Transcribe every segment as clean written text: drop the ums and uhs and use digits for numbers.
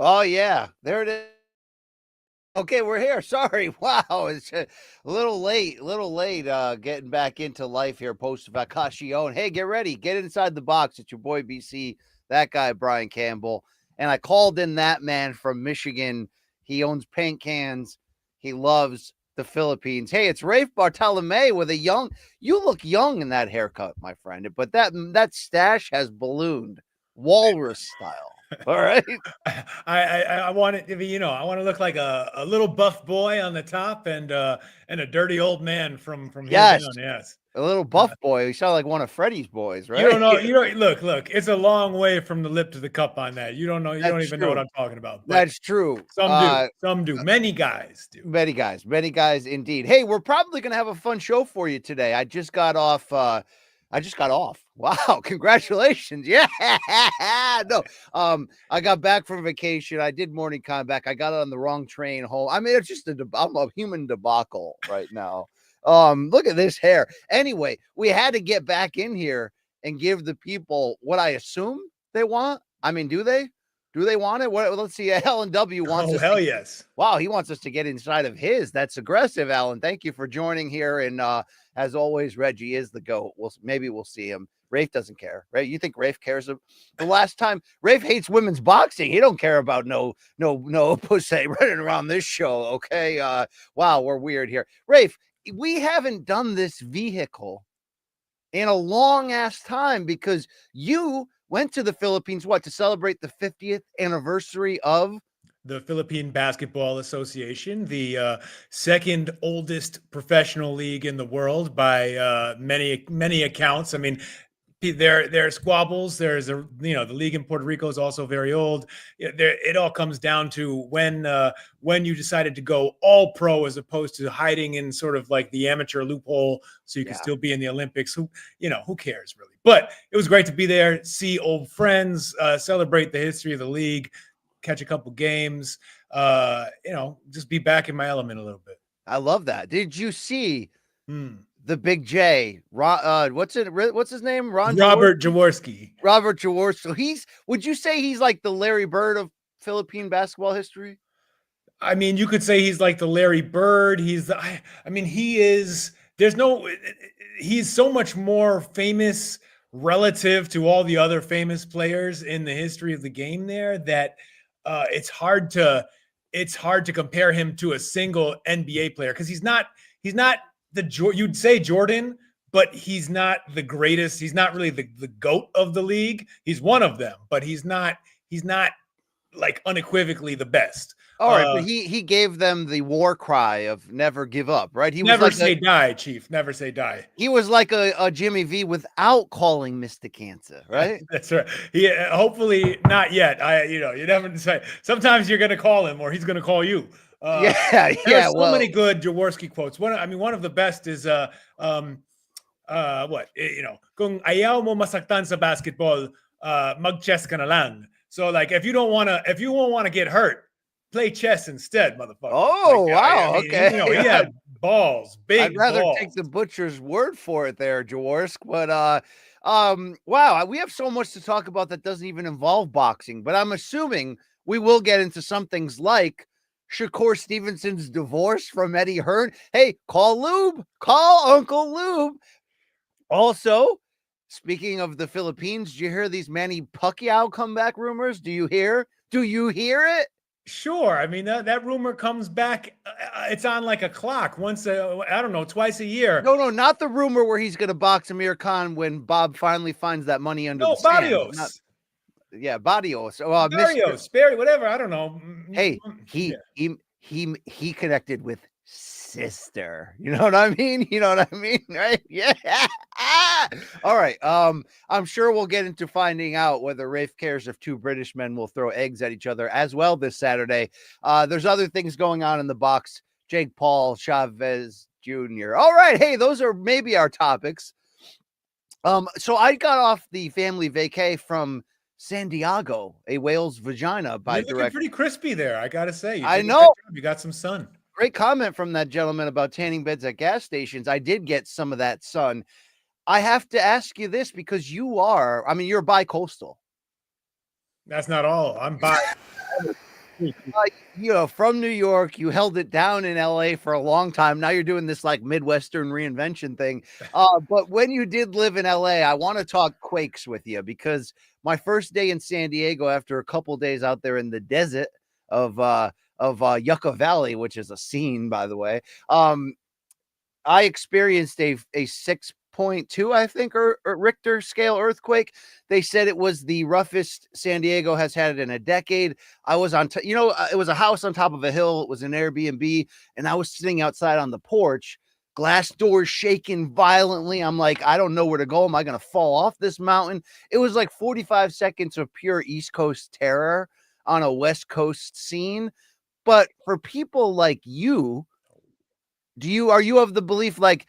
Oh, yeah. There it is. Okay, we're here. Sorry. Wow. It's a little late getting back into life here post vacation. Hey, get ready. Get inside the box. It's your boy BC, that guy, Brian Campbell. And I called in that man from Michigan. He owns paint cans. He loves the Philippines. Hey, it's Rafe Bartolome with a young, you look young in that haircut, my friend. But that stash has ballooned walrus style. All right. I want it to be, I want to look like a little buff boy on the top and a dirty old man from here Yes. down. Yes. A little buff boy. You sound like one of Freddie's boys, You right? don't know. You don't look. It's a long way from the lip to the cup on that. You don't know. You don't That's even know what true. I'm talking about. But That's true. some do. Some do. Many guys do. Many guys indeed. Hey, we're probably gonna have a fun show for you today. I just got off. Wow, congratulations. Yeah. No. I got back from vacation. I did morning comeback. I got on the wrong train home. I mean, it's just I'm a human debacle right now. Look at this hair. Anyway, we had to get back in here and give the people what I assume they want. I mean, do they? Do they want it? What? Let's see. Alan W wants Oh us. hell yes! Wow, he wants us to get inside of his. That's aggressive, Alan. Thank you for joining here. And as always, Reggie is the GOAT. Maybe we'll see him. Rafe doesn't care, right? You think Rafe cares? The last time Rafe hates women's boxing, he don't care about no pussy running around this show. Okay. Wow, we're weird here. Rafe, we haven't done this vehicle in a long ass time because you went to the Philippines, to celebrate the 50th anniversary of the Philippine Basketball Association, the second oldest professional league in the world by many accounts. I mean, there are squabbles. There's the league in Puerto Rico is also very old. It all comes down to when you decided to go all pro as opposed to hiding in sort of like the amateur loophole so you can still be in the Olympics. Who cares really? But it was great to be there, see old friends, celebrate the history of the league, catch a couple games, just be back in my element a little bit. I love that. Did you see the Big J? What's his name? Robert Jaworski. Robert Jaworski. Would you say he's like the Larry Bird of Philippine basketball history? I mean, you could say he's like the Larry Bird. He is. He's so much more famous relative to all the other famous players in the history of the game there that it's hard to compare him to a single NBA player because he's not you'd say Jordan, but he's not the greatest. He's not really the GOAT of the league. He's one of them, but he's not like unequivocally the best. All right, but he gave them the war cry of never give up, right? He never was like say die, Chief. Never say die. He was like a Jimmy V without calling Mr. Cancer, right? That's right. He hopefully not yet. You never say. Sometimes you're going to call him, or he's going to call you. There's so many good Jaworski quotes. One of the best is kung ayaw mo masaktan sa basketball, mag-chess ka na lang. So like if you won't want to get hurt, play chess instead, motherfucker. Oh, wow. Okay. He had balls, big I'd rather balls. take the butcher's word for it there, Jaworsk. But wow, we have so much to talk about that doesn't even involve boxing. But I'm assuming we will get into some things like Shakur Stevenson's divorce from Eddie Hearn. Hey, call Lube. Call Uncle Lube. Also, speaking of the Philippines, did you hear these Manny Pacquiao comeback rumors? Do you hear it? Sure. I mean, that rumor comes back. It's on like a clock twice a year. No, not the rumor where he's going to box Amir Khan when Bob finally finds that money under the sand. Barrios. Barrios. Barrios, Barry, whatever. I don't know. Hey, he connected with sister. You know what I mean? Right? Yeah. All right. I'm sure we'll get into finding out whether Rafe cares if two British men will throw eggs at each other as well this Saturday. There's other things going on in the box. Jake Paul-Chavez Jr. All right. Hey, those are maybe our topics. So I got off the family vacay from San Diego, a whale's vagina by You're looking pretty crispy there, I gotta say. I know. You got some sun. Great comment from that gentleman about tanning beds at gas stations. I did get some of that sun. I have to ask you this because you're bi-coastal. That's not all. I'm bi. From New York, you held it down in LA for a long time. Now you're doing this like Midwestern reinvention thing. But when you did live in LA, I want to talk Quakes with you because my first day in San Diego, after a couple days out there in the desert of Yucca Valley, which is a scene, by the way, I experienced a 6.2, I think, or Richter scale earthquake. They said it was the roughest San Diego has had in a decade. I was on, it was a house on top of a hill. It was an Airbnb, and I was sitting outside on the porch, glass doors shaking violently. I'm like, I don't know where to go. Am I going to fall off this mountain? It was like 45 seconds of pure East Coast terror on a West Coast scene. But for people like you, are you of the belief like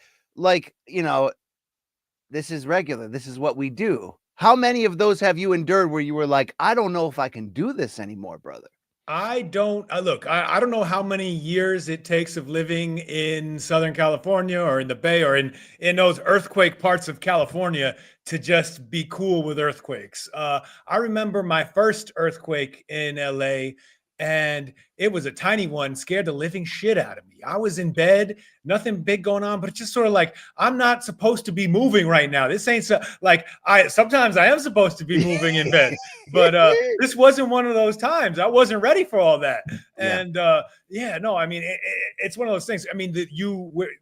this is regular, this is what we do? How many of those have you endured where you were like, I don't know if I can do this anymore, brother? I don't look. I don't know how many years it takes of living in Southern California or in the Bay or in those earthquake parts of California to just be cool with earthquakes. I remember my first earthquake in LA, and it was a tiny one, scared the living shit out of me. I was in bed, nothing big going on, but it's just sort of like, I'm not supposed to be moving right now. This ain't so, like, sometimes I am supposed to be moving in bed, but this wasn't one of those times. I wasn't ready for all that. And no, I mean, it's one of those things. I mean, that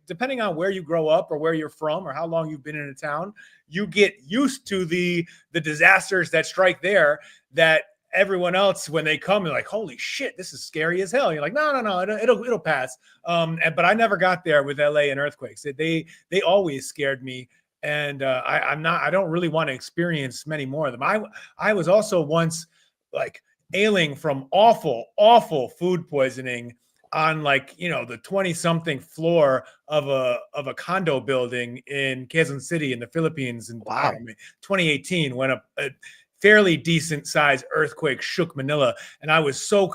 depending on where you grow up or where you're from or how long you've been in a town, you get used to the disasters that strike there that everyone else, when they come, they're like, holy shit, this is scary as hell. You're like, no, it'll pass. But I never got there with LA and earthquakes. They always scared me. And I don't really want to experience many more of them. I was also once like ailing from awful food poisoning on like, the 20 something floor of a condo building in Quezon City in the Philippines in 2018, when a fairly decent sized earthquake shook Manila. And I was so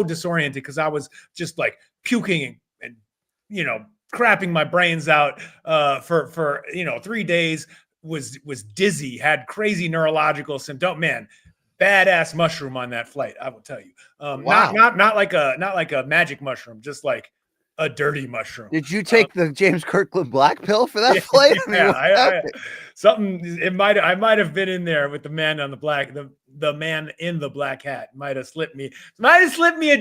disoriented because I was just like puking and crapping my brains out for 3 days, was dizzy, had crazy neurological symptoms. Man, badass mushroom on that flight, I will tell you. Not like a magic mushroom, just like a dirty mushroom. Did you take the James Kirkland black pill for that flight? I might have been in there with the man on the man in the black hat. Might have slipped me a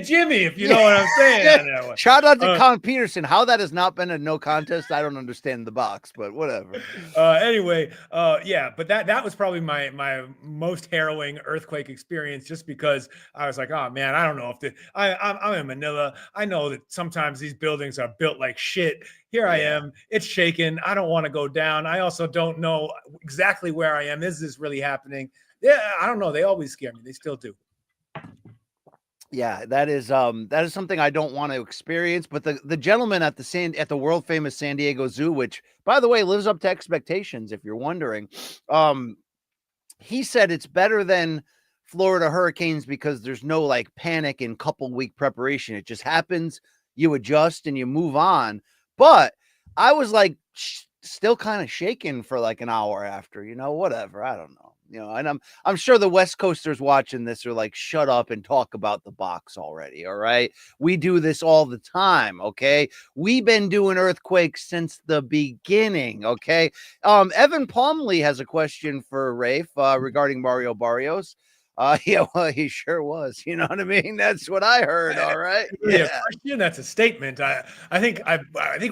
Jimmy, if you know what I'm saying. Shout out to Con Peterson. How that has not been a no contest, I don't understand the box, but whatever. Anyway, but that was probably my most harrowing earthquake experience, just because I was like, oh man, I don't know if I'm in Manila. I know that sometimes these buildings are built like shit. Here I am. It's shaking. I don't want to go down. I also don't know exactly where I am. Is this really happening? Yeah, I don't know. They always scare me. They still do. Yeah, that is something I don't want to experience. But the gentleman at the world famous San Diego Zoo, which by the way lives up to expectations, if you're wondering, he said it's better than Florida hurricanes because there's no like panic and couple week preparation. It just happens, you adjust and you move on. But I was like still kind of shaking for like an hour after, whatever. I don't know. And I'm sure the West Coasters watching this are like, shut up and talk about the box already. All right. We do this all the time. Okay. We've been doing earthquakes since the beginning. Okay. Evan Palmley has a question for Rafe regarding Mario Barrios. Yeah, well, he sure was. You know what I mean? That's what I heard. All right. Yeah. A question, that's a statement. I think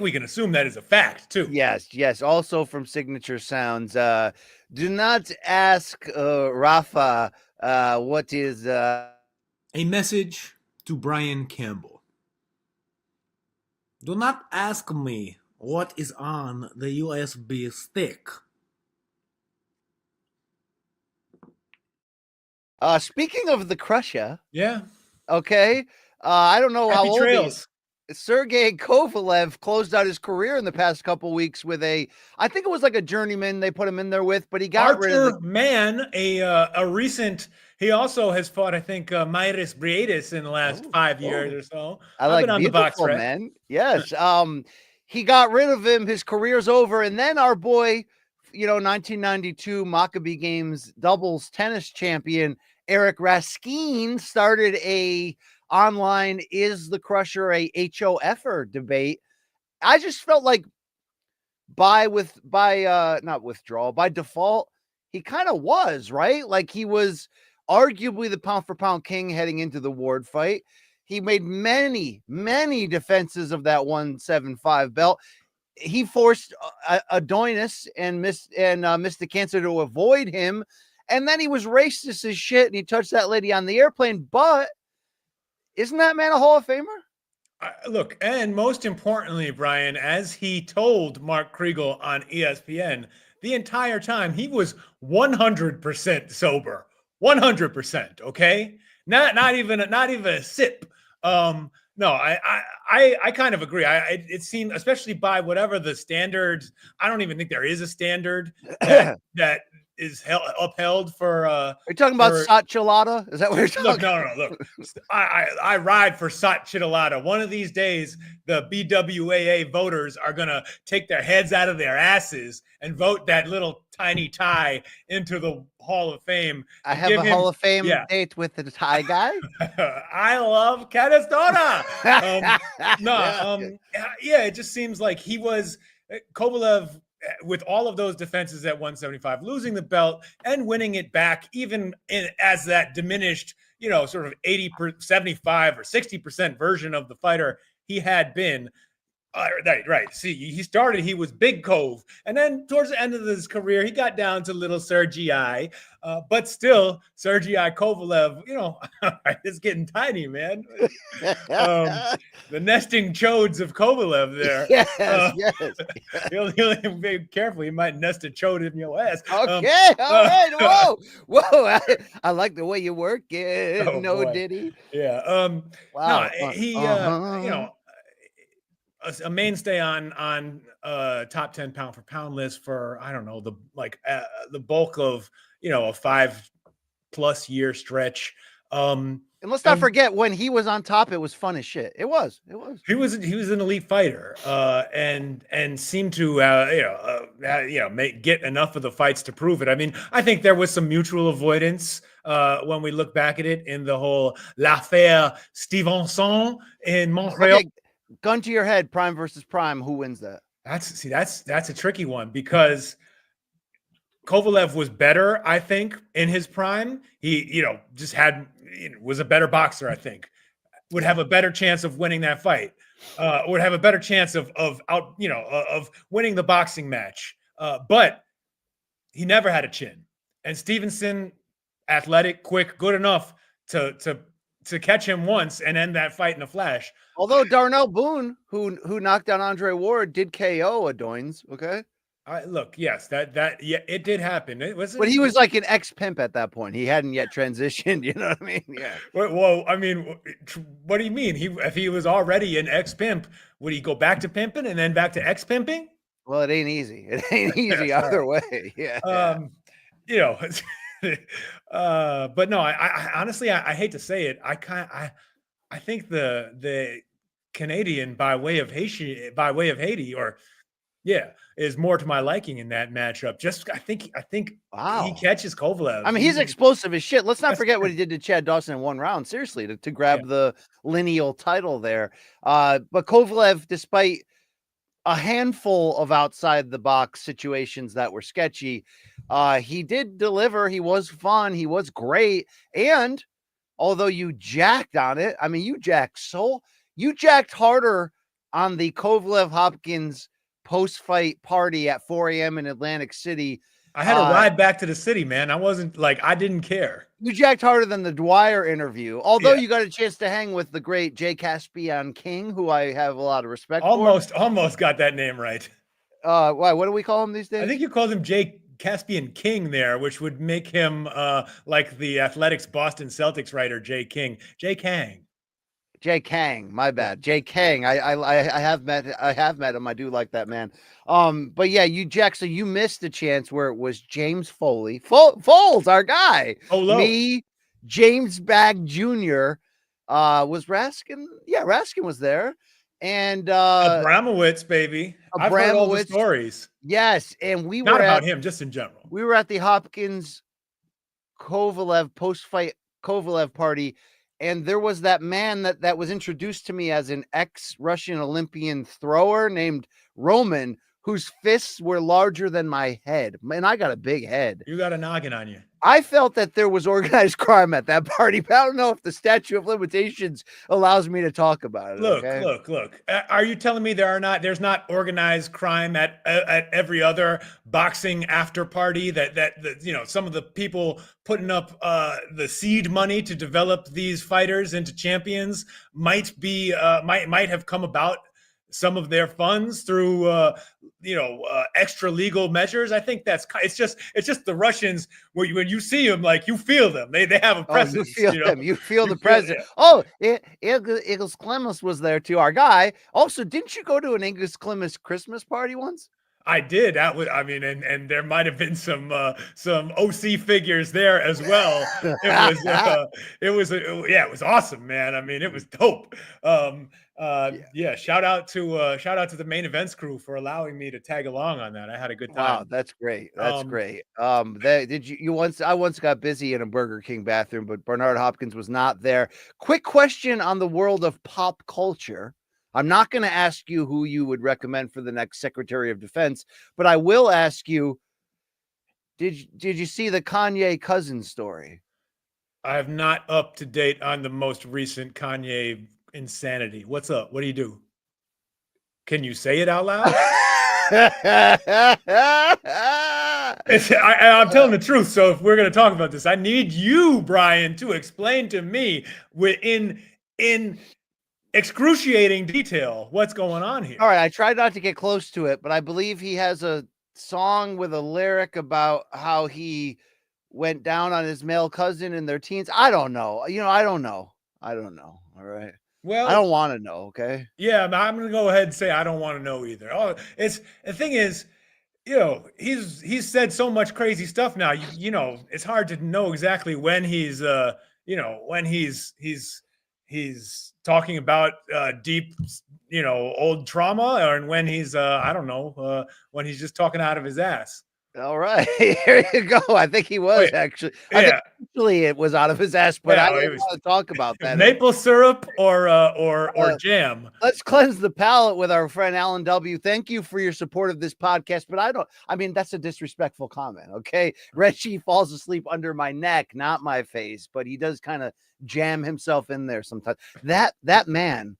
we can assume that is a fact too. Yes. Also from Signature Sounds. Do not ask Rafa what is a message to Brian Campbell. Do not ask me what is on the USB stick. Speaking of the Crusher, yeah. Okay, I don't know Happy how trails. old he is. Sergey Kovalev closed out his career in the past couple weeks with I think it was like a journeyman they put him in there with, but he got rid of Mann, a recent. He also has fought, I think, Mairis Briedis in the last 5 years or so. I've been on the box, man. Yes. He got rid of him. His career's over, and then our boy, 1992 Maccabi Games doubles tennis champion Eric Raskin started a online, is the Crusher a HOFer debate. I just felt like by default, he kind of was, right? Like he was arguably the pound for pound king heading into the Ward fight. He made many, many defenses of that 175 belt. He forced Adonis and Mr. Cancer to avoid him. And then he was racist as shit and he touched that lady on the airplane. But isn't that man a Hall of Famer? Look, and most importantly, Brian, as he told Mark Kriegel on ESPN, the entire time he was 100% sober. 100%. Okay. Not even a sip. No, I kind of agree. It seemed, especially by whatever the standards, I don't even think there is a standard that is upheld for. Are you talking about Sat Chilada? Is that what you're talking? Look, no. Look, I ride for Sat Chilada. One of these days, the BWAA voters are gonna take their heads out of their asses and vote that little tiny tie into the Hall of Fame. I have a Hall of Fame date with the tie guy. I love Canastota. Yeah, it just seems like he was Kovalev with all of those defenses at 175, losing the belt and winning it back, even as that diminished, sort of 75 or 60% version of the fighter he had been. Right. See, he was Big Cove. And then towards the end of his career, he got down to little Sergei. But still, Sergei Kovalev, it's getting tiny, man. The nesting chodes of Kovalev there. Yes. He'll be careful. He might nest a chode in your ass. Okay. All right. Whoa. I like the way you work it. Boy. Diddy. Yeah. Wow. No, he, a mainstay on top 10 pound for pound list for, I don't know, the bulk of, a 5+ year stretch. And let's not forget, when he was on top, it was fun as shit. It was. He was an elite fighter, and seemed to get enough of the fights to prove it. I mean, I think there was some mutual avoidance when we look back at it in the whole l'affaire Stevenson in Montreal. Okay. Gun to your head, Prime versus Prime. Who wins that? That's a tricky one, because Kovalev was better, I think, in his prime. He, just was a better boxer, I think. Would have a better chance of winning that fight. Would have a better chance of winning the boxing match. But he never had a chin. And Stevenson, athletic, quick, good enough to catch him once and end that fight in a flash. Although Darnell Boone, who knocked down Andre Ward, did KO Adoins. Okay. Look, yes, it did happen. But he was like an ex-pimp at that point. He hadn't yet transitioned. You know what I mean? Yeah. Well, I mean, what do you mean? If he was already an ex-pimp, would he go back to pimping and then back to ex-pimping? Well, it ain't easy. It ain't easy either way. Yeah. But no, I honestly, I hate to say it. I think the Canadian by way of Haiti, is more to my liking in that matchup. I think wow, he catches Kovalev. I mean, he's explosive as shit. Let's not forget what he did to Chad Dawson in one round. Seriously, to grab the lineal title there. But Kovalev, despite a handful of outside the box situations that were sketchy, he did deliver. He was fun. He was great. And although you jacked on it, I mean, you jacked harder on the Kovalev Hopkins post-fight party at 4 a.m. in Atlantic City. I had to ride back to the city, man. I didn't care. You jacked harder than the Dwyer interview, although you got a chance to hang with the great Jay Caspian King, who I have a lot of respect for. Almost got that name right. Why? What do we call him these days? I think you called him Jay Caspian King there, which would make him like the Athletics Boston Celtics writer Jay King. Jay Kang, my bad. Jay Kang. I have met him. I do like that man. But yeah, so you missed the chance where it was James Foley. Foles, our guy. Me, James Bag Jr. Was Raskin. Yeah, Raskin was there. And Abramowitz, baby. I've heard all the stories. Yes, and we not were about him, just in general. We were at the Hopkins Kovalev post-fight Kovalev party. and there was that man that was introduced to me as an ex-Russian Olympian thrower named Roman, whose fists were larger than my head. Man, I got a big head. You got a noggin on you. I felt that there was organized crime at that party, but I don't know if the statute of limitations allows me to talk about it. Look, Okay? look. Are you telling me there's not organized crime at every other boxing after party that some of the people putting up the seed money to develop these fighters into champions might have come about some of their funds through extra legal measures? I think it's just the Russians where when you see them, like, you feel them. They have a presence. You feel them. You feel the presence. Oh, Ingles Clemens was there too. Our guy. Also, didn't you go to an Ingles Clemens Christmas party once? I did. And there might have been some OC figures there as well. It was awesome, man. I mean, it was dope. Shout out to the main events crew for allowing me to tag along on that. I had a good time. Wow, that's great. That's great. I once got busy in a Burger King bathroom, but Bernard Hopkins was not there. Quick question on the world of pop culture. I'm not going to ask you who you would recommend for the next Secretary of Defense, but I will ask you, did you see the Kanye cousin story? I have not up to date on the most recent Kanye insanity. What's up? What do you do? Can you say it out loud? I'm telling the truth. So if we're going to talk about this, I need you, Brian, to explain to me in excruciating detail what's going on here. All right, I tried not to get close to it, but I believe he has a song with a lyric about how he went down on his male cousin in their teens. I don't know. I don't know. All right. Well, I don't want to know. Okay. Yeah, I'm going to go ahead and say I don't want to know either. Oh, the thing is, he's said so much crazy stuff now. It's hard to know exactly when he's talking about deep, old trauma, and when he's when he's just talking out of his ass. All right, here you go. I think he was actually. I think actually it was out of his ass, but I didn't want to talk about that. Maple syrup or jam. Let's cleanse the palate with our friend Alan W. Thank you for your support of this podcast, but that's a disrespectful comment. Okay, Reggie falls asleep under my neck, not my face, but he does kind of jam himself in there sometimes. That man,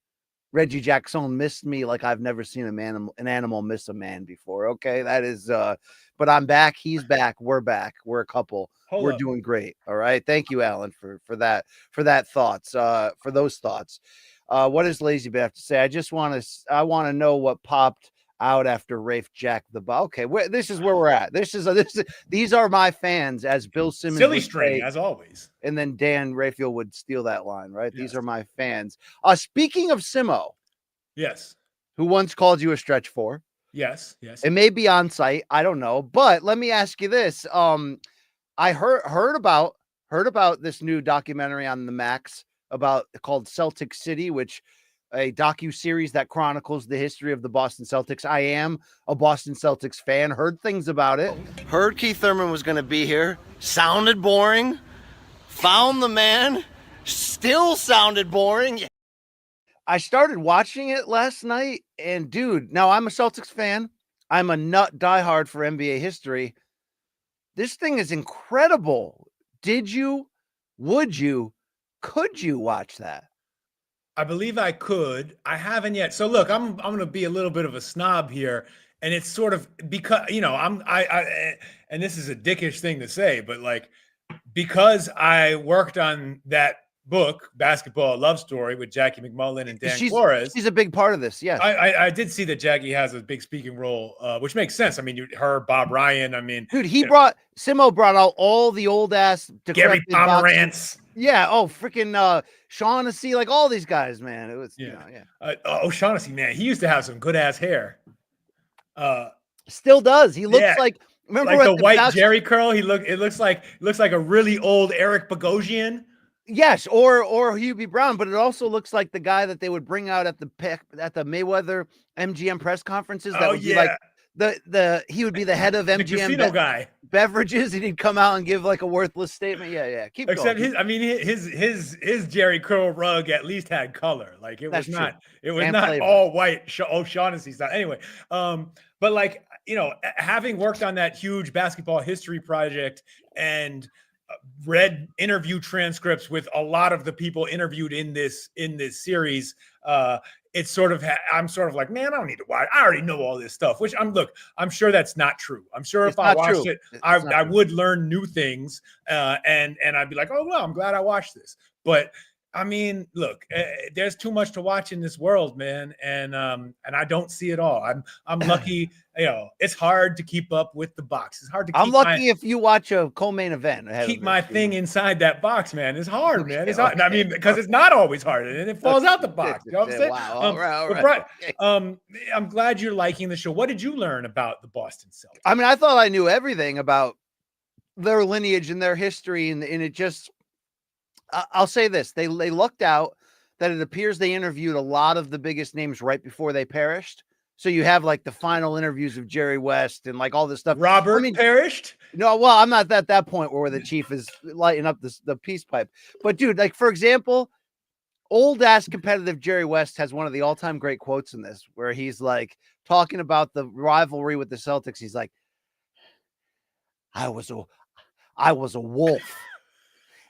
Reggie Jackson, missed me like I've never seen an animal miss a man before. Okay, that is but I'm back. He's back. We're back. We're a couple. We're doing great. All right. Thank you, Alan, for those thoughts. What does Lazy Bit have to say? I want to know what popped out after Rafe jacked the ball. Okay, this is where we're at. These are my fans, as Bill Simmons silly string, as always. And then Dan Rayfield would steal that line, right? Yes. These are my fans. Speaking of Simo, yes, who once called you a stretch four. Yes. It may be on site. I don't know, but let me ask you this. I heard about this new documentary on the Max called Celtic City, which a docu-series that chronicles the history of the Boston Celtics. I am a Boston Celtics fan. Heard things about it. Heard Keith Thurman was going to be here. Sounded boring. Found the man. Still sounded boring. I started watching it last night, and dude, now I'm a Celtics fan. I'm a nut diehard for NBA history. This thing is incredible. Did you? Would you? Could you watch that? I believe I could. I haven't yet. So look, I'm going to be a little bit of a snob here, and it's sort of because and this is a dickish thing to say, but like, because I worked on that book, Basketball Love Story, with Jackie McMullen and Dan Flores. She's a big part of this. Yeah, I did see that Jackie has a big speaking role, which makes sense. I mean, Bob Ryan. I mean, dude, Simo brought out all the old ass Gary Pomerantz. Yeah. Oh, freaking Shaughnessy, like all these guys, man. It was Shaughnessy, man. He used to have some good ass hair. Still does. He looks like, remember, like the white Jerry curl. It looks like a really old Eric Bogosian. Yes, or Hubie Brown, but it also looks like the guy that they would bring out at the Mayweather MGM press conferences. That would be like he would be the head of MGM. The casino guy. beverages and he'd come out and give like a worthless statement. Yeah. Keep Except going. his Jerry Curl rug at least had color. Like it That's was true. not it was And not flavor. all white O'Shaughnessy style. Anyway, but like having worked on that huge basketball history project and read interview transcripts with a lot of the people interviewed in this series, it's sort of I'm sort of like, man, I don't need to watch. I already know all this stuff. Which I'm sure that's not true. I'm sure if I watched it, I would learn new things, and I'd be like, oh well, I'm glad I watched this. But I mean, look, there's too much to watch in this world, man, and I don't see it all. I'm lucky. It's hard to keep up with the box. It's hard to. I'm lucky if you watch a co-main event. Keep my thing inside that box, man. It's hard, man. It's hard. Okay, I mean, because it's not always hard, and it falls out the box. You know what I'm saying? Wow. All right. Brian, I'm glad you're liking the show. What did you learn about the Boston Celtics? I mean, I thought I knew everything about their lineage and their history, and it just. I'll say this: they lucked out that it appears they interviewed a lot of the biggest names right before they perished. So you have like the final interviews of Jerry West and like all this stuff. Robert perished? No, well, I'm not at that point where the chief is lighting up the peace pipe. But dude, like for example, old ass competitive Jerry West has one of the all-time great quotes in this, where he's like talking about the rivalry with the Celtics. He's like, I was a wolf.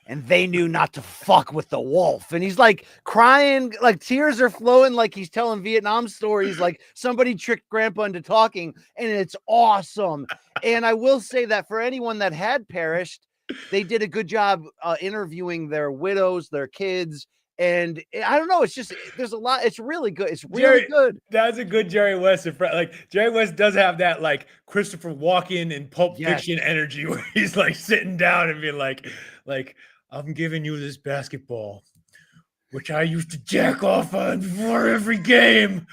And they knew not to fuck with the wolf. And he's like crying, like tears are flowing, like he's telling Vietnam stories, like somebody tricked grandpa into talking, and it's awesome. And I will say that for anyone that had perished, they did a good job interviewing their widows, their kids. And I don't know, it's just, there's a lot. It's really good. It's really good. That's a good Jerry West. Like Jerry West does have that like Christopher Walken in Pulp Fiction energy, where he's like sitting down and being like, I'm giving you this basketball, which I used to jack off on before every game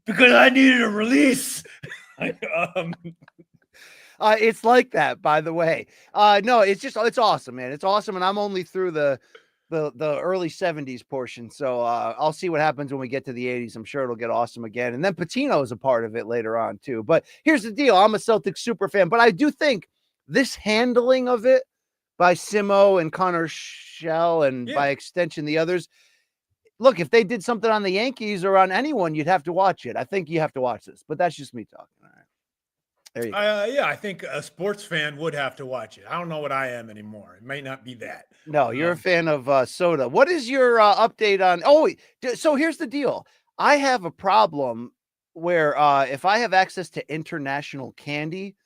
because I needed a release. It's like that, by the way. No, it's awesome, man. It's awesome. And I'm only through the early 70s portion. So I'll see what happens when we get to the 80s. I'm sure it'll get awesome again. And then Patino is a part of it later on too. But here's the deal. I'm a Celtics super fan, but I do think this handling of it by Simo and Connor Shell, and by extension, the others. Look, if they did something on the Yankees or on anyone, you'd have to watch it. I think you have to watch this, but that's just me talking. All right. There you go. Yeah, I think a sports fan would have to watch it. I don't know what I am anymore. It may not be that. No, you're a fan of soda. What is your update on? So here's the deal. I have a problem where if I have access to international candy,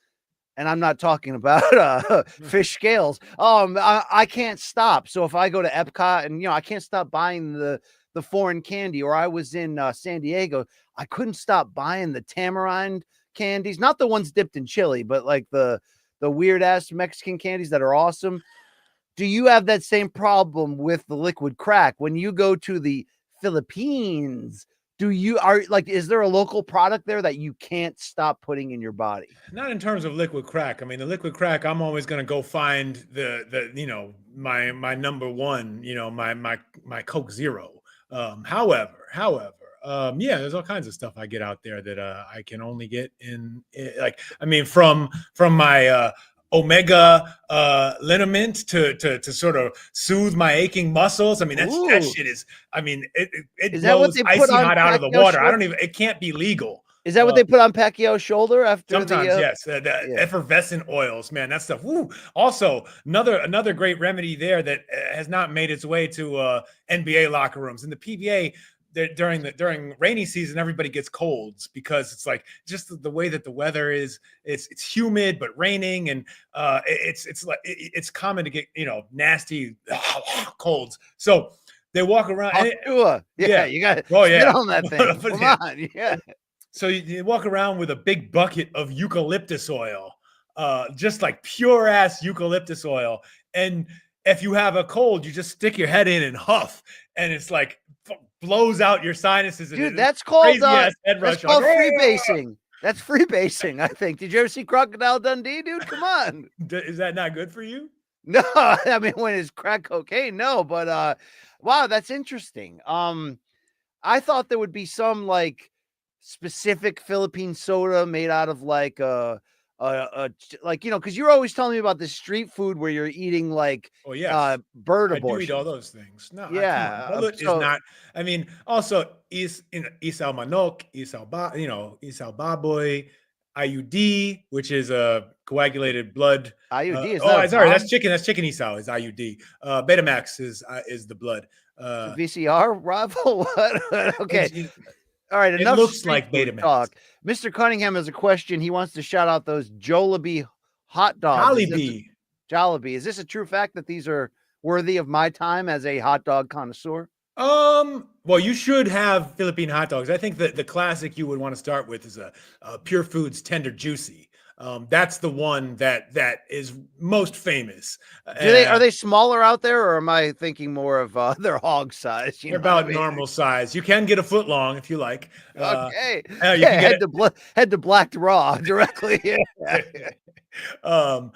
and I'm not talking about fish scales. I can't stop. So if I go to Epcot and I can't stop buying the foreign candy, or I was in San Diego, I couldn't stop buying the tamarind candies, not the ones dipped in chili, but like the weird ass Mexican candies that are awesome. Do you have that same problem with the liquid crack when you go to the Philippines? Is there a local product there that you can't stop putting in your body? Not in terms of liquid crack. I mean, the liquid crack, I'm always going to go find my number one, my Coke Zero. However, there's all kinds of stuff I get out there that I can only get from my omega liniment to sort of soothe my aching muscles. I mean, that shit is, I mean, it blows icy hot out of the water. It can't be legal. Is that what they put on Pacquiao's shoulder after? Sometimes, yes. The effervescent oils, man, that stuff. Woo. Also, another great remedy there that has not made its way to NBA locker rooms. In the PBA, during rainy season, everybody gets colds because it's like just the way that the weather is. It's humid but raining, and it's common to get nasty colds. So they walk around. You got to get on that thing. Come on, yeah. So you walk around with a big bucket of eucalyptus oil, just like pure ass eucalyptus oil, and if you have a cold, you just stick your head in and huff, and it's like blows out your sinuses. Dude, that's called freebasing. That's freebasing, I think. Did you ever see Crocodile Dundee, dude? Come on. Is that not good for you? No, I mean, when it's crack cocaine, no. But wow, that's interesting. I thought there would be some like specific Philippine soda made out of like a like, because you're always telling me about this street food where you're eating like Oh yes, bird I do eat all abortion. those things. No, come on. Yeah. Balut is So not. I mean, also isal manok, isal baboy, IUD, which is a coagulated blood. IUD, is that a Sorry, bomb? That's chicken isal is IUD. Betamax is the blood. It's a VCR rival. What? Okay. It, All right. it Enough looks street like food Betamax. talk. Mr. Cunningham has a question. He wants to shout out those Jollibee hot dogs. Jollibee. Is this a true fact that these are worthy of my time as a hot dog connoisseur? Well, you should have Philippine hot dogs. I think that the classic you would want to start with is a Pure Foods Tender Juicy. That's the one that is most famous. Are they smaller out there, or am I thinking more of their hog size? They're about normal size. You can get a foot long if you like. Okay. You can head to Black to Raw directly. Yeah. No,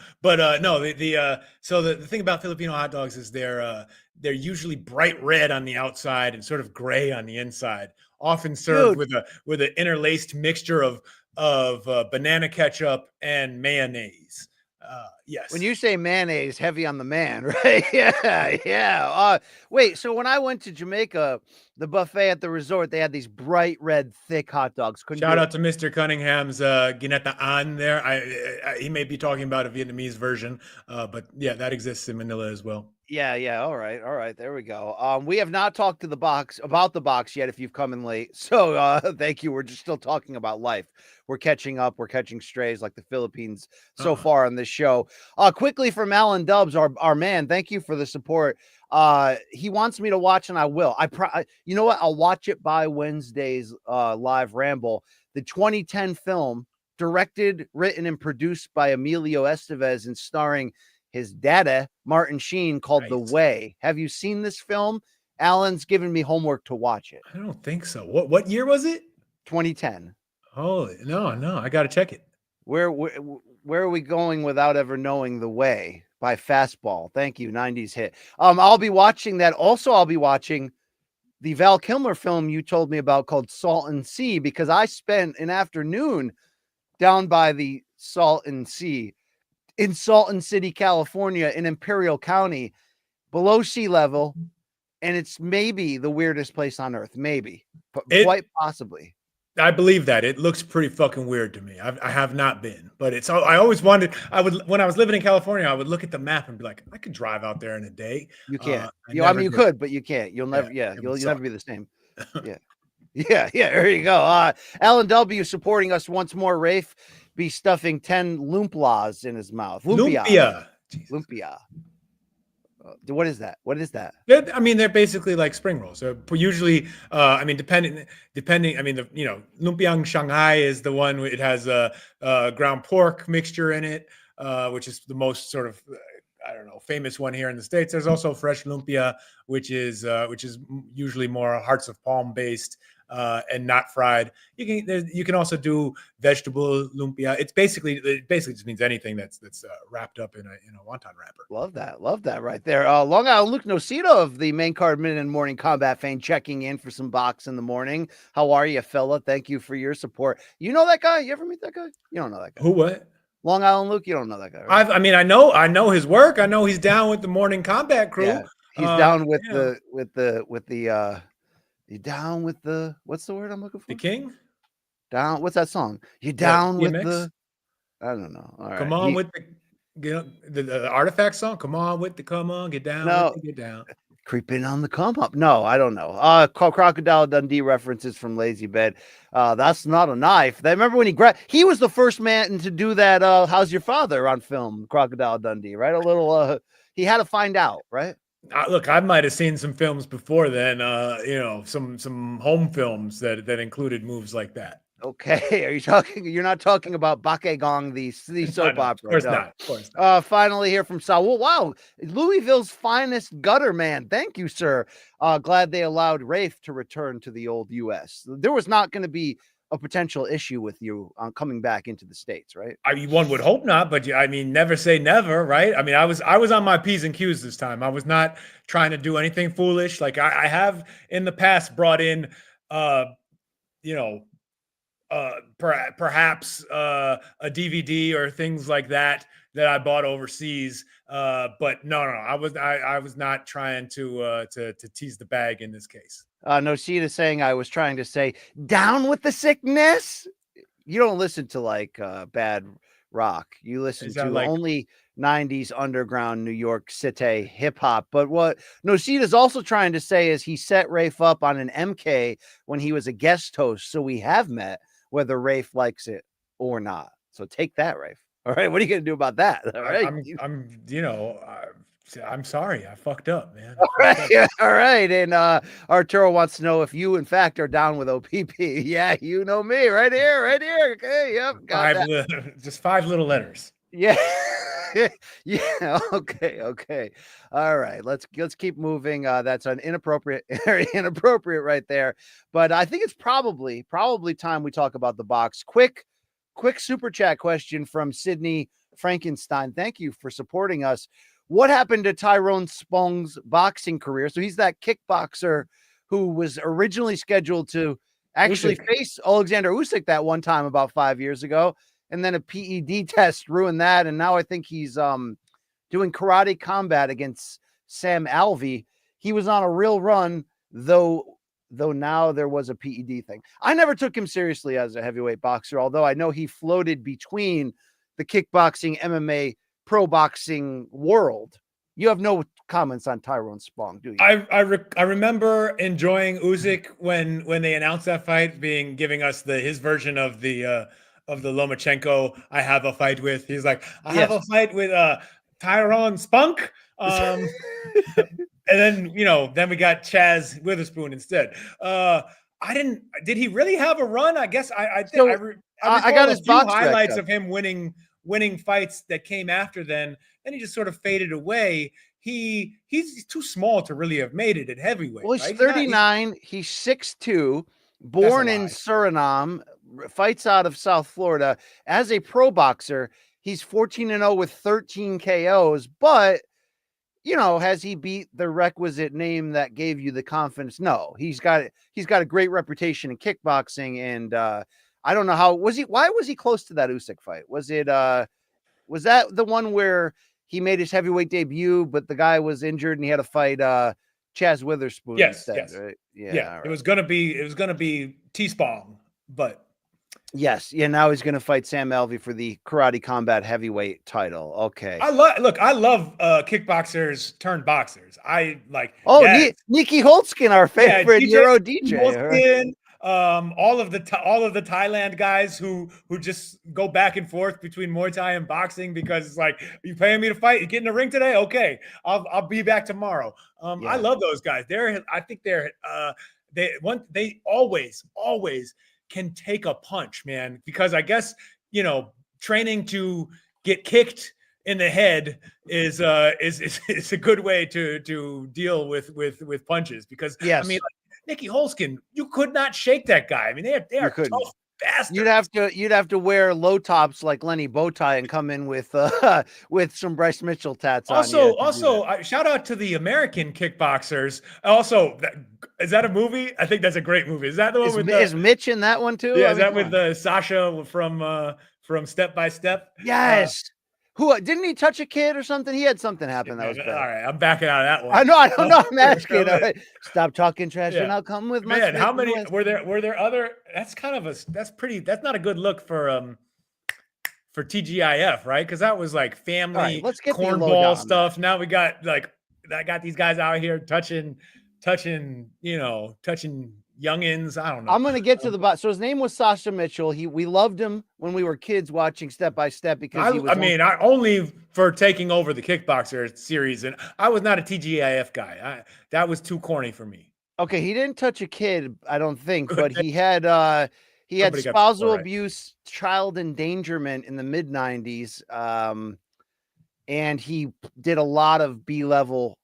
so the thing about Filipino hot dogs is they're usually bright red on the outside and sort of gray on the inside. Often served with an interlaced mixture of banana ketchup and mayonnaise. Yes. When you say mayonnaise, heavy on the man, right? Yeah. Wait, so when I went to Jamaica, the buffet at the resort, they had these bright red, thick hot dogs. Shout out to Mr. Cunningham's Ginataan there. He may be talking about a Vietnamese version, but yeah, that exists in Manila as well. Yeah. All right. There we go. We have not talked to about the box yet if you've come in late. So thank you. We're just still talking about life. We're catching up. We're catching strays like the Philippines so far on this show. Quickly from Alan Dubs, our man. Thank you for the support. He wants me to watch, and I will. You know what? I'll watch it by Wednesday's live ramble. The 2010 film, directed, written, and produced by Emilio Estevez and starring his dada, Martin Sheen, called The Way. Have you seen this film? Alan's given me homework to watch it. I don't think so. What year was it? 2010. Oh, no. I got to check it. Where are we going without ever knowing the way? By Fastball. Thank you, 90s hit. I'll be watching that. Also, I'll be watching the Val Kilmer film you told me about called Salton Sea, because I spent an afternoon down by the Salton Sea in Salton City, California, in Imperial County, below sea level, and it's maybe the weirdest place on earth. Maybe, quite possibly. I believe that. It looks pretty fucking weird to me. I have not been, but I always wanted. When I was living in California, I would look at the map and be like, I could drive out there in a day. You can't. You could, but you can't. You'll never. You'll never be the same. Yeah. There you go. Alan W. supporting us once more. Rafe be stuffing 10 lumplas in his mouth. Lumpia. What is that? I mean, they're basically like spring rolls. So usually, depending. I mean, lumpiang Shanghai is the one. It has a ground pork mixture in it, which is the most sort of famous one here in the States. There's also fresh lumpia, which is usually more hearts of palm based. And not fried. You can also do vegetable lumpia. It basically just means anything that's wrapped up in a wonton wrapper. Love that right there. Long Island Luke Nocito of the Main Card Minute and Morning Combat fame checking in for some box in the morning. How are you, fella? Thank you for your support. You know that guy? You ever meet that guy? You don't know that guy. Who? What? Long Island Luke. You don't know that guy, right? I know his work. I know he's down with the Morning Combat crew. Yeah, he's down with the. You down with the, what's the word I'm looking for? The King? Down. What's that song? You down with the, I don't know. All right. Come on with the Artifact song. Come on, get down. Get down. Creeping on the come up. No, I don't know. Crocodile Dundee references from Lazy Bed. That's not a knife. I remember when he was the first man to do that. How's your father on film? Crocodile Dundee, right? A little. He had to find out, right? Look, I might have seen some films before then, some home films that included moves like that. Okay, you're not talking about Bakegong, the soap opera. Of course not. Finally here from Saul. Wow, Louisville's finest gutter man. Thank you, sir. Glad they allowed Rafe to return to the old U.S. There was not going to be a potential issue with you on coming back into the States, right? I mean, one would hope not, but never say never, right? I mean, I was on my P's and Q's this time. I was not trying to do anything foolish. Like I have in the past brought in, a perhaps a DVD or things like that I bought overseas. But no, I was not trying to tease the bag in this case. Noshita saying I was trying to say down with the sickness. You don't listen to like bad rock. You listen Is that to like only 90s underground New York City hip hop. But what Noshita's also trying to say is he set Rafe up on an MK when he was a guest host. So we have met, whether Rafe likes it or not. So take that, Rafe. All right. What are you going to do about that? All right. I'm sorry. I fucked up, man. All right. Yeah, all right. And Arturo wants to know if you, in fact, are down with OPP. Yeah, you know me right here. Okay. Yep. Got that. Just 5 little letters. Yeah. Yeah. Okay. All right. Let's keep moving. That's an inappropriate right there. But I think it's probably time we talk about the box. Quick super chat question from Sydney Frankenstein. Thank you for supporting us. What happened to Tyrone Spong's boxing career? So he's that kickboxer who was originally scheduled to actually face Alexander Usyk that one time about 5 years ago. And then a PED test ruined that. And now I think he's doing karate combat against Sam Alvey. He was on a real run, though now there was a PED thing. I never took him seriously as a heavyweight boxer, although I know he floated between the kickboxing, MMA, pro boxing world. You have no comments on Tyrone Spong, do you? I remember enjoying Usyk when they announced that fight, giving us his version of the Lomachenko I have a fight with. He's like, I have a fight with Tyrone Spunk. And then then we got Chaz Witherspoon instead. Did he really have a run? I guess I got his box highlights of him winning fights that came after then he just sort of faded away. He's too small to really have made it at heavyweight. Well, he's right? 39. He's 6'2", born in Suriname, fights out of South Florida. As a pro boxer, he's 14-0 with 13 KOs. But, has he beat the requisite name that gave you the confidence? No, he's got a great reputation in kickboxing. And I don't know why was he close to that Usyk fight? Was that the one where he made his heavyweight debut, but the guy was injured and he had to fight Chaz Witherspoon instead? Yes. Right? Yeah. Right. It was gonna be T-Spong, but yes, yeah. Now he's gonna fight Sam Alvey for the karate combat heavyweight title. Okay. I love kickboxers turned boxers. I like. Oh, yes. Nikki Holtzkin, our favorite Euro DJ. Holtzkin, all of the Thailand guys who just go back and forth between Muay Thai and boxing because it's like, are you paying me to fight? You get in the ring today? Okay, I'll be back tomorrow. I love those guys. I think they always can take a punch, man, because I guess training to get kicked in the head is a good way to deal with punches, because I mean, Nikki Holtzkin, you could not shake that guy. I mean, they are tough bastards. You'd have to wear low tops like Lenny Bowtie and come in with some Bryce Mitchell tats on. Also, shout out to the American kickboxers. Also, is that a movie? I think that's a great movie. Is that the one is Mitch in that one too? Yeah, is that with Sasha from Step by Step? Yes. Who didn't he touch a kid or something? He had something happen that was bad. All right, I'm backing out of that one. I don't know. I'm asking. All right. Stop talking trash and I'll come with my. Man, how many were there other? That's not a good look for TGIF, right? Because that was like family cornball stuff. Now we got these guys out here touching youngins. I don't know. I'm going to get to the bottom. So his name was Sasha Mitchell. We loved him when we were kids watching Step by Step because he was only for taking over the Kickboxer series, and I was not a TGIF guy. That was too corny for me. Okay, he didn't touch a kid, I don't think, but he had spousal abuse, child endangerment in the mid 90s. And he did a lot of B-level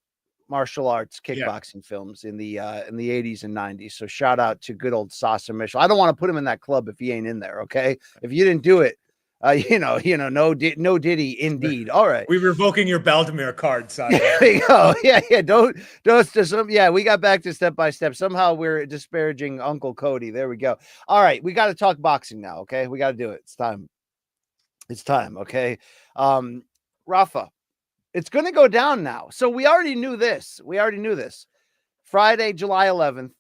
martial arts kickboxing films in the 80s and 90s. So shout out to good old Sasha Mitchell. I don't want to put him in that club if he ain't in there. Okay. If you didn't do it, No Diddy indeed. All right. We revoking your Baltimore card, son. There we go. Yeah. Don't we got back to step by step. Somehow we're disparaging Uncle Cody. There we go. All right, we got to talk boxing now. Okay, we got to do it. It's time. Okay. Rafa, it's going to go down now. So we already knew this. Friday, July 11th,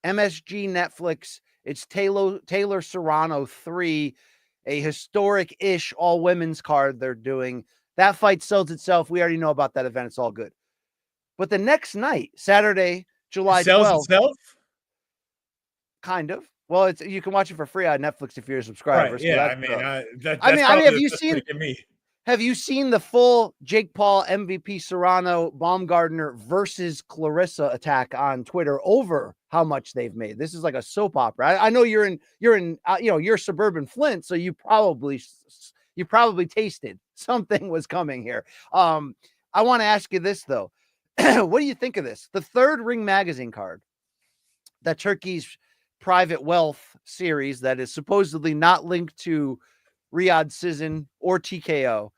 MSG Netflix. It's Taylor Serrano 3, a historic-ish all-women's card they're doing. That fight sells itself. We already know about that event. It's all good. But the next night, Saturday, July 12th. Sells itself? Kind of. Well, you can watch it for free on Netflix if you're a subscriber. Right, so yeah, have you seen the full Jake Paul MVP Serrano Baumgardner versus Clarissa attack on Twitter over how much they've made? This is like a soap opera. I know you're suburban Flint, so you probably tasted something was coming here. I want to ask you this though. What do you think of this? The third Ring Magazine card, that Turkey's private wealth series that is supposedly not linked to Riyadh Season or TKO.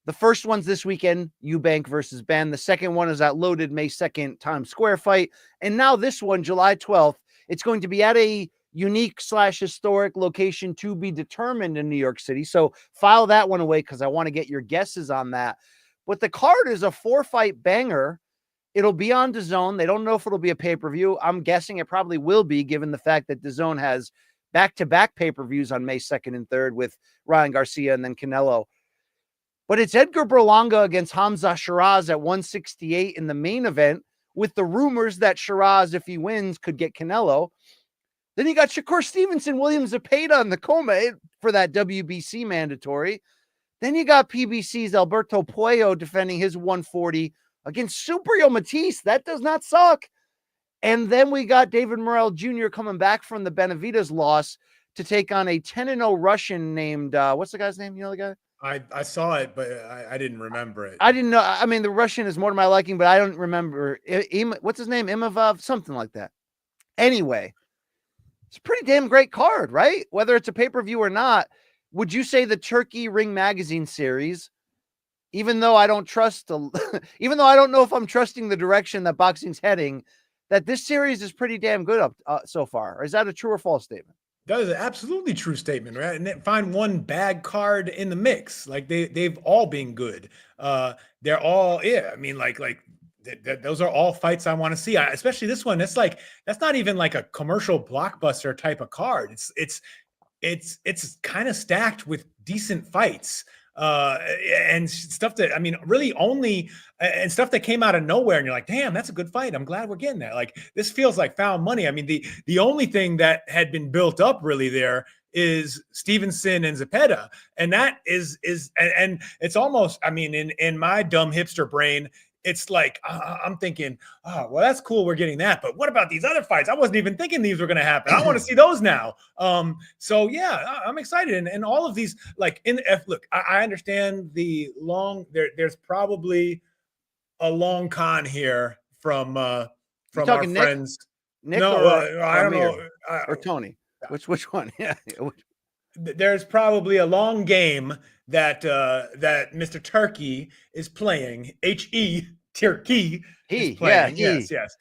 The first one's this weekend, Eubank versus Benn. The second one is that loaded May 2nd Times Square fight. And now this one, July 12th, it's going to be at a unique / historic location to be determined in New York City. So file that one away because I want to get your guesses on that. But the card is a 4-fight banger. It'll be on DAZN. They don't know if it'll be a pay-per-view. I'm guessing it probably will be, given the fact that DAZN has back-to-back pay-per-views on May 2nd and 3rd with Ryan Garcia and then Canelo. But it's Edgar Berlanga against Hamza Shiraz at 168 in the main event, with the rumors that Shiraz, if he wins, could get Canelo. Then you got Shakur Stevenson, William Zepeda in the co-main for that WBC mandatory. Then you got PBC's Alberto Puello defending his 140 against Subriel Matisse. That does not suck. And then we got David Morrell Jr. coming back from the Benavides loss to take on a 10-0 Russian named, what's the guy's name? You know the guy? I saw it, but I didn't remember it. I didn't know. I mean, the Russian is more to my liking, but I don't remember. What's his name? Imavov? Something like that. Anyway, it's a pretty damn great card, right? Whether it's a pay-per-view or not. Would you say the Turkey Ring Magazine series, even though I don't know if I'm trusting the direction that boxing's heading, that this series is pretty damn good up so far? Or is that a true or false statement? That is an absolutely true statement, right? And then find one bad card in the mix. Like they've all been good. They're all, yeah. I mean, those are all fights I want to see. Especially this one. That's not even like a commercial blockbuster type of card. It's kind of stacked with decent fights. And stuff that, I mean, really only, and stuff that came out of nowhere. And you're like, damn, that's a good fight. I'm glad we're getting there. Like, this feels like found money. I mean, the only thing that had been built up really there is Stevenson and Zepeda. And that is it's almost, I mean, in my dumb hipster brain, it's like, I'm thinking, oh, well, that's cool. We're getting that. But what about these other fights? I wasn't even thinking these were going to happen. I want to see those now. So, yeah, I'm excited. And all of these, like, look, I understand the long, there's probably a long con here from our friends. Nick no, I don't know. Or Tony. Which one? Yeah. There's probably a long game that Mr. Turkey is playing. Turkey is playing. Yeah, yes.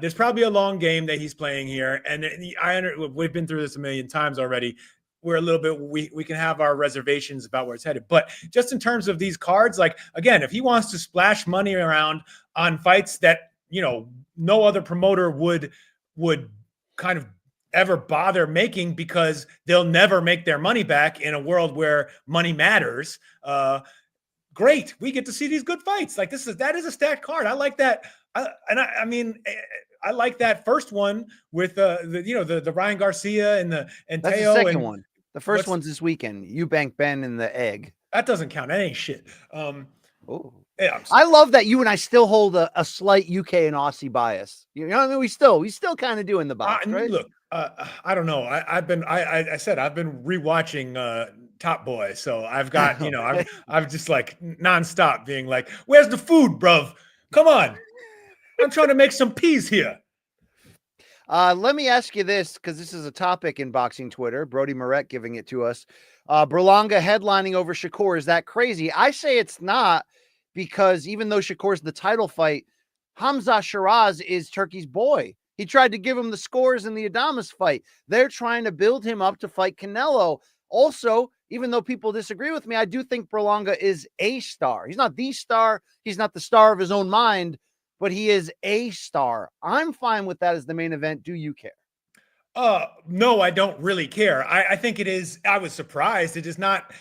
There's probably a long game that he's playing here, and we've been through this a million times already. We're a little bit, we can have our reservations about where it's headed, but just in terms of these cards, like, again, if he wants to splash money around on fights that no other promoter would kind of ever bother making, because they'll never make their money back in a world where money matters. Great. We get to see these good fights. Like, that is a stacked card. I like that. I mean, I like that first one with the Ryan Garcia and that's Teo. The second one. The first one's this weekend. Eubank, Benn, and the egg. That doesn't count. That ain't shit. Oh. Yeah, I love that you and I still hold a slight UK and Aussie bias. You know what I mean? We still kind of doing the box, right? Look, I don't know. I said I've been rewatching Top Boy, so I've got I've just like nonstop being like, "Where's the food, bruv? Come on, I'm trying to make some peas here." Let me ask you this, because this is a topic in boxing Twitter. Brody Moret giving it to us. Berlanga headlining over Shakur. Is that crazy? I say it's not, because even though Shakur's the title fight, Hamza Shiraz is Turkey's boy. He tried to give him the scores in the Adames fight. They're trying to build him up to fight Canelo. Also, even though people disagree with me, I do think Berlanga is a star. He's not the star. He's not the star of his own mind, but he is a star. I'm fine with that as the main event. Do you care? No, I don't really care. I think it is. I was surprised. It is not,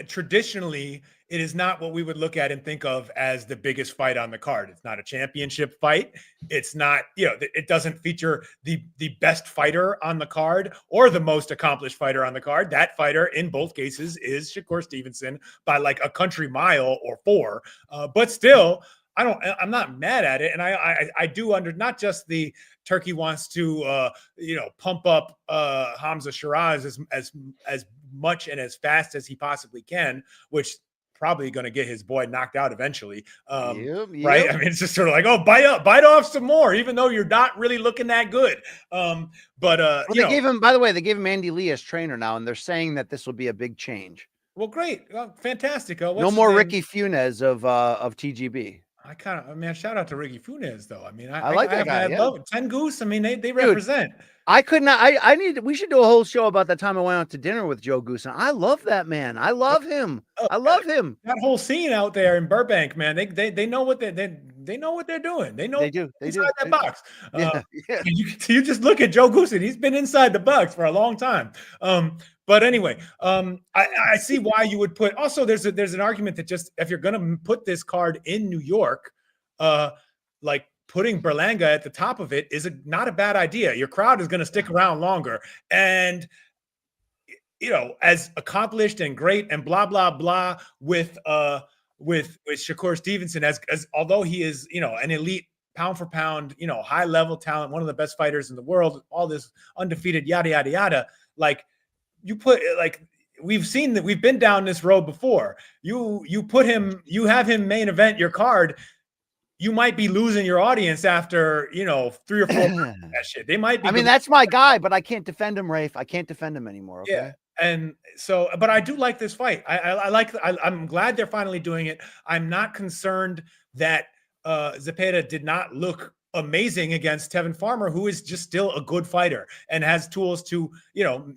traditionally, it is not what we would look at and think of as the biggest fight on the card. It's not a championship fight. It's not, it doesn't feature the best fighter on the card or the most accomplished fighter on the card. That fighter in both cases is Shakur Stevenson by like a country mile or 4. But still, I'm not mad at it. And I do not just the Turkey wants to, pump up Hamza Shiraz as much and as fast as he possibly can, which probably going to get his boy knocked out eventually. Right. I mean, it's just sort of like, oh, bite off some more, even though you're not really looking that good. They gave him, by the way, they gave him Andy Lee as trainer now, and they're saying that this will be a big change. Well, great. Fantastic. No more Ricky Funes of TGB. Shout out to Ricky Funes though. I mean, I like that guy. I love it. 10 Goose. I mean, they represent. I could not. We should do a whole show about that time I went out to dinner with Joe Goose. I love that man. I love him. I love him. That whole scene out there in Burbank, man. They know what they know what they're doing. They know they do. They inside do. that box. Yeah. You just look at Joe Goose and he's been inside the box for a long time. But anyway, I see why you would put. Also, there's an argument that just if you're going to put this card in New York, like putting Berlanga at the top of it is not a bad idea. Your crowd is going to stick around longer, and as accomplished and great and blah blah blah with Shakur Stevenson, as although he is an elite pound for pound, high level talent, one of the best fighters in the world, all this undefeated yada yada yada, like. You put we've seen that we've been down this road before. You have him main event your card. You might be losing your audience after 3 or 4 that shit. They might be. I mean, that's my guy, but I can't defend him, Rafe. I can't defend him anymore. Okay? Yeah. And so, but I do like this fight. I'm glad they're finally doing it. I'm not concerned that Zepeda did not look amazing against Tevin Farmer, who is just still a good fighter and has tools to,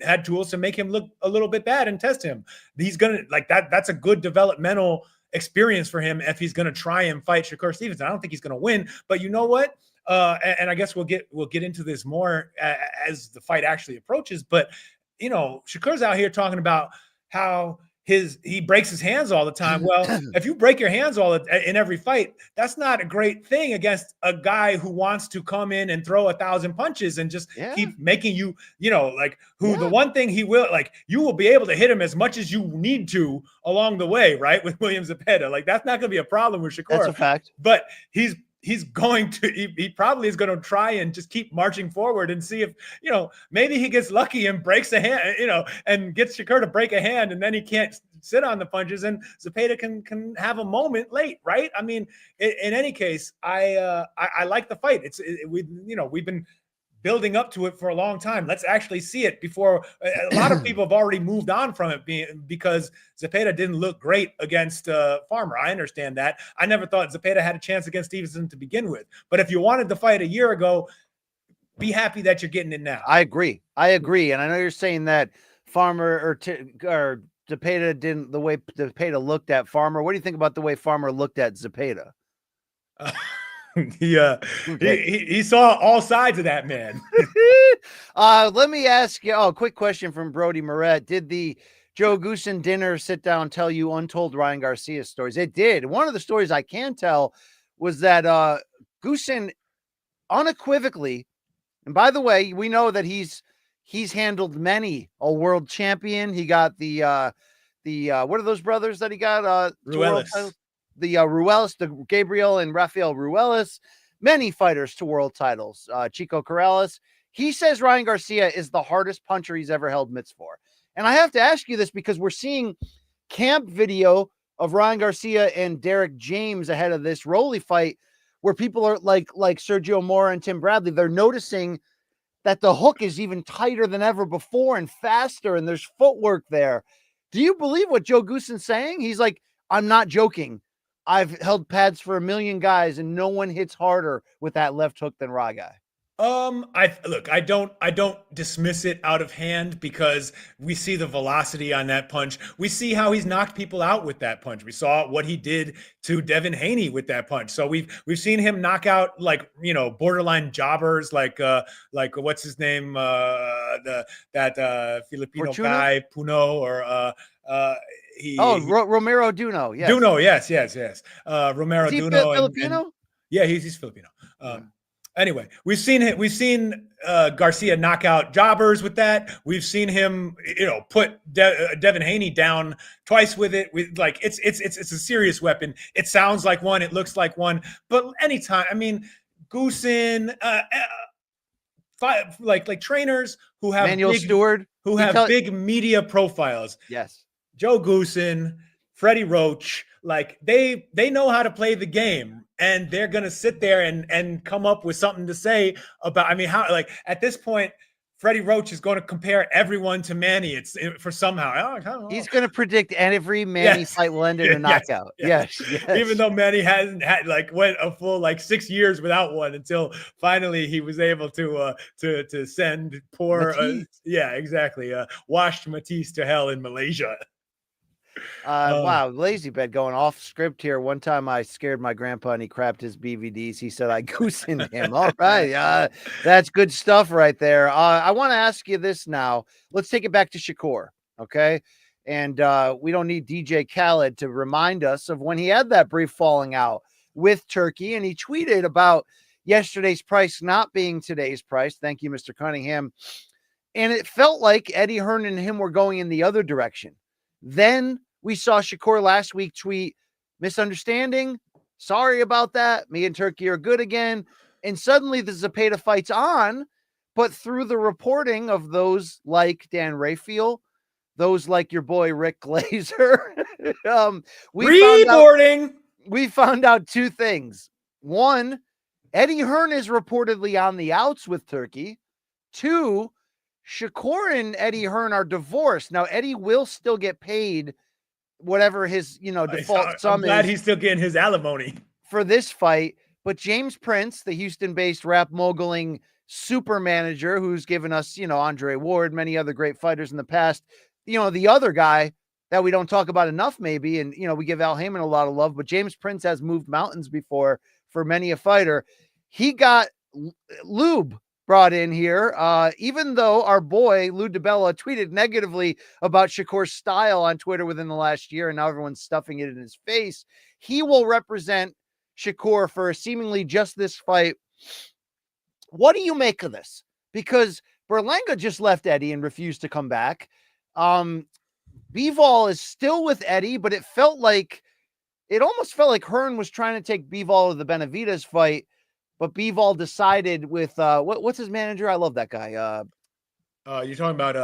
had tools to make him look a little bit bad and test him. He's going to like that. That's a good developmental experience for him if he's going to try and fight Shakur Stevenson. I don't think he's going to win, but you know what? And I guess we'll get into this more as the fight actually approaches. But Shakur's out here talking about how he breaks his hands all the time. Well, if you break your hands in every fight, that's not a great thing against a guy who wants to come in and throw 1,000 punches and just keep making you, the one thing he will, you will be able to hit him as much as you need to along the way, right? With William Zepeda. Like, that's not going to be a problem with Shakur. That's a fact. But he's going to, he probably is going to try and just keep marching forward and see if, maybe he gets lucky and breaks a hand, and gets Shakur to break a hand, and then he can't sit on the punches and Zepeda can have a moment late. Right. I mean, in any case, I like the fight. We've been building up to it for a long time. Let's actually see it before. A lot of people have already moved on from it because Zepeda didn't look great against Farmer. I understand that. I never thought Zepeda had a chance against Stevenson to begin with. But if you wanted the fight a year ago, be happy that you're getting it now. I agree. And I know you're saying that Farmer or Zepeda didn't, the way Zepeda looked at Farmer. What do you think about the way Farmer looked at Zepeda? He saw all sides of that man. Let me ask you a quick question from Brody Moret. Did the Joe Goosen dinner sit down tell you untold Ryan Garcia stories? It did. One of the stories I can tell was that Goosen unequivocally, and by the way, we know that he's handled many a world champion. He got the what are those brothers that he got? Ruelas. The Ruelas, the Gabriel and Rafael Ruelas, many fighters to world titles. Chico Corrales. He says Ryan Garcia is the hardest puncher he's ever held mitts for. And I have to ask you this because we're seeing camp video of Ryan Garcia and Derek James ahead of this Rolly fight, where people are like Sergio Mora and Tim Bradley. They're noticing that the hook is even tighter than ever before and faster, and there's footwork there. Do you believe what Joe Goossen's saying? He's like, I'm not joking. I've held pads for 1 million guys, and no one hits harder with that left hook than Raw guy. I don't dismiss it out of hand because we see the velocity on that punch. We see how he's knocked people out with that punch. We saw what he did to Devin Haney with that punch. So we've seen him knock out borderline jobbers like what's his name that Filipino Fortuna? guy Puno or Romero Duno. Yes. Duno, yes. Romero Is he Duno Filipino? Yeah, he's Filipino. Anyway, we've seen Garcia knock out jobbers with that. We've seen him, put Devin Haney down twice with it. It's a serious weapon. It sounds like one, it looks like one, but anytime, I mean, Goosen, like trainers who have Manuel Stewart, who have big media profiles. Yes, Joe Goosen, Freddie Roach, like they know how to play the game, and they're going to sit there and come up with something to say about, I mean, how, like, at this point, Freddie Roach is going to compare everyone to Manny. It's for somehow. He's going to predict every Manny fight will end in a knockout. Yes. Even though Manny hasn't had went a full 6 years without one until finally he was able to send poor washed Matisse to hell in Malaysia. Wow, lazy bed going off script here. One time I scared my grandpa and he crapped his BVDs. He said I goosened him. All right. That's good stuff right there. I want to ask you this now. Let's take it back to Shakur. Okay. And we don't need DJ Khaled to remind us of when he had that brief falling out with Turkey. And he tweeted about yesterday's price not being today's price. Thank you, Mr. Cunningham. And it felt like Eddie Hearn and him were going in the other direction. Then we saw Shakur last week tweet, misunderstanding. Sorry about that. Me and Turkey are good again. And suddenly the Zepeda fight's on. But through the reporting of those like Dan Rafe, those like your boy Rick Glazer, we found out two things. One, Eddie Hearn is reportedly on the outs with Turkey. Two, Shakur and Eddie Hearn are divorced. Now, Eddie will still get paid whatever his, default sum is. I'm glad he's still getting his alimony for this fight. But James Prince, the Houston-based rap moguling super manager who's given us, Andre Ward, many other great fighters in the past, the other guy that we don't talk about enough maybe, and, we give Al Heyman a lot of love, but James Prince has moved mountains before for many a fighter. He got lube brought in here, even though our boy Lou DiBella tweeted negatively about Shakur's style on Twitter within the last year, and now everyone's stuffing it in his face. He will represent Shakur for seemingly just this fight. What do you make of this? Because Berlanga just left Eddie and refused to come back. Bivol is still with Eddie, but it almost felt like Hearn was trying to take Bivol to the Benavidez fight. But Bivol decided with what's his manager? I love that guy. You're talking about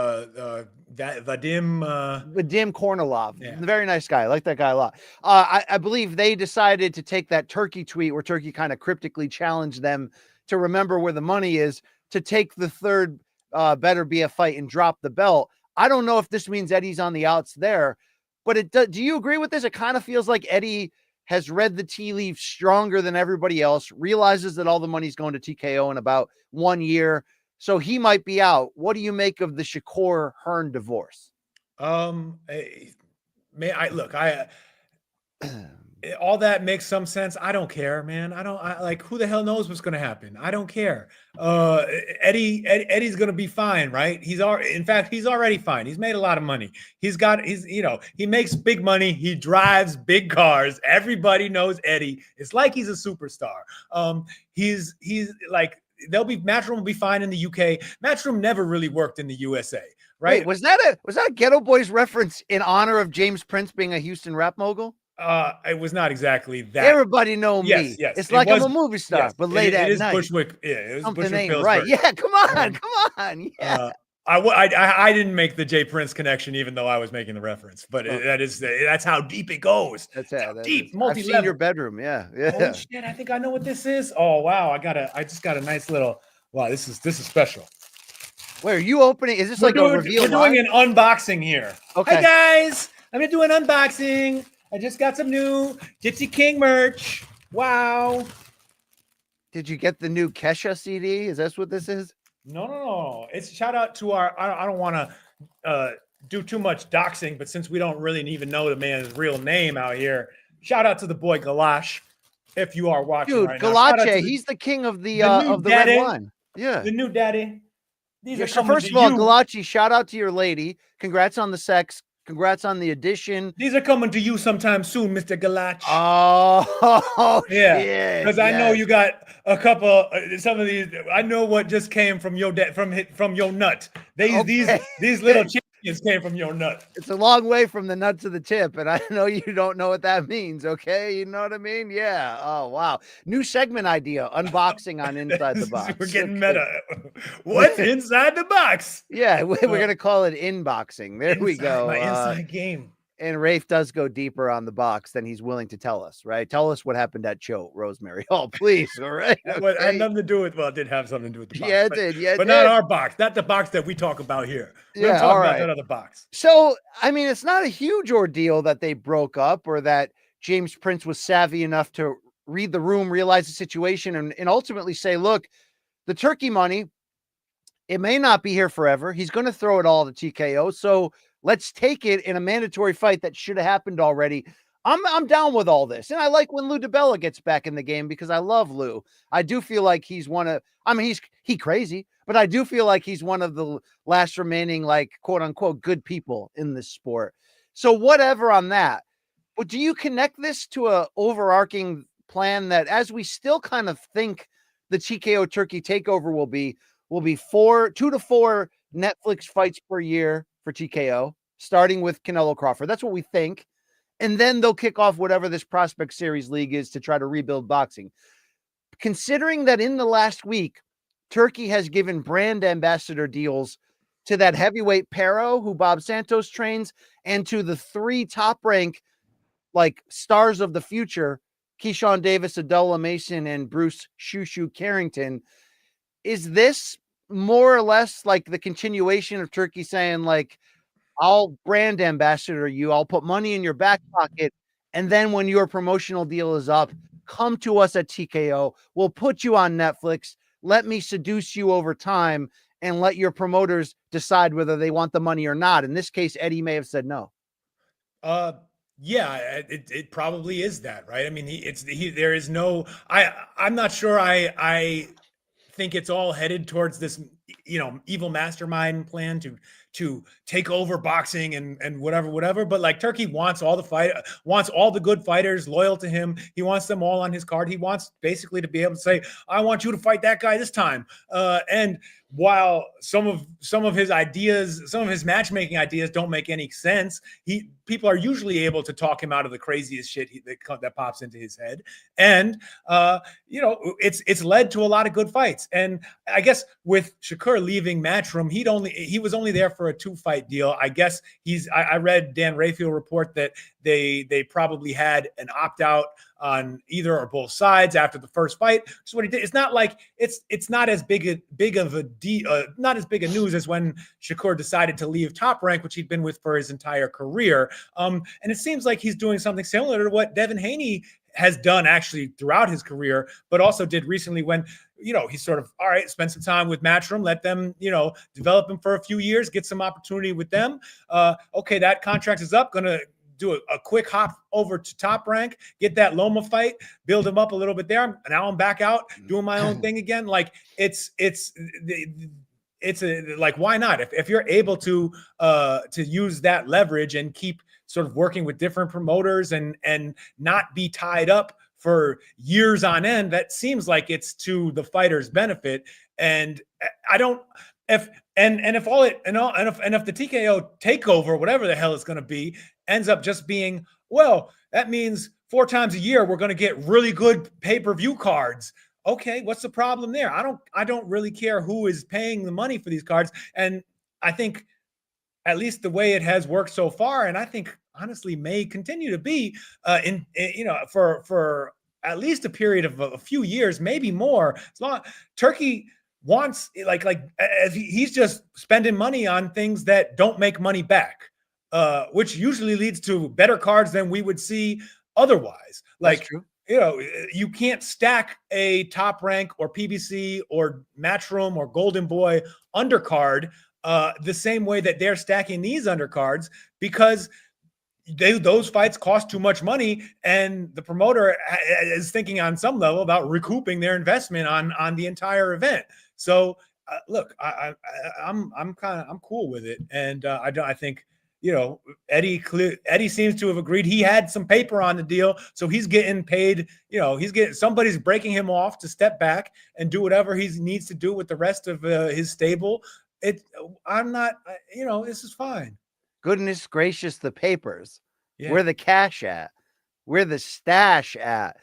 Vadim Kornilov. Yeah. Very nice guy. I like that guy a lot. I believe they decided to take that Turkey tweet where Turkey kind of cryptically challenged them to remember where the money is, to take the third better be a fight and drop the belt. I don't know if this means Eddie's on the outs there, but do you agree with this? It kind of feels like Eddie has read the tea leaves stronger than everybody else, realizes that all the money's going to TKO in about 1 year, so he might be out. What do you make of the Shakur-Hearn divorce? All that makes some sense. I don't care, man. Who the hell knows what's going to happen? I don't care. Eddie's going to be fine, right? He's already fine. He's made a lot of money. He makes big money. He drives big cars. Everybody knows Eddie. It's like he's a superstar. He's like, Matchroom will be fine in the UK. Matchroom never really worked in the USA, right? Wait, was that a Ghetto Boys reference in honor of James Prince being a Houston rap mogul? It was not exactly that. Everybody know me. Yes. It's like I'm a movie star, but late at night. Bushwick. Yeah, it was something Bushwick ain't Bill's right. version. Yeah, come on. Yeah. I didn't make the Jay Prince connection, even though I was making the reference. But that's how deep it goes. That's deep. I've seen your bedroom. Yeah. Oh shit! I think I know what this is. Oh wow! I just got a nice little. Wow, this is special. Wait, are you opening? Is this like a reveal? We're doing an unboxing here. Okay. Hi guys, I'm gonna do an unboxing. I just got some new Gypsy King merch. Wow. Did you get the new Kesha CD? Is that what this is? No. It's shout out to our. I don't want to do too much doxing, but since we don't really even know the man's real name out here, shout out to the boy Galash. If you are watching Dude, right now, shout out Galache, to he's the king of the new red daddy. wine. Yeah. The new daddy. These are So coming first to of all, you. Galachi, shout out to your lady. Congrats on the sex. Congrats on the addition. These are coming to you sometime soon, Mr. Galach. Oh, yeah, because I know you got a couple. Some of these, I know what just came from your from your nut. These little champions came from your nut. It's a long way from the nut to the tip, and I know you don't know what that means. Okay, you know what I mean? Yeah. Oh wow, new segment idea: unboxing on Inside the Box. We're getting meta. What's inside the box? Yeah, we're gonna call it inboxing. There we go. My inside game. And Rafe does go deeper on the box than he's willing to tell us, right? Tell us what happened at Choate, Rosemary. Oh, please. All right. Okay. It had nothing to do with, well, it did have something to do with the box. Yeah, it did. Yeah, but not our box. Not the box that we talk about here. We're talking about that other box. So, I mean, it's not a huge ordeal that they broke up or that James Prince was savvy enough to read the room, realize the situation, and ultimately say, look, the turkey money, it may not be here forever. He's going to throw it all to TKO. So let's take it in a mandatory fight that should have happened already. I'm down with all this. And I like when Lou DiBella gets back in the game because I love Lou. I do feel like he's one of, I mean, he's crazy, but I do feel like he's one of the last remaining, like, quote unquote, good people in this sport. So whatever on that. But do you connect this to a overarching plan that as we still kind of think the TKO Turkey takeover will be 2 to 4 Netflix fights per year for TKO, starting with Canelo Crawford. That's what we think. And then they'll kick off whatever this Prospect Series League is to try to rebuild boxing. Considering that in the last week, Turkey has given brand ambassador deals to that heavyweight Pero, who Bob Santos trains, and to the 3 top rank, like, stars of the future, Keyshawn Davis, Adola Mason, and Bruce Shushu Carrington. Is this more or less like the continuation of Turkey saying, like, I'll brand ambassador you, I'll put money in your back pocket, and then when your promotional deal is up, come to us at TKO. We'll put you on Netflix. Let me seduce you over time and let your promoters decide whether they want the money or not. In this case, Eddie may have said no. Yeah, it probably is that, right? I mean, there is no, I'm not sure. I think it's all headed towards this, evil mastermind plan to take over boxing and whatever. But like, Turkey wants all the good fighters loyal to him. He wants them all on his card. He wants basically to be able to say, I want you to fight that guy this time. And while some of his ideas, some of his matchmaking ideas don't make any sense, people are usually able to talk him out of the craziest shit that pops into his head. And it's led to a lot of good fights. And I guess with Shakur leaving Matchroom, he was only there for a 2-fight deal. I guess I read Dan Rafiel report that they probably had an opt-out on either or both sides after the first fight. So what he did, it's not like it's not as big a news as when Shakur decided to leave Top Rank, which he'd been with for his entire career. And it seems like he's doing something similar to what Devin Haney has done actually throughout his career, but also did recently when, he's sort of, all right, spend some time with Matchroom, let them, develop him for a few years, get some opportunity with them. Okay, that contract is up, gonna do a quick hop over to Top Rank, get that Loma fight, build him up a little bit there. Now I'm back out doing my own thing again. Like like, why not? If you're able to use that leverage and keep sort of working with different promoters and not be tied up for years on end, that seems like it's to the fighter's benefit. And I don't, if the TKO takeover, whatever the hell it's going to be, ends up just being, well, that means 4 times a year we're going to get really good pay-per-view cards. Okay, what's the problem there? I don't really care who is paying the money for these cards. And I think at least the way it has worked so far, and I think honestly may continue to be for at least a period of a few years, maybe more. Turkey wants as he's just spending money on things that don't make money back, which usually leads to better cards than we would see otherwise. That's Like, true. you can't stack a Top Rank or PBC or Matchroom or Golden Boy undercard the same way that they're stacking these undercards, because those fights cost too much money, and the promoter is thinking on some level about recouping their investment on the entire event. So look, I'm cool with it, and I think Eddie seems to have agreed. He had some paper on the deal, so he's getting paid. Somebody's breaking him off to step back and do whatever he needs to do with the rest of his stable. I'm not, this is fine. Goodness gracious, the papers. Yeah. Where the cash at? Where the stash at?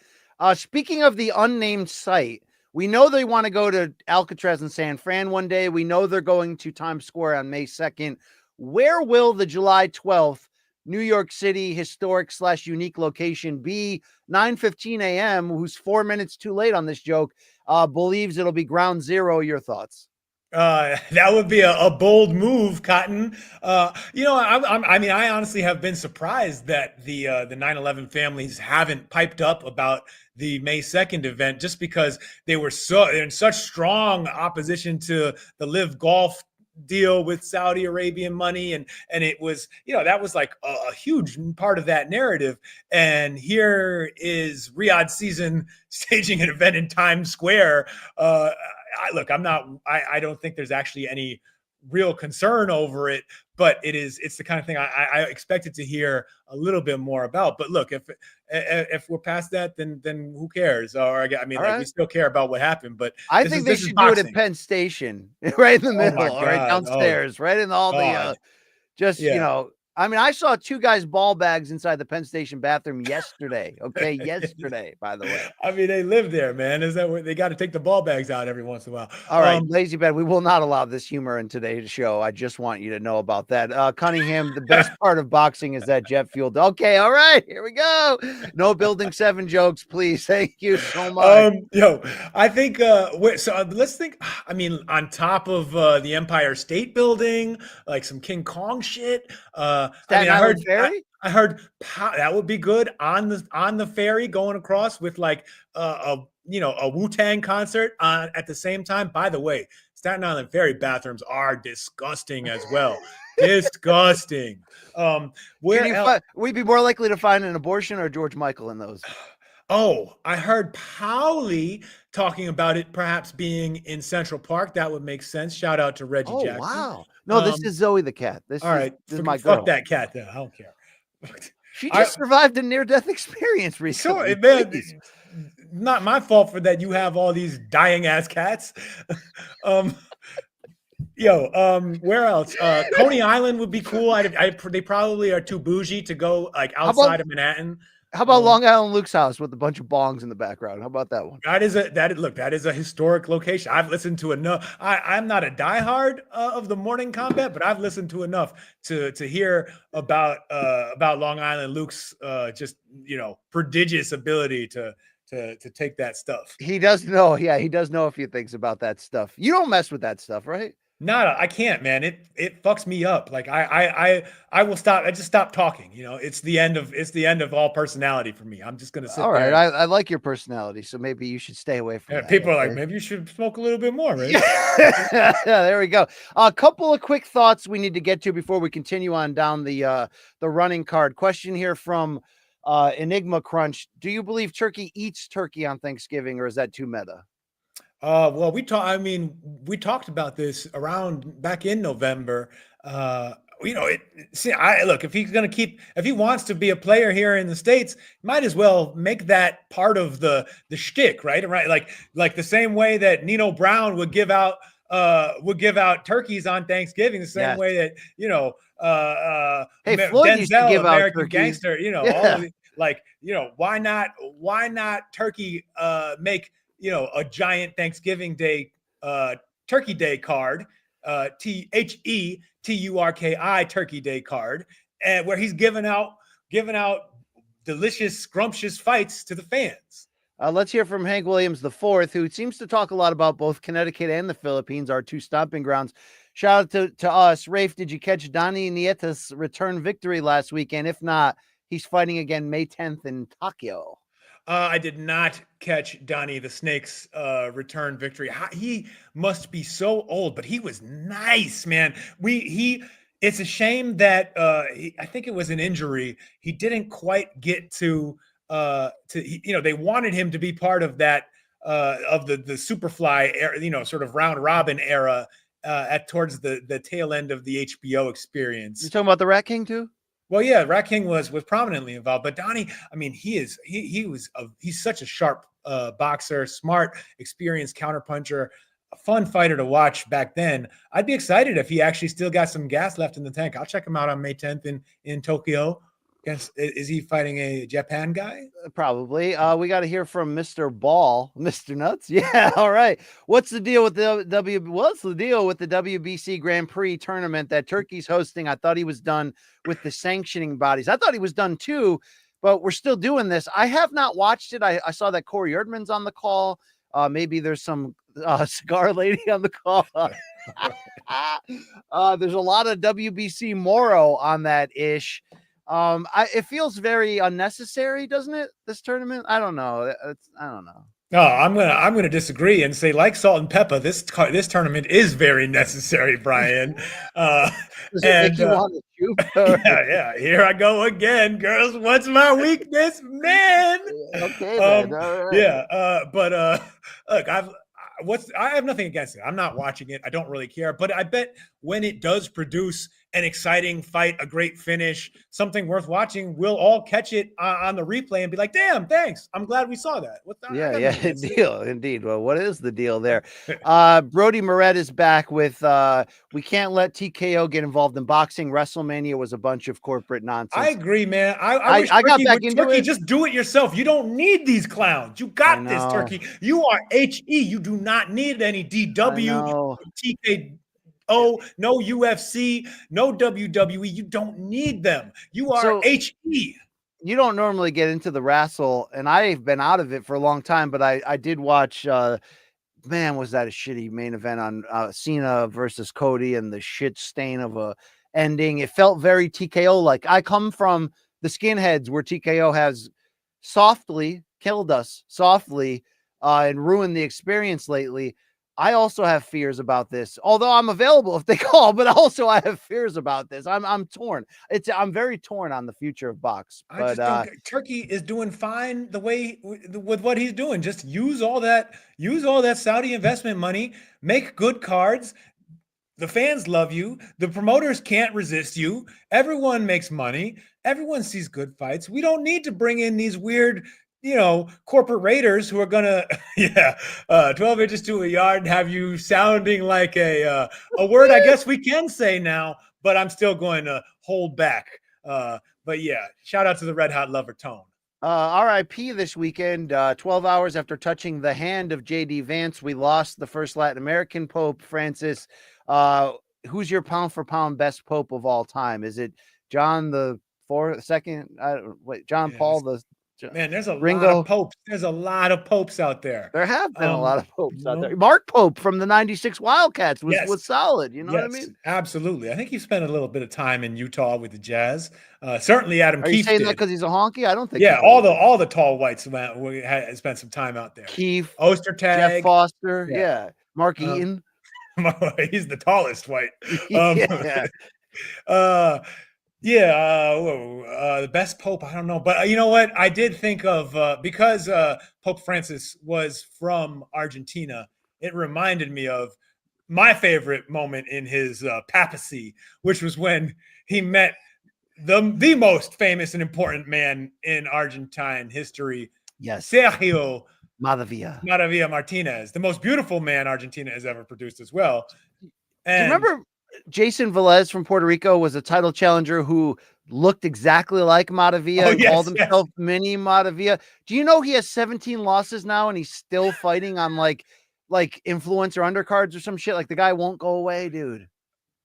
Speaking of the unnamed site, we know they want to go to Alcatraz and San Fran one day. We know they're going to Times Square on May 2nd. Where will the July 12th New York City historic / unique location be? 9:15 a.m. Who's 4 minutes too late on this joke believes it'll be ground zero. Your thoughts? That would be a bold move, Cotton. I honestly have been surprised that the 9/11 families haven't piped up about the May 2nd event, just because they were in such strong opposition to the Live Golf deal with Saudi Arabian money, and it was, that was like a huge part of that narrative. And here is Riyadh Season staging an event in Times Square. I don't think there's actually any real concern over it, but it's the kind of thing I expected to hear a little bit more about. But look, if we're past that, then who cares? We still care about what happened, but I think they should do it at Penn Station, right in the middle, right downstairs, right in all the I saw two guys ball bags inside the Penn Station bathroom yesterday. Okay, yesterday, by the way. They live there, man. Is that where they got to take the ball bags out every once in a while? All right, Lazy Ben, we will not allow this humor in today's show. I just want you to know about that. Cunningham, the best part of boxing is that jet fuel. Okay, all right, here we go. No Building 7 jokes, please. Thank you so much. I think let's think. On top of the Empire State Building, like some King Kong shit. I heard that would be good on the ferry going across with like a Wu-Tang concert at the same time. By the way, Staten Island ferry bathrooms are disgusting as well. Disgusting. We'd be more likely to find an abortion or George Michael in those. Oh, I heard Powley talking about it perhaps being in Central Park. That would make sense. Shout out to Reggie Jackson. Wow. No, this is Zoe the cat. This is my girl. Fuck that cat, though. I don't care. She just survived a near-death experience recently. Sure, man. Not my fault for that. You have all these dying-ass cats. Where else? Coney Island would be cool. They probably are too bougie to go like outside of Manhattan. How about Long Island Luke's house with a bunch of bongs in the background? How about that one? That is a historic location. I've listened to enough. I'm not a diehard of the Morning Combat, but I've listened to enough to hear about Long Island Luke's prodigious ability to take that stuff. He does know. Yeah, he does know a few things about that stuff. You don't mess with that stuff, right? I can't, man. It fucks me up. Like I will stop. I just stop talking. It's the end of all personality for me. I'm just gonna sit. All right, there. I like your personality, so maybe you should stay away from that. People are like, maybe you should smoke a little bit more, right? Yeah, there we go. A couple of quick thoughts we need to get to before we continue on down the running card. Question here from Enigma Crunch: do you believe turkey eats turkey on Thanksgiving, or is that too meta? Well, we talked about this around back in November. Look, if he wants to be a player here in the States, might as well make that part of the shtick, right? Right. Like the same way that Nino Brown would give out turkeys on Thanksgiving, the same way that Floyd used to give American out Gangster, why not turkey make a giant Thanksgiving Day Turkey Day card, THETURKI Turkey Day card, and where he's giving out delicious, scrumptious fights to the fans. Let's hear from Hank Williams IV, who seems to talk a lot about both Connecticut and the Philippines, our two stomping grounds. Shout out to us. Rafe, did you catch Donnie Nieta's return victory last weekend? If not, he's fighting again May 10th in Tokyo. I did not catch Donnie the Snake's return victory. He must be so old, but he was nice, man. It's a shame that I think it was an injury. He didn't quite get to they wanted him to be part of that of the Superfly era, sort of round robin era towards the tail end of the HBO experience. You talking about the Rat King too? Well, yeah, Rat King was prominently involved, but Donnie, I mean, he's such a sharp boxer, smart, experienced counterpuncher, a fun fighter to watch back then. I'd be excited if he actually still got some gas left in the tank. I'll check him out on May 10th in Tokyo. Is he fighting a Japan guy? Probably. We got to hear from Mr. Ball, Mr. Nuts. Yeah, all right. What's the deal with the WBC Grand Prix tournament that Turkey's hosting? I thought he was done with the sanctioning bodies. I thought he was done too, but we're still doing this. I have not watched it. I saw that Corey Erdman's on the call. Maybe there's some cigar lady on the call. There's a lot of WBC Moro on that ish. It feels very unnecessary, doesn't it? This tournament, I don't know. I don't know. No, I'm gonna disagree and say, like salt and pepper, this tournament is very necessary, Brian. Does it make you want to shoot? Yeah. Here I go again, girls. What's my weakness, man? Okay, man. All right. Yeah, but look, I have nothing against it. I'm not watching it. I don't really care. But I bet when it does produce an exciting fight, a great finish, something worth watching, we'll all catch it on the replay and be like, damn, thanks. I'm glad we saw that. Indeed. Well, what is the deal there? Brody Moret is back with we can't let TKO get involved in boxing. WrestleMania was a bunch of corporate nonsense. I agree, man. I got back into Turkey, it. just do it yourself. You don't need these clowns. You got this, Turkey. You are HE. You do not need any DW, TK. No UFC, no WWE. You don't need them. You are HE. You don't normally get into the wrestle, and I've been out of it for a long time, but I did watch man, was that a shitty main event on Cena versus Cody and the shit stain of a ending. It felt very TKO like. I come from the skinheads where TKO has softly killed us softly and ruined the experience lately. I also have fears about this, although I'm available if they call, but also I have fears about this. I'm torn. I'm very torn on the future of box. But Turkey is doing fine the way with what he's doing. Just use all that Saudi investment money, make good cards. The fans love you. The promoters can't resist you. Everyone makes money. Everyone sees good fights. We don't need to bring in these weird corporate raiders who are gonna 12 inches to a yard and have you sounding like a word I guess we can say now, but I'm still going to hold back. But yeah, shout out to the Red Hot Lover Tone. RIP this weekend, 12 hours after touching the hand of JD Vance, we lost the first Latin American Pope Francis. Who's your pound for pound best Pope of all time? Is it John the second? John Paul the Man, there's a lot of popes. There's a lot of popes out there. There have been a lot of popes out there. Mark Pope from the '96 Wildcats was solid. You know what I mean? Absolutely. I think he spent a little bit of time in Utah with the Jazz. Certainly, Adam Keefe. Are you saying did. That because he's a honky? I don't think. Yeah, all the tall whites spent some time out there. Keefe, Ostertag, Jeff Foster, Mark Eaton. He's the tallest white. The best Pope, I don't know. But you know what? I did think of, because Pope Francis was from Argentina, it reminded me of my favorite moment in his papacy, which was when he met the most famous and important man in Argentine history, Sergio Maravilla Martinez, the most beautiful man Argentina has ever produced as well. And do you remember Jason Velez from Puerto Rico was a title challenger who looked exactly like Maravilla and called himself Mini Maravilla. Do you know he has 17 losses now and he's still fighting on like influencer undercards or some shit? Like the guy won't go away, dude.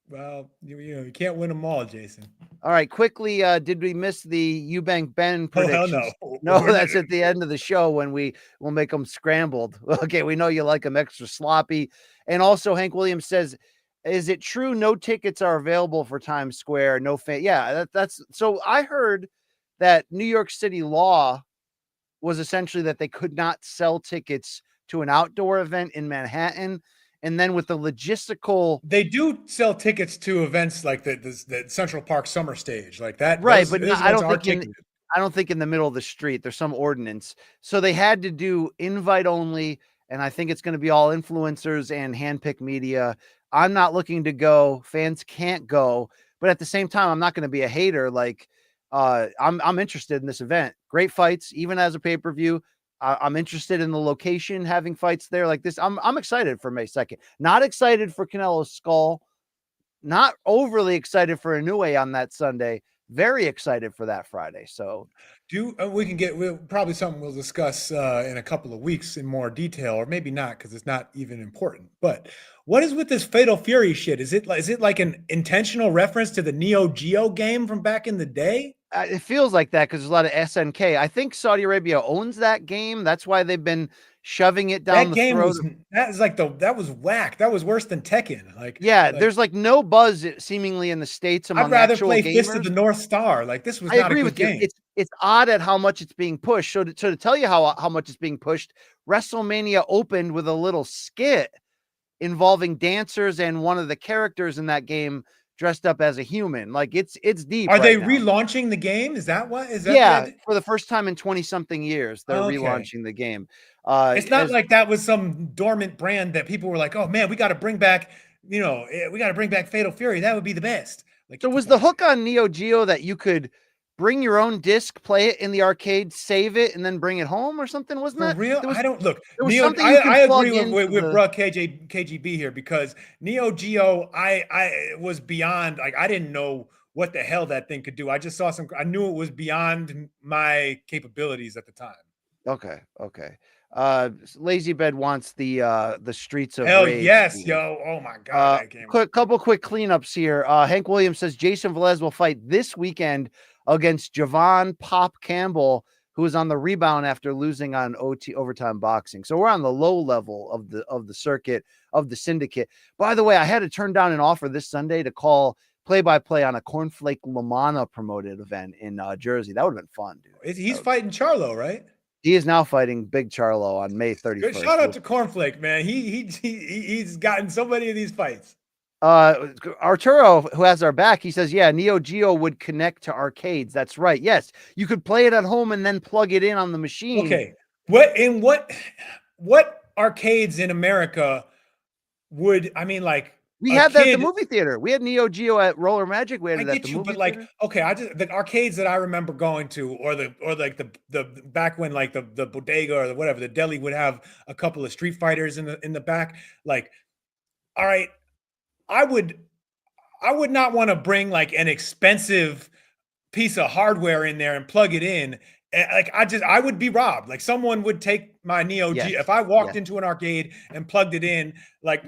Well, you can't win them all, Jason. All right, quickly, did we miss the Eubank Ben Oh, hell no. predictions? No, that's at the end of the show when we'll make them scrambled. Okay, we know you like them extra sloppy. And also, Hank Williams says, "Is it true no tickets are available for Times Square? No fan." Yeah, that's so. I heard that New York City law was essentially that they could not sell tickets to an outdoor event in Manhattan, and then with the logistical. They do sell tickets to events like the Central Park Summer Stage, like that. Right, but Those I events don't are think ticketed. I don't think in the middle of the street. There's some ordinance. So they had to do invite only, and I think it's going to be all influencers and handpicked media. I'm not looking to go. Fans can't go, but at the same time, I'm not going to be a hater. Like, I'm interested in this event. Great fights, even as a pay-per-view. I'm interested in the location, having fights there like this. I'm excited for May 2nd. Not excited for Canelo's skull. Not overly excited for Inoue on that Sunday. Very excited for that Friday. So We'll probably something we'll discuss in a couple of weeks in more detail, or maybe not because it's not even important. But what is with this Fatal Fury shit? Is it like an intentional reference to the Neo Geo game from back in the day? it feels like that because there's a lot of SNK. I think Saudi Arabia owns that game. That's why they've been shoving it down That the game throat. that was whack. That was worse than Tekken. There's like no buzz seemingly in the States among I'd rather actual play gamers. Fist of the North Star. Like this was I not agree a good with you. game. It's odd at how much it's being pushed. So to tell you how much it's being pushed, WrestleMania opened with a little skit involving dancers and one of the characters in that game dressed up as a human. Like it's deep. Are they now. relaunching the game? Is that what? Is that Yeah, for the first time in 20 something years, they're Okay. relaunching the game. It's not like that was some dormant brand that people were like, "Oh man, we got to bring back, we got to bring back Fatal Fury. That would be the best." Like, so was the hook on Neo Geo that you could bring your own disc, play it in the arcade, save it, and then bring it home or something? Wasn't for that real? there was, I don't look. there was Neo, something you could I plug agree into with the- Bruh KGB here because Neo Geo, I was beyond. Like I didn't know what the hell that thing could do. I just saw I knew it was beyond my capabilities at the time. Okay. Lazy Bed wants the Streets of Hell Rage yes, game. yo! Oh my god, that game. Couple quick cleanups here. Hank Williams says Jason Velez will fight this weekend against Javon Pop Campbell, who is on the rebound after losing on overtime boxing. So we're on the low level of the circuit of the syndicate. By the way, I had to turn down an offer this Sunday to call play-by-play on a Cornflake Lamana promoted event in Jersey. That would have been fun, dude. He's fighting Charlo, right? He is now fighting Big Charlo on May 31st. Good shout out to Cornflake, man. He's gotten so many of these fights. Arturo, who has our back, he says, yeah, Neo Geo would connect to arcades. That's right. Yes, you could play it at home and then plug it in on the machine. Okay. What arcades in America would, I mean, like, we had that at the movie theater. We had Neo Geo at Roller Magic. We had it at the movie theater. Okay, the arcades that I remember going to, or like the back when like the bodega or whatever, the deli would have a couple of Street Fighters in the back. Like, all right, I would not want to bring like an expensive piece of hardware in there and plug it in. Like I would be robbed. Like someone would take my Neo Geo. If I walked into an arcade and plugged it in, like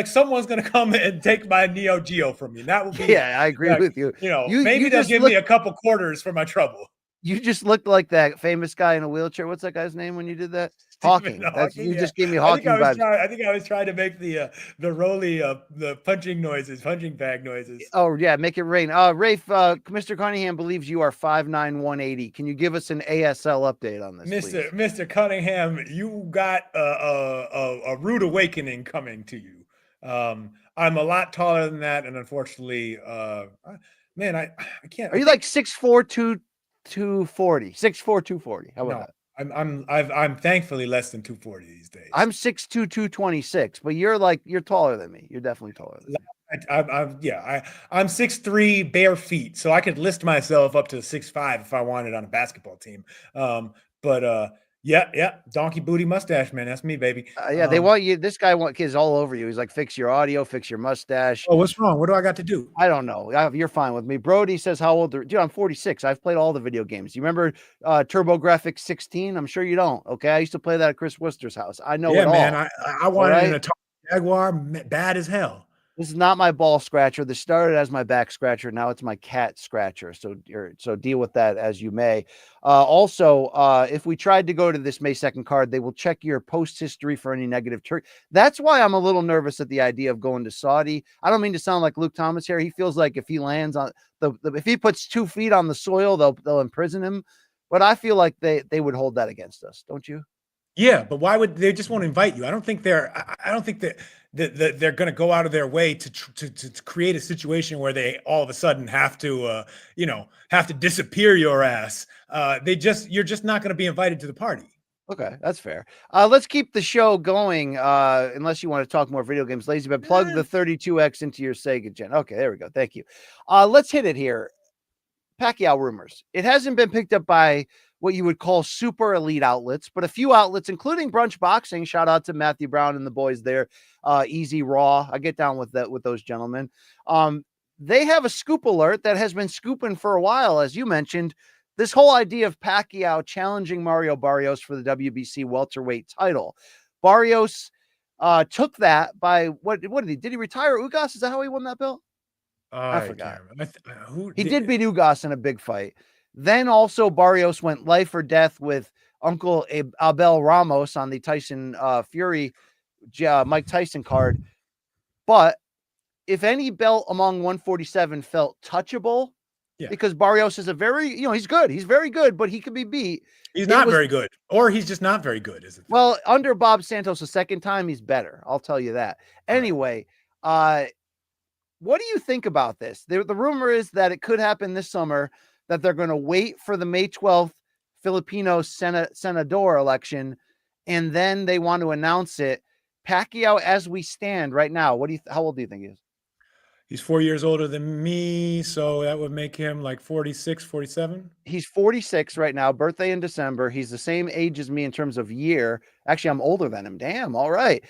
someone's gonna come and take my Neo Geo from me. That would be I agree with you. Maybe they'll give me a couple quarters for my trouble. You just looked like that famous guy in a wheelchair. What's that guy's name when you did that? Hawking. You just gave me Hawking vibes. I think I was trying to make the Rolly the punching bag noises. Oh yeah, make it rain. Rafe, Mr. Cunningham believes you are 5'9", 180. Can you give us an ASL update on this, Mr. Cunningham? You got a rude awakening coming to you. I'm a lot taller than that, and unfortunately, man, I can't. Are you like 6'4", 240? 6'4", 240. How about that? I'm thankfully less than 240 these days. I'm 6'2", 226, but you're taller than me. You're definitely taller than me. I'm 6'3", bare feet, so I could list myself up to 6'5" if I wanted on a basketball team. Yeah, donkey booty mustache, man. That's me, baby. They want you. This guy wants kids all over you. He's like, fix your audio, fix your mustache. Oh, what's wrong? What do I got to do? I don't know. You're fine with me. Brody says, how old are dude? I'm 46. I've played all the video games. You remember TurboGrafx 16? I'm sure you don't. Okay, I used to play that at Chris Worcester's house. I know it all. I wanted an Atari Jaguar, bad as hell. This is not my ball scratcher. This started as my back scratcher. Now it's my cat scratcher. So deal with that as you may. Also, if we tried to go to this May 2nd card, they will check your post history for any negative turn. That's why I'm a little nervous at the idea of going to Saudi. I don't mean to sound like Luke Thomas here. He feels like if he lands on if he puts 2 feet on the soil, they'll imprison him. But I feel like they would hold that against us, don't you? Yeah, but why would they just won't invite you? I don't think that they're going to go out of their way to create a situation where they all of a sudden have to have to disappear your ass. You're just not going to be invited to the party. Okay, that's fair. Let's keep the show going. Unless you want to talk more video games, lazy, but plug the 32X into your Sega Gen. Okay, there we go. Thank you. Let's hit it here. Pacquiao rumors. It hasn't been picked up by what you would call super elite outlets, but a few outlets, including Brunch Boxing. Shout out to Matthew Brown and the boys there. Easy Raw. I get down with that with those gentlemen. They have a scoop alert that has been scooping for a while, as you mentioned. This whole idea of Pacquiao challenging Mario Barrios for the WBC welterweight title. Barrios took that by what did he? Did he retire Ugas? Is that how he won that belt? I forgot. He did beat Ugas in a big fight. Then also Barrios went life or death with Uncle Abel Ramos on the Tyson Fury Mike Tyson card. But if any belt among 147 felt touchable, because Barrios is a very, he's good. He's very good, but he could be beat. He's not very good, or he's just not very good, is it? Well, under Bob Santos the second time, he's better. I'll tell you that. Anyway, what do you think about this? The rumor is that it could happen this summer, that they're going to wait for the May 12th Filipino Senador election, and then they want to announce it. Pacquiao, as we stand right now, how old do you think he is? He's 4 years older than me, so that would make him like 46, 47. He's 46 right now, birthday in December. He's the same age as me in terms of year. Actually, I'm older than him. Damn, all right.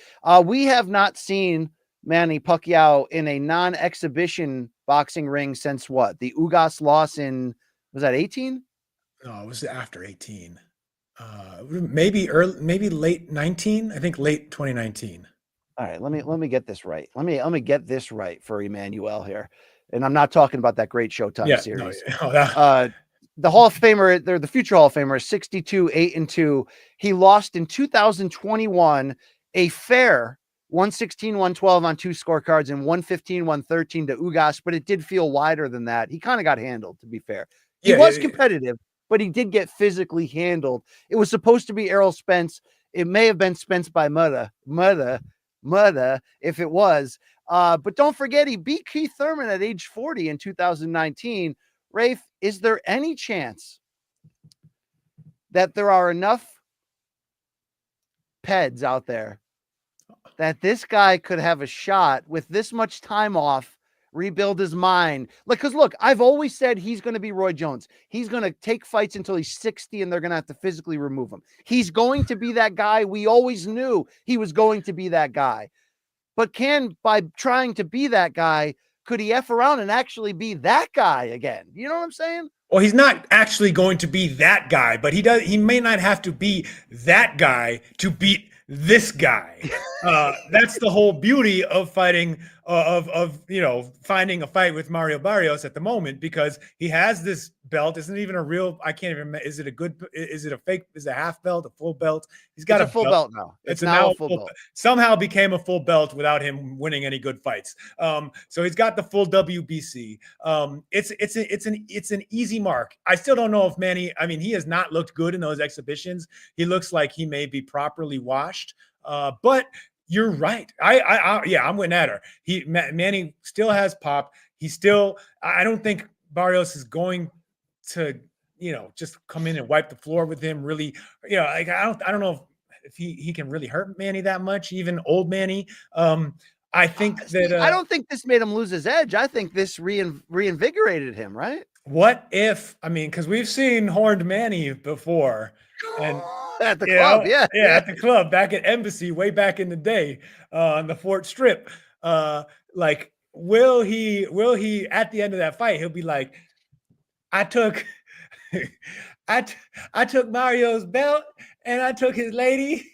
We have not seen Manny Pacquiao in a non-exhibition boxing ring since what? The Ugas loss in, was that 18? No, it was after 18. Maybe late 19. I think late 2019. All right, let me get this right. Let me get this right for Emmanuel here. And I'm not talking about that great Showtime series. The Hall of Famer, the future Hall of Famer is 62, 8-2. He lost in 2021 a fair 116, 112 on 2 scorecards and 115, 113 to Ugas, but it did feel wider than that. He kind of got handled, to be fair. He was competitive, but he did get physically handled. It was supposed to be Errol Spence. It may have been Spence by Mudda, if it was. But don't forget, he beat Keith Thurman at age 40 in 2019. Rafe, is there any chance that there are enough peds out there that this guy could have a shot with this much time off, rebuild his mind? Because look, I've always said he's going to be Roy Jones. He's going to take fights until he's 60 and they're going to have to physically remove him. He's going to be that guy. We always knew he was going to be that guy. But by trying to be that guy, could he F around and actually be that guy again? You know what I'm saying? Well, he's not actually going to be that guy, but he may not have to be that guy to beat this guy. That's the whole beauty of fighting, finding a fight with Mario Barrios at the moment, because he has this belt. Isn't even a real, I can't even, is it a fake, is it a half belt, a full belt? He's got a full belt now. It's now a full belt. Somehow became a full belt without him winning any good fights. So he's got the full WBC. It's an easy mark. I still don't know if Manny, he has not looked good in those exhibitions. He looks like he may be properly washed. But you're right. I'm with Nader. Manny still has pop. I don't think Barrios is going to, just come in and wipe the floor with him. Really, I don't know if he can really hurt Manny that much, even old Manny. I think that I don't think this made him lose his edge. I think this reinvigorated him, right? What if, because we've seen horned Manny before, and at the club, at the club back at Embassy way back in the day, on the Fort Strip. Will he at the end of that fight, he'll be like, I took Mario's belt and I took his lady.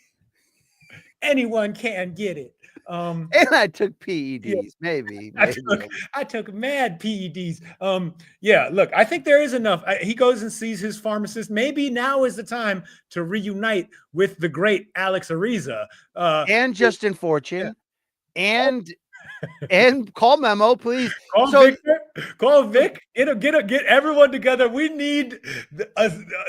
Anyone can get it. And I took PEDs, maybe. I took mad PEDs. Yeah, look, I think there is enough. He goes and sees his pharmacist. Maybe now is the time to reunite with the great Alex Ariza. And Justin Fortune. And call Memo, please. Call Victor. Call Vic. Get everyone together. We need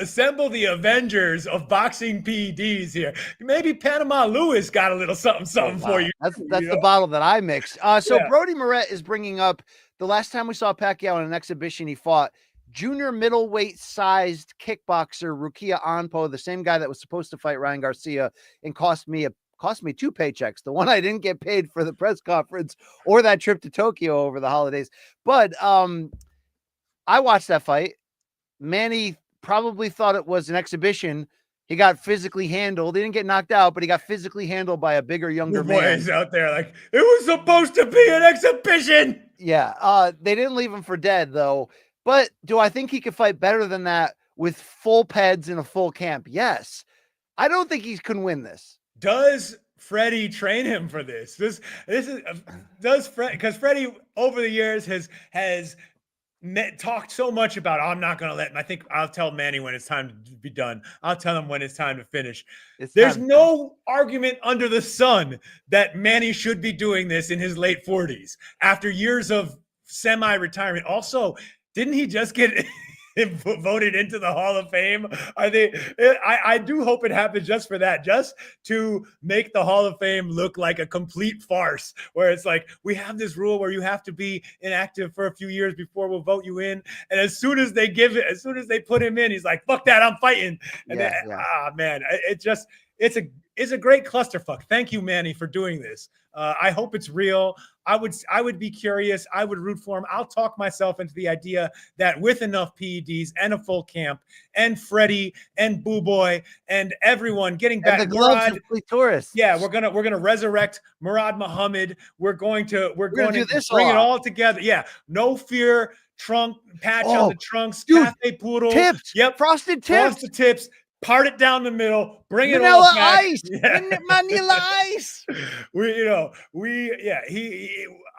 assemble the Avengers of boxing PEDs here. Maybe Panama Lewis got a little something for you. That's the bottle that I mixed. So Brody Moret is bringing up the last time we saw Pacquiao in an exhibition. He fought junior middleweight sized kickboxer Rukia Anpo, the same guy that was supposed to fight Ryan Garcia, and cost me 2 paychecks. The one I didn't get paid for the press conference or that trip to Tokyo over the holidays. But I watched that fight. Manny probably thought it was an exhibition. He got physically handled. He didn't get knocked out, but he got physically handled by a bigger, younger man. Boys out there like, it was supposed to be an exhibition. Yeah. They didn't leave him for dead, though. But do I think he could fight better than that with full peds in a full camp? Yes. I don't think he can win this. Does Freddie train him for this? Because Freddie over the years has talked so much about, I'm not going to let him. I think I'll tell Manny when it's time to be done. I'll tell him when it's time to finish. There's no argument under the sun that Manny should be doing this in his late 40s after years of semi-retirement. Also, didn't he just get voted into the Hall of Fame? I do hope it happens just for that, just to make the Hall of Fame look like a complete farce, where it's like, we have this rule where you have to be inactive for a few years before we'll vote you in. And as soon as they put him in, he's like, fuck that, I'm fighting. And man, it's a great clusterfuck. Thank you, Manny, for doing this. I hope it's real. I would be curious. I would root for him. I'll talk myself into the idea that with enough PEDs and a full camp and Freddie and Boo Boy and everyone getting back, and the gloves of Clitoris. Yeah, we're gonna resurrect Murad Muhammad. We're going to do this bring it all together. Yeah, no fear. Trunk patch on the trunks. Dude, Cafe Poodle. Tips. Yep. Frosted tips. Part it down the middle, bring Vanilla it all back. Ice. Yeah. Vanilla Ice.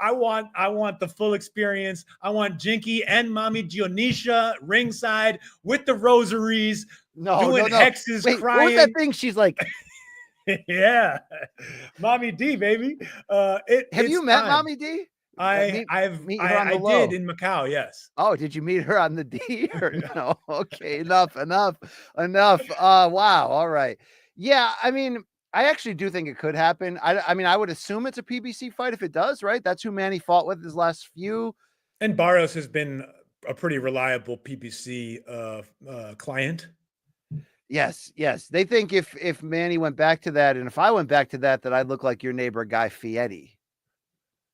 I want the full experience. I want Jinky and Mommy Gionisha ringside with the rosaries, doing hexes, crying. What was that thing? She's like, yeah, Mommy D, baby. Have you met Mommy D? I did in Macau, yes. Oh, did you meet her on the D or no? Okay, enough. Wow. All right. Yeah, I mean, I actually do think it could happen. I mean, I would assume it's a PBC fight if it does, right? That's who Manny fought with his last few. And Barrios has been a pretty reliable PBC client. Yes. They think if Manny went back to that, and if I went back to that, that I'd look like your neighbor Guy Fieri.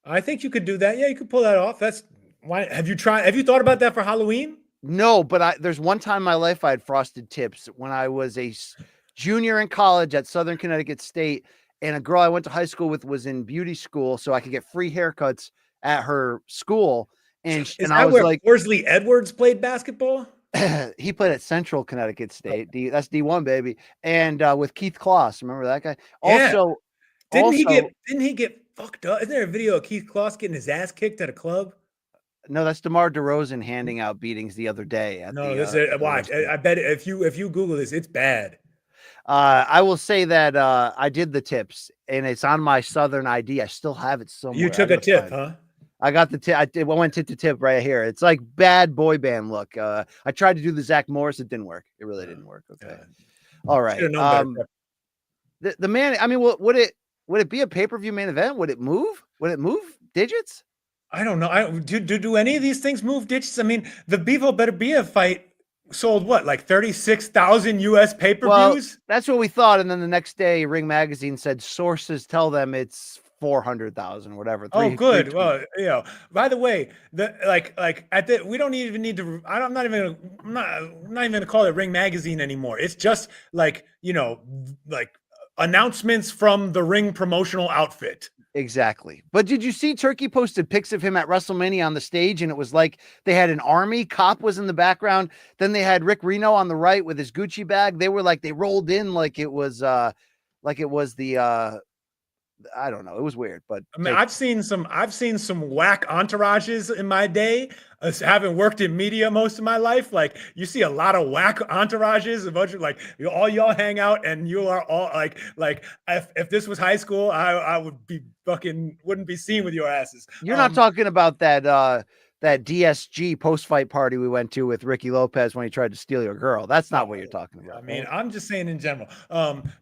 I think you could do that. Yeah, you could pull that off. That's why. Have you thought about that for Halloween? No, but there's one time in my life I had frosted tips when I was a junior in college at Southern Connecticut State, and a girl I went to high school with was in beauty school, so I could get free haircuts at her school. And I was like, Worsley Edwards played basketball? He played at Central Connecticut State. That's D1, baby. And with Keith Kloss, remember that guy? Yeah. Didn't he get fucked up? Isn't there a video of Keith Kloss getting his ass kicked at a club? No, that's DeMar DeRozan handing out beatings the other day. Watch. I bet if you Google this, it's bad. I will say that I did the tips, and it's on my Southern ID. I still have it somewhere. You took a tip, huh? I got the tip. I went tip to tip right here. It's like bad boy band look. I tried to do the Zach Morris. It didn't work. It really didn't work. Okay. All right. The man. I mean, would it be a pay-per-view main event? Would it move? Would it move digits? I don't know. Do any of these things move digits? I mean, the Bevo Better Be a fight sold what, like 36,000 US pay-per-views? Well, that's what we thought. And then the next day, Ring Magazine said sources tell them it's 400,000, whatever. Oh, good. Well, by the way, we don't even need to. I'm not even gonna call it Ring Magazine anymore. It's just like announcements from the Ring promotional outfit. Exactly. But did you see Turkey posted pics of him at WrestleMania on the stage, and it was like they had an army cop was in the background. Then they had Rick Reno on the right with his Gucci bag. They were like, they rolled in like it was the I don't know. It was weird, but I mean, I've seen some whack entourages in my day. As having worked in media most of my life, like you see a lot of whack entourages. A bunch of like all y'all hang out, and you are all like if this was high school, I would be fucking wouldn't be seen with your asses. you're not talking about that DSG post-fight party we went to with Ricky Lopez when he tried to steal your girl. That's not what you're talking about. I mean, right? I'm just saying in general.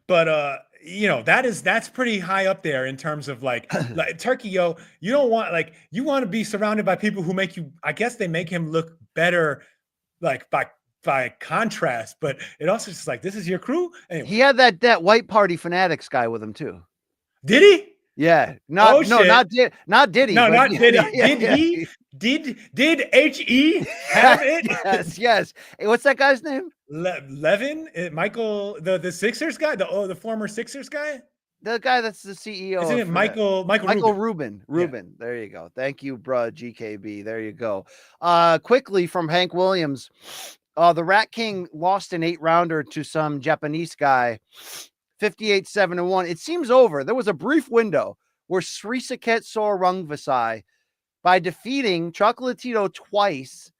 But you know, that's pretty high up there in terms of like Turkey, yo, you don't want like you want to be surrounded by people who make you, I guess they make him look better like by contrast, but it also just like this is your crew. Anyway. He had that white party fanatics guy with him too. Did he? Yeah, Oh, shit. not Diddy. No, but not Diddy. yeah, Did he? Did HE have it? yes. Hey, what's that guy's name? Levin? Michael, the Sixers guy, the former Sixers guy? The guy that's the CEO. Isn't it Michael Rubin? Rubin. Yeah. There you go. Thank you, bruh. GKB. There you go. Quickly from Hank Williams. The Rat King lost an 8-rounder to some Japanese guy, 58-7-1. It seems over. There was a brief window where Srisaket Sorungvasai, by defeating Chocolatito twice,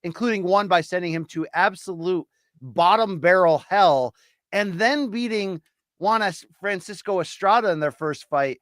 including one by sending him to absolute bottom barrel hell, and then beating Juan Francisco Estrada in their first fight.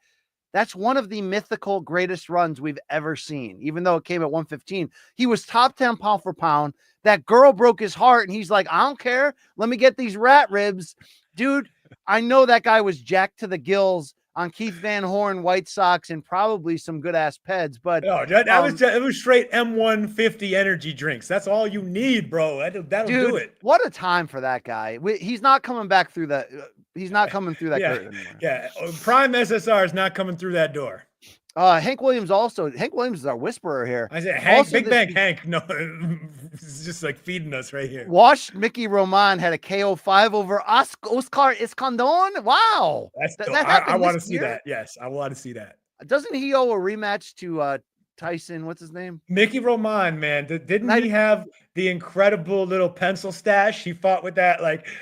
That's one of the mythical greatest runs we've ever seen, even though it came at 115. He was top 10 pound for pound. That girl broke his heart, and he's like, I don't care. Let me get these rat ribs. Dude, I know that guy was jacked to the gills on Keith Van Horn, White Sox, and probably some good-ass peds. But no, it was straight M150 energy drinks. That's all you need, bro. That'll do it. What a time for that guy. He's not coming back through that. He's not coming through that curtain anymore. Yeah, prime SSR is not coming through that door. Hank Williams is our whisperer here. I said Hank, Big Bang Hank. No, it's just like feeding us right here. Watched Mickey Roman had a KO5 over Oscar Escandon. Wow. I want to see that. Yes, I want to see that. Doesn't he owe a rematch to Tyson? What's his name? Mickey Roman, man. Didn't he have the incredible little pencil stash? He fought with that,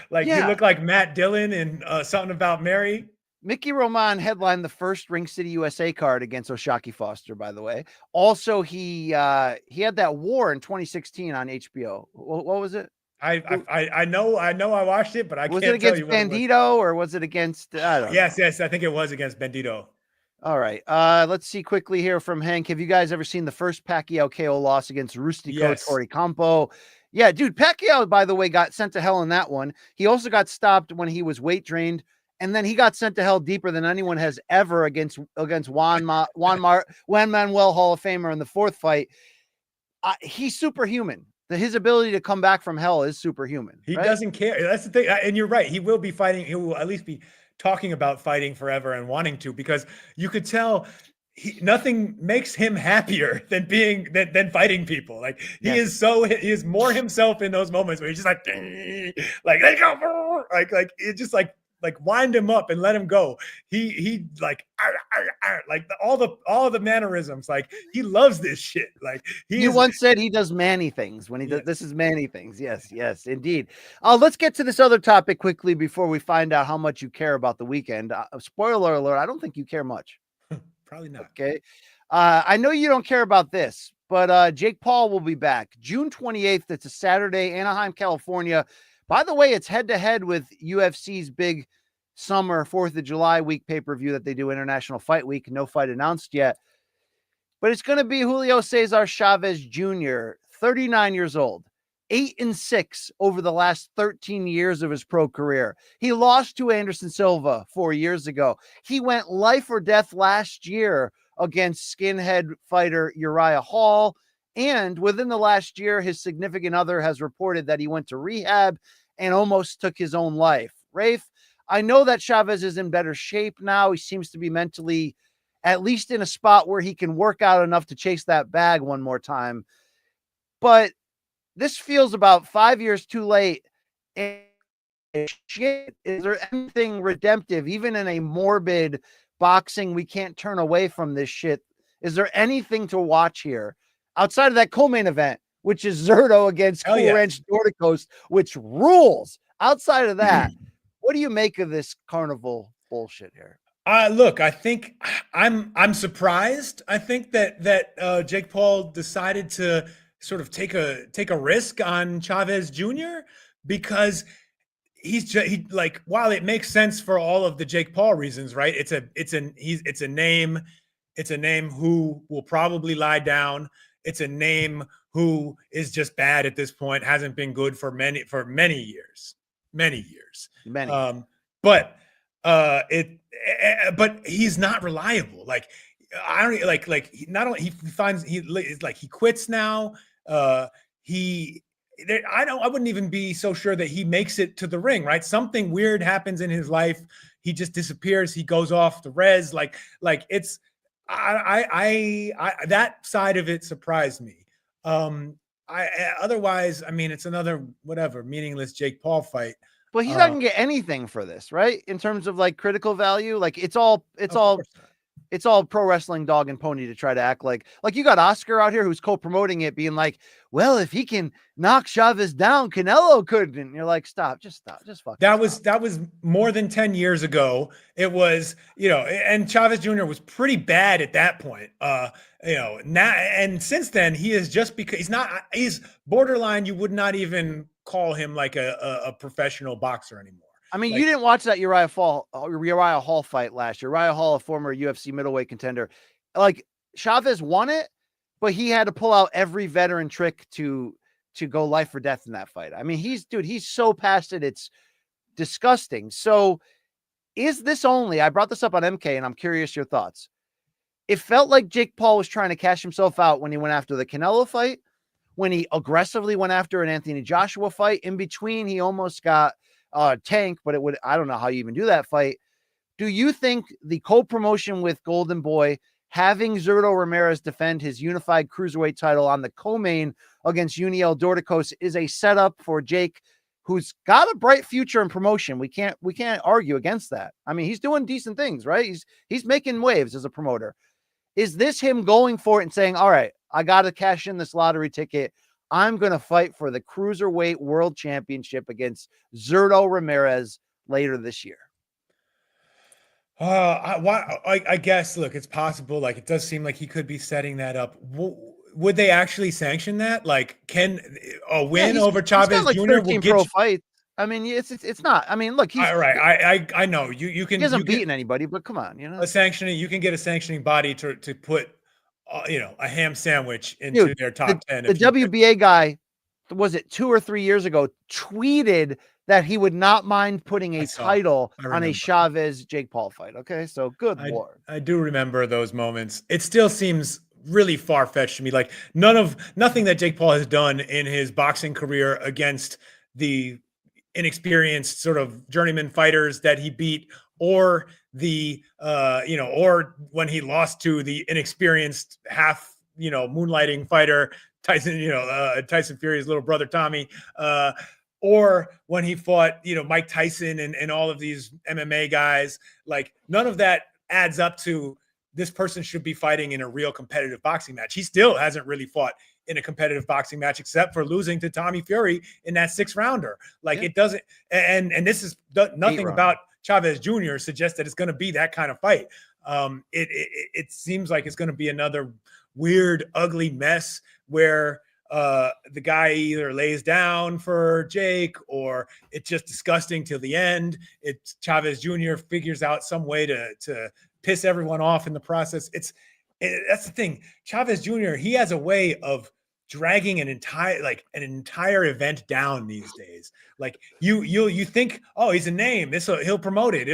he looked like Matt Dillon in Something About Mary. Mickey Roman headlined the first Ring City USA card against Oshaki Foster, by the way. Also, he had that war in 2016 on HBO. What was it? I know I watched it, but I was can't it against tell you Bandito or was it against? I don't know. Yes, I think it was against Bandito. All right. Let's see quickly here from Hank. Have you guys ever seen the first Pacquiao KO loss against Rustico Toricampo? Yeah, dude. Pacquiao, by the way, got sent to hell in that one. He also got stopped when he was weight drained. And then he got sent to hell deeper than anyone has ever against Juan Manuel Hall of Famer in the fourth fight. He's superhuman. His ability to come back from hell is superhuman. He doesn't care. That's the thing. And you're right. He will be fighting. He will at least be talking about fighting forever and wanting to, because you could tell nothing makes him happier than fighting people. Like he is more himself in those moments where he's just like let go, like it just like wind him up and let him go. He like all the mannerisms. Like he loves this shit. Like you once said he does Manny things when he does. This is Manny things. Yes, indeed. Let's get to this other topic quickly before we find out how much you care about the weekend. Spoiler alert: I don't think you care much. Probably not. Okay. I know you don't care about this, but Jake Paul will be back June 28th. It's a Saturday, Anaheim, California. By the way, it's head-to-head with UFC's big summer 4th of July week pay-per-view that they do, International Fight Week. No fight announced yet. But it's going to be Julio Cesar Chavez Jr., 39 years old, 8-6 over the last 13 years of his pro career. He lost to Anderson Silva 4 years ago. He went life or death last year against skinhead fighter Uriah Hall. And within the last year, his significant other has reported that he went to rehab and almost took his own life. Rafe, I know that Chavez is in better shape now. He seems to be mentally at least in a spot where he can work out enough to chase that bag one more time. But this feels about 5 years too late. And shit, is there anything redemptive, even in a morbid boxing, we can't turn away from this shit? Is there anything to watch here outside of that co-main event, which is Zerto against Cool Ranch Dorticos, which rules? Outside of that, what do you make of this carnival bullshit here? Look, I think I'm surprised. I think that Jake Paul decided to sort of take a risk on Chavez Jr. because he like, while it makes sense for all of the Jake Paul reasons, right? It's a name who will probably lie down. It's a name who is just bad at this point, hasn't been good for many years, many years. Many. But it but he's not reliable. Like, I don't like he not only he quits now. He I wouldn't even be so sure that he makes it to the ring, right? Something weird happens in his life. He just disappears. He goes off the res. Like it's that side of it surprised me. Otherwise, I mean, it's another whatever meaningless Jake Paul fight. But he's not gonna get anything for this, right? In terms of like critical value, like it's all pro wrestling dog and pony to try to act like you got Oscar out here who's co-promoting it, being like, well, if he can knock Chavez down, Canelo couldn't. And you're like, stop, just fucking. That was more than 10 years ago. It was, and Chavez Jr. was pretty bad at that point. Now, and since then he is just, because he's borderline. You would not even call him like a professional boxer anymore. I mean, you didn't watch that Uriah Hall fight last year. Uriah Hall, a former UFC middleweight contender, like Chavez won it, but he had to pull out every veteran trick to go life or death in that fight. I mean, he's so past it. It's disgusting. So is this only, I brought this up on MK and I'm curious your thoughts. It felt like Jake Paul was trying to cash himself out when he went after the Canelo fight, when he aggressively went after an Anthony Joshua fight. In between, he almost got Tank, but I don't know how you even do that fight. Do you think the co-promotion with Golden Boy, having Zurdo Ramirez defend his unified cruiserweight title on the co-main against Uniel Dorticos, is a setup for Jake, who's got a bright future in promotion? We can't argue against that. I mean, he's doing decent things, right? He's making waves as a promoter. Is this him going for it and saying, all right, I got to cash in this lottery ticket. I'm going to fight for the Cruiserweight World Championship against Zurdo Ramirez later this year? I guess, look, it's possible. Like, it does seem like he could be setting that up. Would they actually sanction that? Like, can a win over Chavez like Jr. will get pro fights? I mean, it's not. I mean, look, he's all right. I know you can. He hasn't beaten anybody, but come on, a sanctioning. You can get a sanctioning body to put a ham sandwich into their top 10. The WBA guy, was it 2 or 3 years ago, tweeted that he would not mind putting a title on a Chavez Jake Paul fight. Okay, so good Lord. I do remember those moments. It still seems really far-fetched to me. Like, nothing that Jake Paul has done in his boxing career against the inexperienced sort of journeyman fighters that he beat, or or when he lost to the inexperienced half, moonlighting fighter Tyson Fury's little brother Tommy, or when he fought Mike Tyson and all of these MMA guys. Like, none of that adds up to this person should be fighting in a real competitive boxing match. He still hasn't really fought in a competitive boxing match, except for losing to Tommy Fury in that 6-rounder. Like, it doesn't, and this is nothing about Chavez Jr. suggests that it's going to be that kind of fight. It seems like it's going to be another weird, ugly mess where the guy either lays down for Jake, or it's just disgusting till the end. It's Chavez Jr. figures out some way to piss everyone off in the process. That's the thing. Chavez Jr., he has a way of dragging an entire event down these days. Like, you think, oh, he's a name, he'll promote it.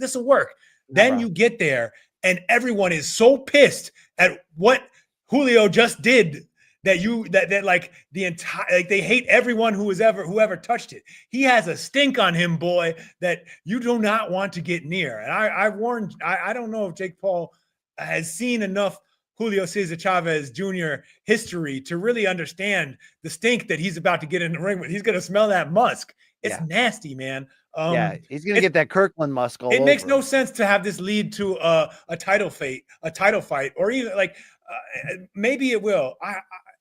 This will work. Then you get there and everyone is so pissed at what Julio just did that like the entire, like, they hate everyone whoever touched it. He has a stink on him, boy, that you do not want to get near. And I warned, I don't know if Jake Paul has seen enough Julio Cesar Chavez Jr. history to really understand the stink that he's about to get in the ring with. He's going to smell that musk. It's nasty, man. He's going to get that Kirkland musk all over. It makes no sense to have this lead to a title fight, or even like maybe it will.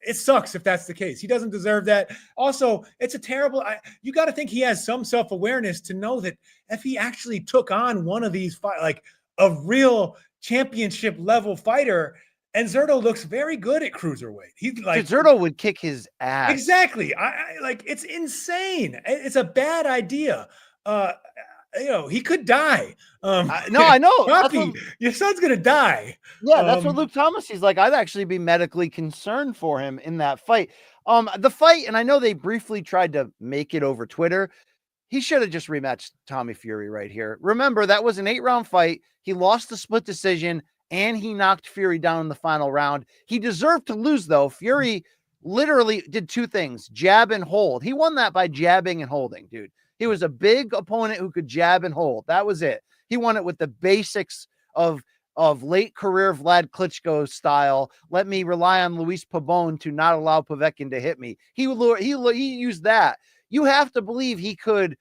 it sucks if that's the case. He doesn't deserve that. Also, it's a terrible. You got to think he has some self-awareness to know that if he actually took on one of these like a real championship level fighter, and Zerto looks very good at cruiserweight. He's like Zerto would kick his ass. Exactly. I like it's insane. It's a bad idea. He could die. No, I know. Poppy, your son's gonna die. Yeah, that's what Luke Thomas. He's like, I'd actually be medically concerned for him in that fight. The fight, and I know they briefly tried to make it over Twitter. He should have just rematched Tommy Fury right here. Remember, that was an 8-round fight. He lost the split decision, and he knocked Fury down in the final round. He deserved to lose, though. Fury literally did 2 things: jab and hold. He won that by jabbing and holding, dude. He was a big opponent who could jab and hold. That was it. He won it with the basics of late career Vlad Klitschko style. Let me rely on Luis Pabon to not allow Povetkin to hit me. He used that. You have to believe he could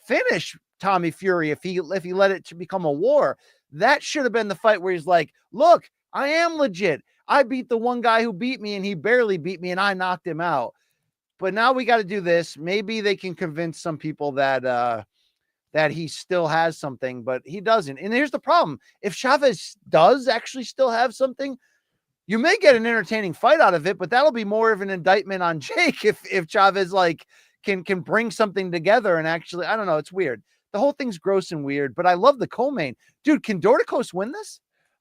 finish Tommy Fury if he let it to become a war. That should have been the fight where he's like, look, I am legit. I beat the one guy who beat me, and he barely beat me, and I knocked him out. But now we got to do this. Maybe they can convince some people that he still has something, but he doesn't. And here's the problem. If Chavez does actually still have something, you may get an entertaining fight out of it, but that'll be more of an indictment on Jake if Chavez like can bring something together and actually, I don't know. It's weird. The whole thing's gross and weird, but I love the co-main. Dude, can Dorticos win this?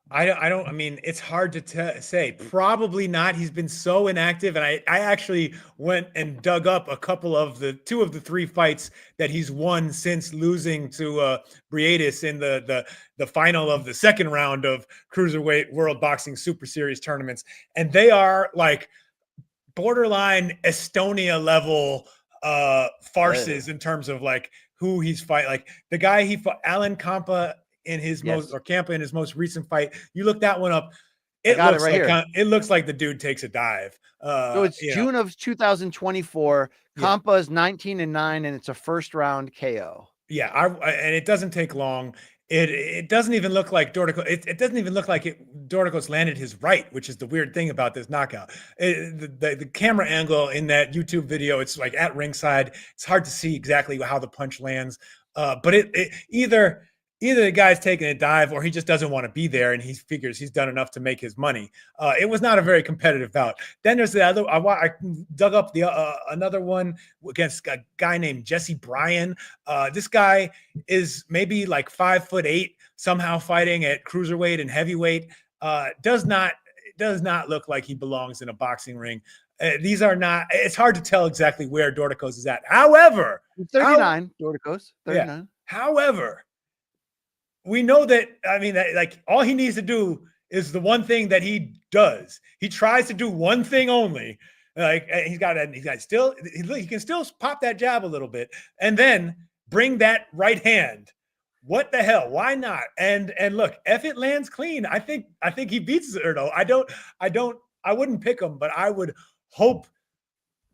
I mean, it's hard to say. Probably not. He's been so inactive. And I actually went and dug up a couple of 2 of the 3 fights that he's won since losing to Briedis in the final of the second round of Cruiserweight World Boxing Super Series tournaments. And they are like borderline Estonia level farces in terms of like who he's fighting. Like the guy he fought, Alan Campa, in his Campa in his most recent fight. You look that one up. It looks like the dude takes a dive. So it's June of 2024. Campa is 19-9, and it's a first round KO. Yeah, and it doesn't take long. It doesn't even look like Dorticos. It doesn't even look like Dorticos landed his right, which is the weird thing about this knockout. The camera angle in that YouTube video, it's like at ringside. It's hard to see exactly how the punch lands. But either the guy's taking a dive or he just doesn't want to be there and he figures he's done enough to make his money. It was not a very competitive bout. Then there's the other. I dug up another one against a guy named Jesse Bryan. This guy is maybe like 5'8", somehow fighting at cruiserweight and heavyweight. Does not look like he belongs in a boxing ring. These are not. It's hard to tell exactly where Dorticos is at. However, 39 Dorticos. 39. Yeah. However, we know that, I mean, like all he needs to do is the one thing that he does. He tries to do one thing only. Like he can still pop that jab a little bit and then bring that right hand. What the hell? Why not? And look, if it lands clean, I think he beats Zerto. I wouldn't pick him, but I would hope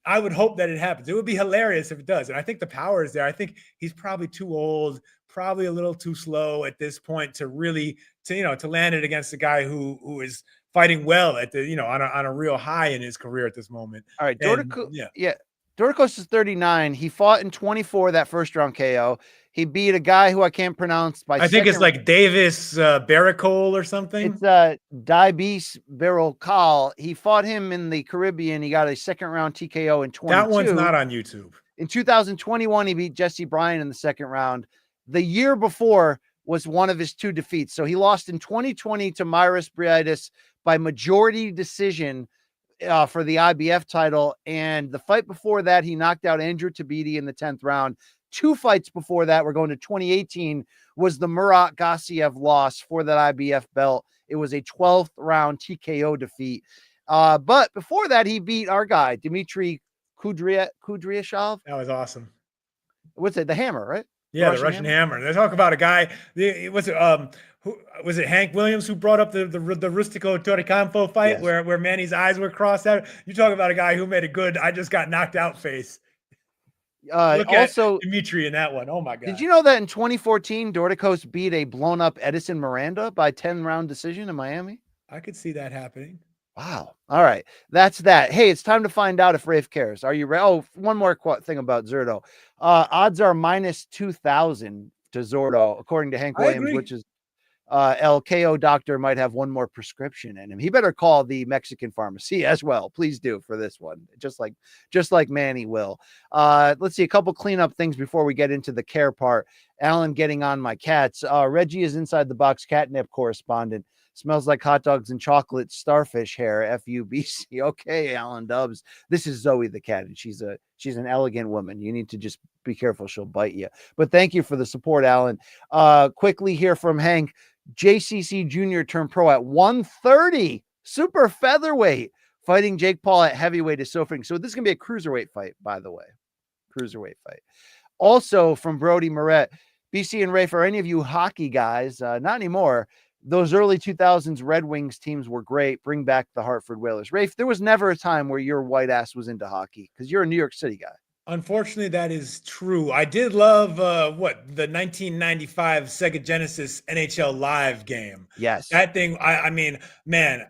that it happens. It would be hilarious if it does. And I think the power is there. I think he's probably too old, probably a little too slow at this point to really to land it against a guy who is fighting well at the on a real high in his career at this moment. All right, Dorticos is 39. He fought in 24 that first round KO. He beat a guy who I can't pronounce I think it's like Davis Barricole or something. It's Davis Barricole. He fought him in the Caribbean. He got a second round TKO in 22. That one's not on YouTube. In 2021, he beat Jesse Bryan in the second round. The year before was one of his 2 defeats. So he lost in 2020 to Myris Briedis by majority decision for the IBF title. And the fight before that, he knocked out Andrew Tabiti in the 10th round. 2 fights before that, we're going to 2018, was the Murat Gassiev loss for that IBF belt. It was a 12th round TKO defeat. But before that, he beat our guy, Dmitry Kudryashov. That was awesome. What's it? The Hammer, right? Yeah, the Russian Hammer. They talk about a guy. Was it Hank Williams who brought up the Rustico Torrecampo fight where Manny's eyes were crossed out? You talk about a guy who made a good I just got knocked out face. Look also at Dimitri in that one. Oh my God. Did you know that in 2014, Dorticos beat a blown up Edison Miranda by 10-round decision in Miami? I could see that happening. Wow. All right. That's that. Hey, it's time to find out if Rafe cares. Are you ready? Oh, one more thing about Zerto. Odds are minus 2,000 to Zordo, according to Hank I Williams, agree. which is LKO doctor might have one more prescription in him. He better call the Mexican pharmacy as well. Please do for this one. Just like Manny will. Let's see a couple cleanup things before we get into the care part. Alan getting on my cats. Reggie is inside the box catnip correspondent. Smells like hot dogs and chocolate starfish hair. FUBC. Okay, Alan Dubs. This is Zoe the cat, and she's an elegant woman. You need to just be careful; she'll bite you. But thank you for the support, Alan. Quickly here from Hank. JCC Jr. turned pro at 130, super featherweight, fighting Jake Paul at heavyweight is so fitting. So this is going to be a cruiserweight fight, by the way. Cruiserweight fight. Also from Brody Moret, BC and Rafe, are any of you hockey guys? Not anymore. Those early 2000s Red Wings teams were great. Bring back the Hartford Whalers. Rafe, there was never a time where your white ass was into hockey because you're a New York City guy. Unfortunately, that is true. I did love the 1995 Sega Genesis NHL Live game. Yes. That thing, I mean, man,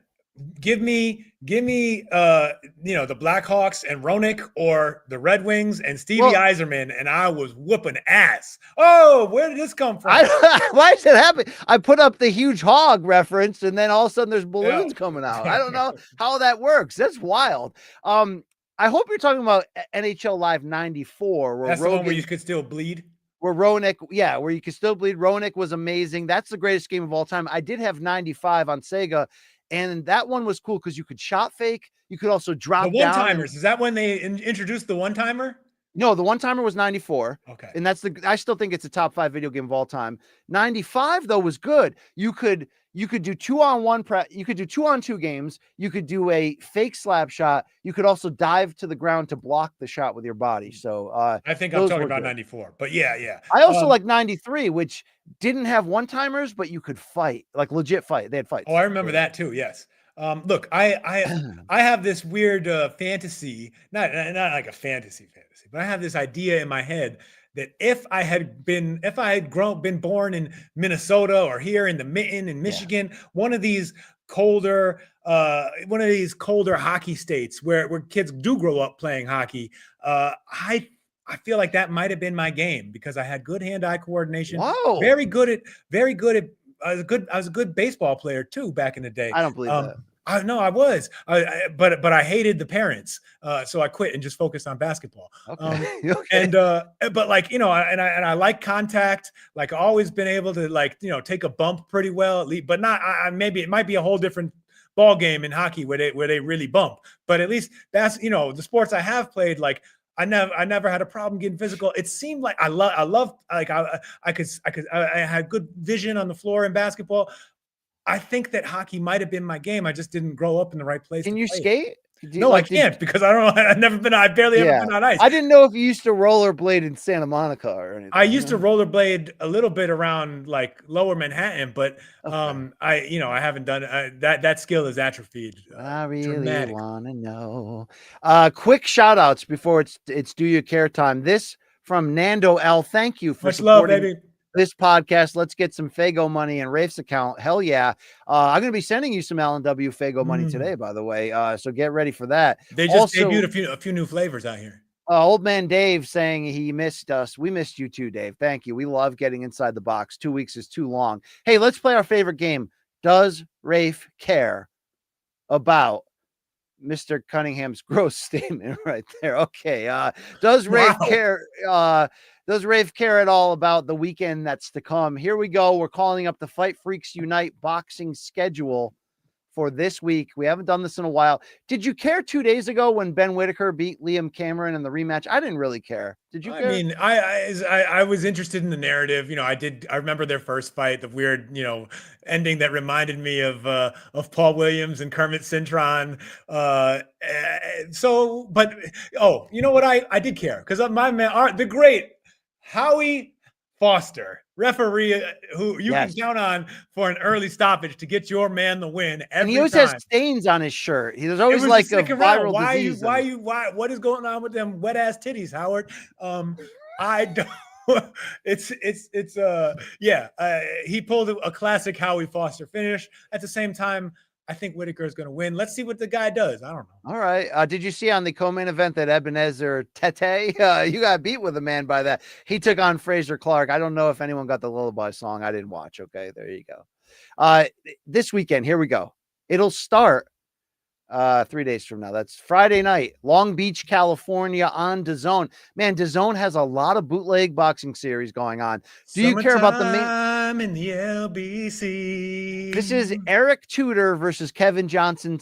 give me the Blackhawks and Roenick or the Red Wings and Stevie Yzerman, and I was whooping ass. Oh, where did this come from? Why is it happening? I put up the huge hog reference, and then all of a sudden there's balloons coming out. I don't know how that works. That's wild. I hope you're talking about NHL Live 94. Where that's the one where you could still bleed? Where Roenick, where you could still bleed. Roenick was amazing. That's the greatest game of all time. I did have 95 on Sega, and that one was cool because you could shot fake. You could also drop the one-timers. Is that when they introduced the one-timer? No, the one-timer was 94. Okay. And I still think it's a top 5 video game of all time. 95, though, was good. You could do 2-on-1 you could do 2-on-2 games. You could do a fake slap shot. You could also dive to the ground to block the shot with your body. So I think I'm talking about 94. But yeah. I also like 93, which didn't have one-timers, but you could fight, like legit fight. They had fights. Oh, I remember that too. Yes. Look, I have this weird fantasy, not like a fantasy, but I have this idea in my head that if I had been born in Minnesota or here in the Mitten in Michigan, one of these colder hockey states where kids do grow up playing hockey, I feel like that might have been my game because I had good hand-eye coordination. Wow. Very good at I was a good baseball player too back in the day. I don't believe that. I was, but I hated the parents, so I quit and just focused on basketball. Okay. But like I like contact. Like I've always been able to take a bump pretty well, at least, but not. Maybe it might be a whole different ball game in hockey where they really bump. But at least that's the sports I have played. Like I never had a problem getting physical. It seemed like I had good vision on the floor in basketball. I think that hockey might have been my game. I just didn't grow up in the right place. Can you skate? No, I can't because I don't know. I barely ever been on ice. I didn't know if you used to rollerblade in Santa Monica or anything. I used to rollerblade a little bit around like Lower Manhattan, but I haven't done that skill is atrophied. I really want to know. Quick shout outs before it's do you care time. This from Nando L. Thank you for much love, baby. This podcast. Let's get some Fago money in Rafe's account. Hell yeah. I'm going to be sending you some Alan W. Fago money today, by the way. So get ready for that. They just debuted a few new flavors out here. Old man Dave saying he missed us. We missed you too, Dave. Thank you. We love getting inside the box. 2 weeks is too long. Hey, let's play our favorite game. Does Rafe care about Mr. Cunningham's gross statement right there? Okay. Does Rafe care? Does Rafe care at all about the weekend that's to come? Here we go. We're calling up the Fight Freaks Unite boxing schedule for this week. We haven't done this in a while. Did you care 2 days ago when Ben Whitaker beat Liam Cameron in the rematch? I didn't really care. Did you care? I mean, I was interested in the narrative. I remember their first fight, the weird, ending that reminded me of Paul Williams and Kermit Cintron. You know what? I did care because my man, the great Howie Foster, referee who you can count on for an early stoppage to get your man the win every and he always time. Has stains on his shirt. There's always like a viral disease. Why what is going on with them wet ass titties, Howard? I don't. He pulled a classic Howie Foster finish. At the same time, I think Whitaker is going to win. Let's see what the guy does. I don't know. All right. Did you see on the co-main event that Ebenezer Tete, you got beat with a man by that? He took on Fraser Clark. I don't know if anyone got the Lullaby song. I didn't watch. Okay, there you go. This weekend, here we go. It'll start 3 days from now. That's Friday night, Long Beach, California, on DAZN. Man, DAZN has a lot of bootleg boxing series going on. Do you care about the main? In the LBC. This is Eric Tudor versus Kevin Johnson,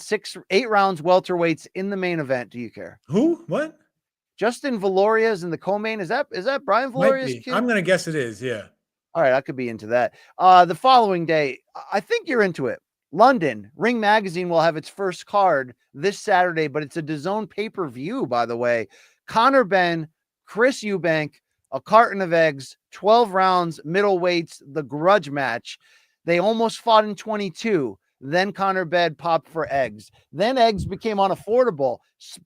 8 rounds welterweights in the main event. Do you care? Who? What? Justin Valoria is in the co-main. Is that Brian Valoria's kid? I'm gonna guess it is. Yeah. All right, I could be into that. The following day, I think you're into it. London, Ring Magazine will have its first card this Saturday, but it's a DAZN pay-per-view, by the way. Conor Benn, Chris Eubank, a carton of eggs, 12 rounds, middleweights, the grudge match. They almost fought in 22. Then Conor Benn popped for eggs. Then eggs became unaffordable,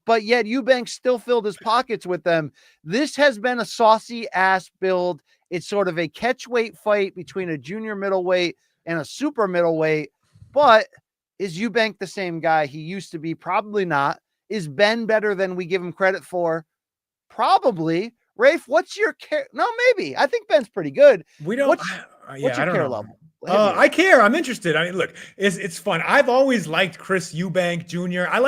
but yet Eubank still filled his pockets with them. This has been a saucy ass build. It's sort of a catchweight fight between a junior middleweight and a super middleweight. But is Eubank the same guy he used to be? Probably not. Is Benn better than we give him credit for? Probably. Rafe, what's your care? No, maybe. I think Benn's pretty good. We don't. What's your care level? I care. I'm interested. I mean, look, it's fun. I've always liked Chris Eubank Jr. I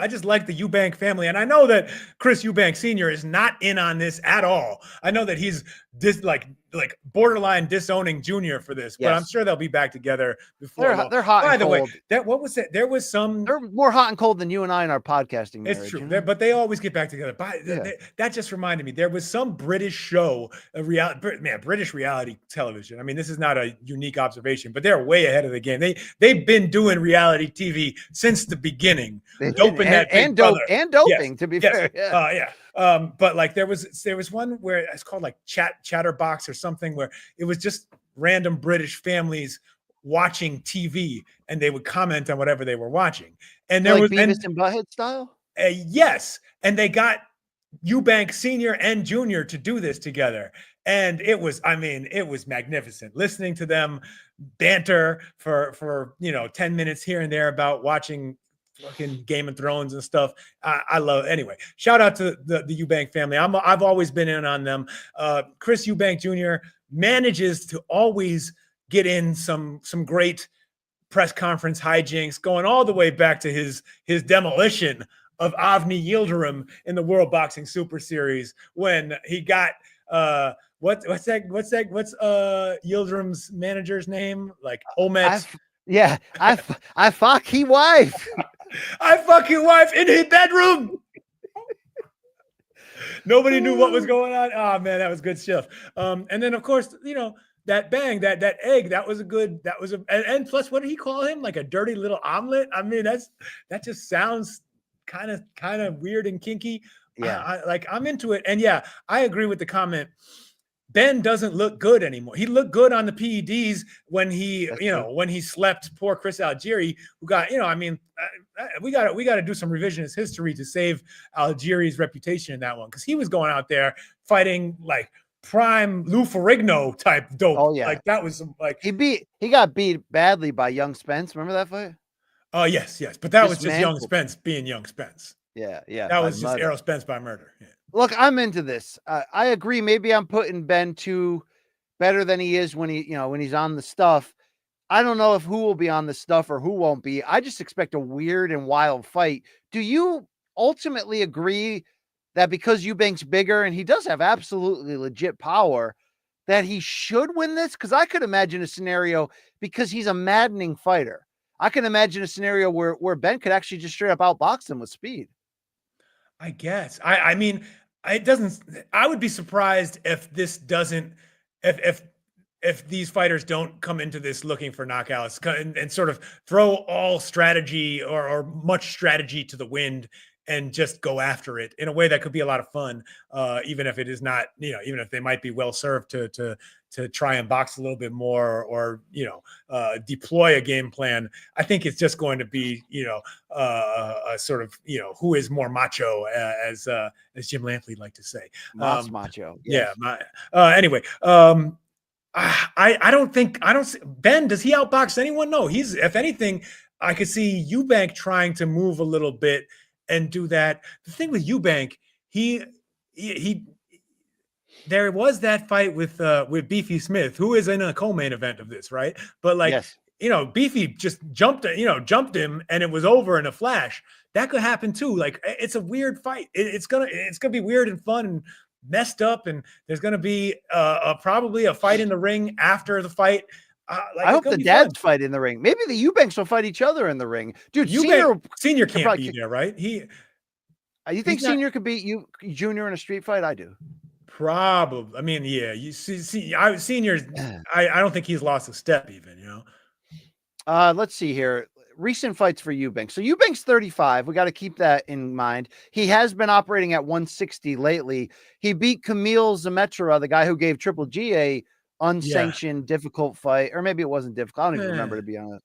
just like the Eubank family, and I know that Chris Eubank Sr. is not in on this at all. I know that he's like borderline disowning Junior for this, but I'm sure they'll be back together before. They're hot. By and the cold. way, what was that? There was some. They're more hot and cold than you and I in our podcasting marriage. It's true, you know? but they always get back together. That just reminded me. There was some British show, British reality television. I mean, this is not a unique observation, but they're way ahead of the game. They've been doing reality TV since the beginning, doping doping. To be fair, but like there was one where it's called like Chatterbox or something, where it was just random British families watching TV and they would comment on whatever they were watching. And there was Beavis and Butthead style. Yes, and they got Eubank Sr. and Jr. to do this together. And it was magnificent listening to them banter for 10 minutes here and there about watching fucking Game of Thrones and stuff. I love it. Anyway, shout out to the Eubank family. I've always been in on them. Chris Eubank Jr. manages to always get in some great press conference hijinks, going all the way back to his demolition of Avni Yildirim in the World Boxing Super Series when he got what's Yildirim's manager's name? Like Omet. I fuck he wife. I fuck your wife in his bedroom. Nobody knew what was going on. Oh man, that was good stuff. And then of course, that bang, that egg, and plus what did he call him? Like a dirty little omelet. I mean, that just sounds kind of weird and kinky. Yeah. I'm into it. And yeah, I agree with the comment. Benn doesn't look good anymore. He looked good on the PEDs when he slept poor Chris Algieri, who got, we got to do some revisionist history to save Algieri's reputation in that one. Cause he was going out there fighting like prime Lou Ferrigno type dope. Oh yeah. Like that was like, he got beat badly by Young Spence. Remember that fight? Oh yes. But that was just Young Spence being Young Spence. Yeah. That was just Errol Spence by murder. Yeah. Look, I'm into this. I agree. Maybe I'm putting Benn better than he is when he's on the stuff. I don't know if who will be on the stuff or who won't be. I just expect a weird and wild fight. Do you ultimately agree that because Eubank's bigger and he does have absolutely legit power, that he should win this? Because I could imagine a scenario, because he's a maddening fighter. I can imagine a scenario where Benn could actually just straight up outbox him with speed. I guess. I mean, it doesn't. I would be surprised if this doesn't. If these fighters don't come into this looking for knockouts and sort of throw all strategy or much strategy to the wind and just go after it in a way that could be a lot of fun, even if it is not, even if they might be well served to try and box a little bit more or deploy a game plan. I think it's just going to be a sort of who is more macho, as Jim Lampley liked to say. Macho. Yes. Yeah. Anyway. I don't see Benn. Does he outbox anyone? No, he's, if anything, I could see Eubank trying to move a little bit and do that. The thing with Eubank, he there was that fight with Beefy Smith, who is in a co-main event of this, right? But like, Yes. Beefy just jumped him, and it was over in a flash. That could happen too. Like, it's a weird fight. It's gonna be weird and fun and messed up, and there's gonna be probably a fight in the ring after the fight. I hope the dads fight in the ring. Maybe the Eubanks will fight each other in the ring, dude. Senior can't be there, right? You think Senior could beat you Junior in a street fight? I do. Probably. I mean, yeah. You see, Senior's. I don't think he's lost a step even. Let's see here. Recent fights for Eubank. So Eubank's 35. We got to keep that in mind. He has been operating at 160 lately. He beat Kamil Zemetra, the guy who gave Triple G a unsanctioned difficult fight, or maybe it wasn't difficult. I don't even remember, to be honest.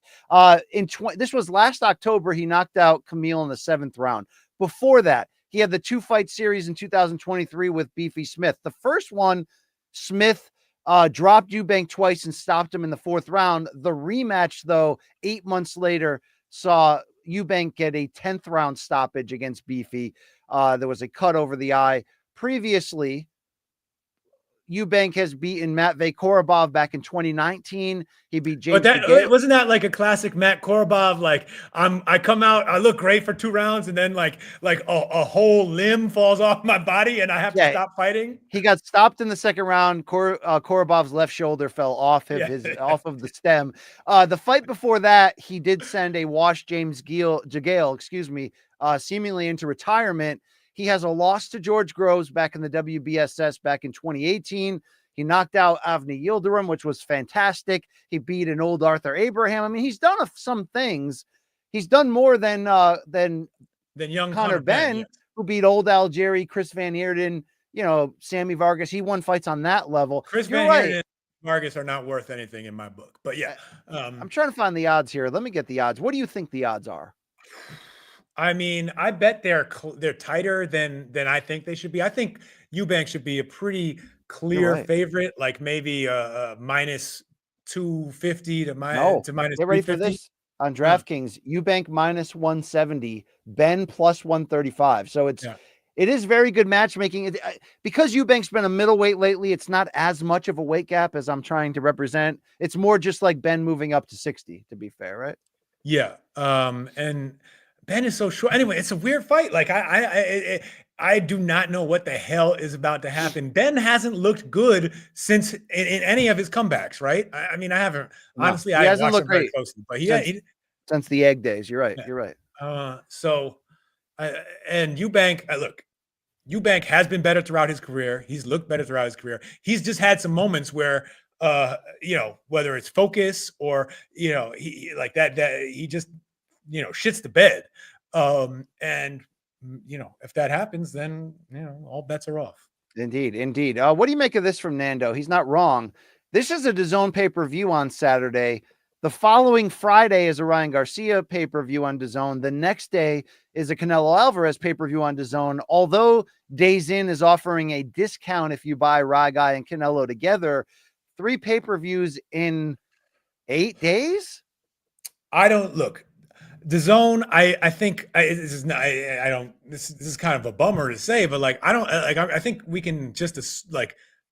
This was last October. He knocked out Kamil in the 7th round. Before that, he had the 2-fight series in 2023 with Beefy Smith. The first one, Smith dropped Eubank twice and stopped him in the 4th round. The rematch, though, 8 months later, saw Eubank get a 10th round stoppage against Beefy. There was a cut over the eye. Previously, Eubank has beaten Matvey Korobov back in 2019. He beat James. But wasn't that like a classic Matt Korobov? Like, I come out, I look great for 2 rounds, and then like a whole limb falls off my body, and I have to stop fighting. He got stopped in the 2nd round. Korobov's left shoulder fell off off of the stem. The fight before that, he did send a washed James Jagale, seemingly into retirement. He has a loss to George Groves back in the WBSS back in 2018. He knocked out Avni Yildirim, which was fantastic. He beat an old Arthur Abraham. I mean, he's done some things. He's done more than young Connor Benn, who beat old Algieri, Chris Van Heerden, Sammy Vargas. He won fights on that level. Chris Van Heerden and Vargas are not worth anything in my book. But yeah. I'm trying to find the odds here. Let me get the odds. What do you think the odds are? I mean, I bet they're tighter than I think they should be. I think Eubank should be a pretty clear favorite, like maybe minus 250 to minus. Get ready for this on DraftKings. Eubank minus 170, Benn plus 135. So it is very good matchmaking. Because Eubank's been a middleweight lately, it's not as much of a weight gap as I'm trying to represent. It's more just like Benn moving up to 60, to be fair, right? Yeah. And Benn is so short. Anyway, it's a weird fight. Like, I do not know what the hell is about to happen. Benn hasn't looked good since in any of his comebacks, right? I mean, I haven't honestly. I haven't looked very closely, but since the egg days. You're right. Yeah. You're right. And Eubank, look, Eubank has been better throughout his career. He's looked better throughout his career. He's just had some moments where, whether it's focus or he like that he just shits the bed. And if that happens, then all bets are off. Indeed. What do you make of this from Nando? He's not wrong. This is a DAZN pay-per-view on Saturday. The following Friday is a Ryan Garcia pay-per-view on DAZN. The next day is a Canelo Alvarez pay-per-view on DAZN. Although Days In is offering a discount if you buy Ragai and Canelo together, 3 pay-per-views in 8 days. I don't look. DAZN, I think this is not. I don't. This is kind of a bummer to say, but like I don't like. I think we can just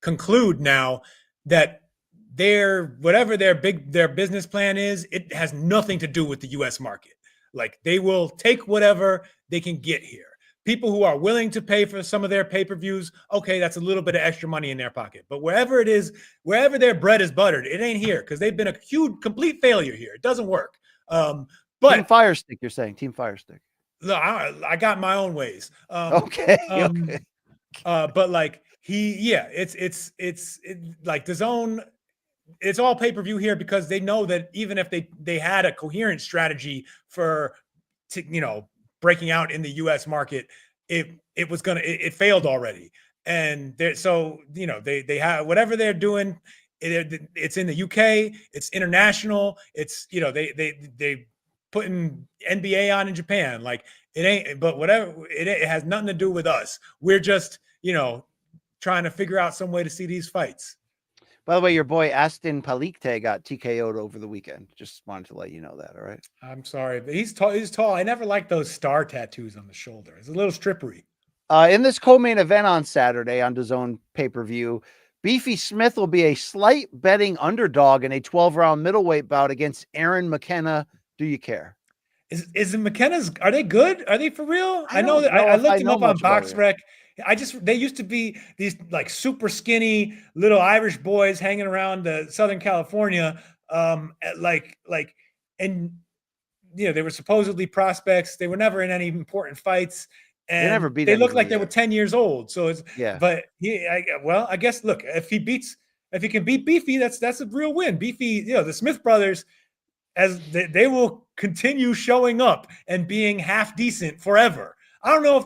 conclude now that whatever their business plan is, it has nothing to do with the U.S. market. Like, they will take whatever they can get here. People who are willing to pay for some of their pay-per-views, okay, that's a little bit of extra money in their pocket. But wherever it is, wherever their bread is buttered, it ain't here because they've been a huge, complete failure here. It doesn't work. But Team Fire Stick, you're saying Team Fire Stick. Look, I got my own ways. Okay. But like it's like DAZN. It's all pay-per-view here because they know that even if they had a coherent strategy for breaking out in the U.S. market, it failed already. And they have whatever they're doing. It's in the UK. It's international. It's they putting NBA on in Japan. Like, it ain't. But whatever, it has nothing to do with us. We're just trying to figure out some way to see these fights. By the way, your boy Aston Palikte got TKO'd over the weekend. Just wanted to let you know that. All right. I'm sorry, but he's tall. He's tall. I never liked those star tattoos on the shoulder. It's a little strippery. In this co-main event on Saturday on DAZN pay-per-view, Beefy Smith will be a slight betting underdog in a 12-round middleweight bout against Aaron McKenna. Do you care? Is the McKenna's? Are they good? Are they for real? I I know don't that know I if looked I them know up on much about it. BoxRec. They used to be these like super skinny little Irish boys hanging around Southern California, and they were supposedly prospects. They were never in any important fights, They never and beat they looked like anybody they were yet. 10 years old. So it's Yeah. but I guess look, if he can beat Beefy, that's a real win. Beefy, the Smith brothers, as they will continue showing up and being half decent forever. I don't know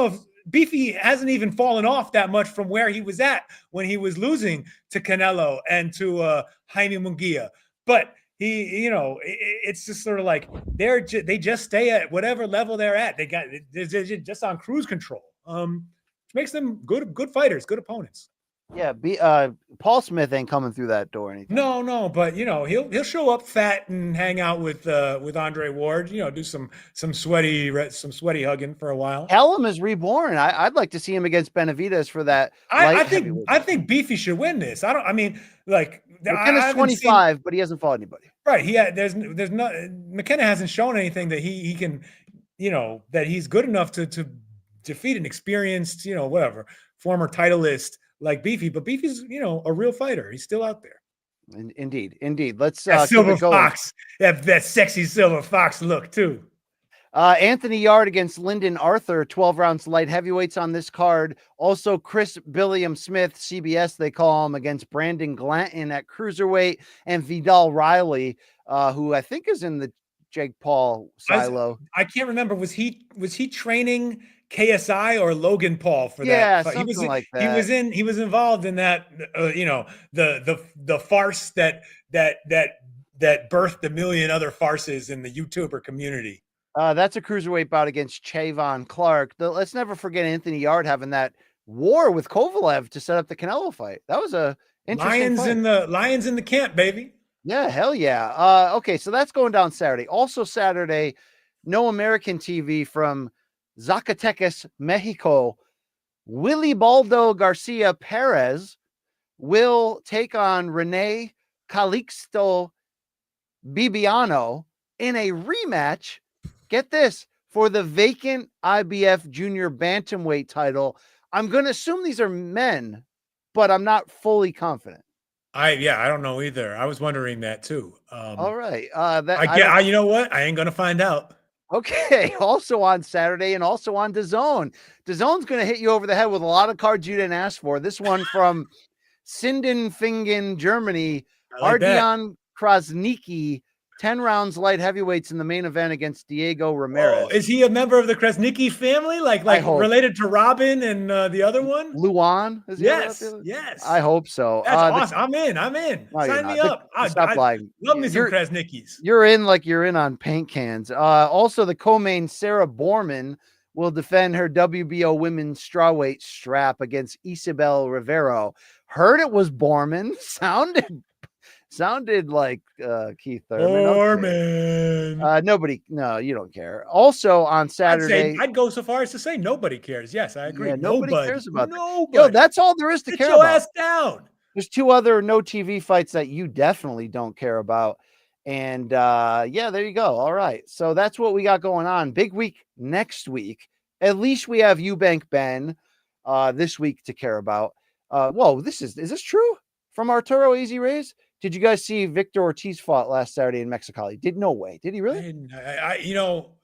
if Beefy hasn't even fallen off that much from where he was at when he was losing to Canelo and to Jaime Munguia. But it's just sort of like they just stay at whatever level they're at. They're just on cruise control. Which makes them good fighters, good opponents. Yeah, Paul Smith ain't coming through that door anytime. No, but he'll show up fat and hang out with Andre Ward. Do some sweaty hugging for a while. Callum is reborn. I'd like to see him against Benavidez for that. I think Beefy should win this. McKenna's 25, but he hasn't fought anybody. Right. There's no McKenna hasn't shown anything that he can, that he's good enough to defeat an experienced, former titleist like Beefy, but Beefy's, a real fighter. He's still out there. Indeed. Let's Silver Fox. That sexy Silver Fox look too. Anthony Yard against Lyndon Arthur, 12 rounds light heavyweights on this card. Also, Chris Billiam Smith, CBS, they call him, against Brandon Glanton at cruiserweight, and Vidal Riley, who I think is in the Jake Paul silo. I can't remember. Was he training KSI or Logan Paul for that? Yeah, something like that. He was involved in that. The farce that birthed a million other farces in the YouTuber community. That's a cruiserweight bout against Chavon Clark. Let's never forget Anthony Yard having that war with Kovalev to set up the Canelo fight. That was a interesting fight. Lions in the camp, baby. Yeah, hell yeah. Okay, so that's going down Saturday. Also Saturday, no American TV from Zacatecas, Mexico. Willie Baldo Garcia Perez will take on Rene Calixto Bibiano in a rematch. Get this, for the vacant IBF junior bantamweight title. I'm going to assume these are men, but I'm not fully confident. I don't know either. I was wondering that too. All right. You know what? I ain't going to find out. Okay. Also on Saturday and also on DAZN. DAZN's going to hit you over the head with a lot of cards you didn't ask for. This one from Sindenfingen, Germany. Ardian Krasnicki, 10 rounds light heavyweights in the main event against Diego Ramirez. Oh, is he a member of the Krasnicki family? Like related to Robin and the other one? Luan? Yes. I hope so. That's awesome. I'm in. No, sign me up. Stop lying. Love me some Krasnickis. You're in like you're in on paint cans. Also, the co-main Sarah Borman will defend her WBO women's strawweight strap against Isabel Rivero. Heard it was Borman. Sounded like Keith Thurman. Borman. No, you don't care. Also on Saturday, I'd go so far as to say nobody cares. Yes, I agree. Yeah, nobody cares about that. Yo, that's all there is to care about. Get your ass down. There's two other no TV fights that you definitely don't care about. And there you go. All right. So that's what we got going on. Big week next week. At least we have Eubank Ben this week to care about. Whoa, is this true? From Arturo Easy Reyes? Did you guys see Victor Ortiz fought last Saturday in Mexicali? No way. Did he really?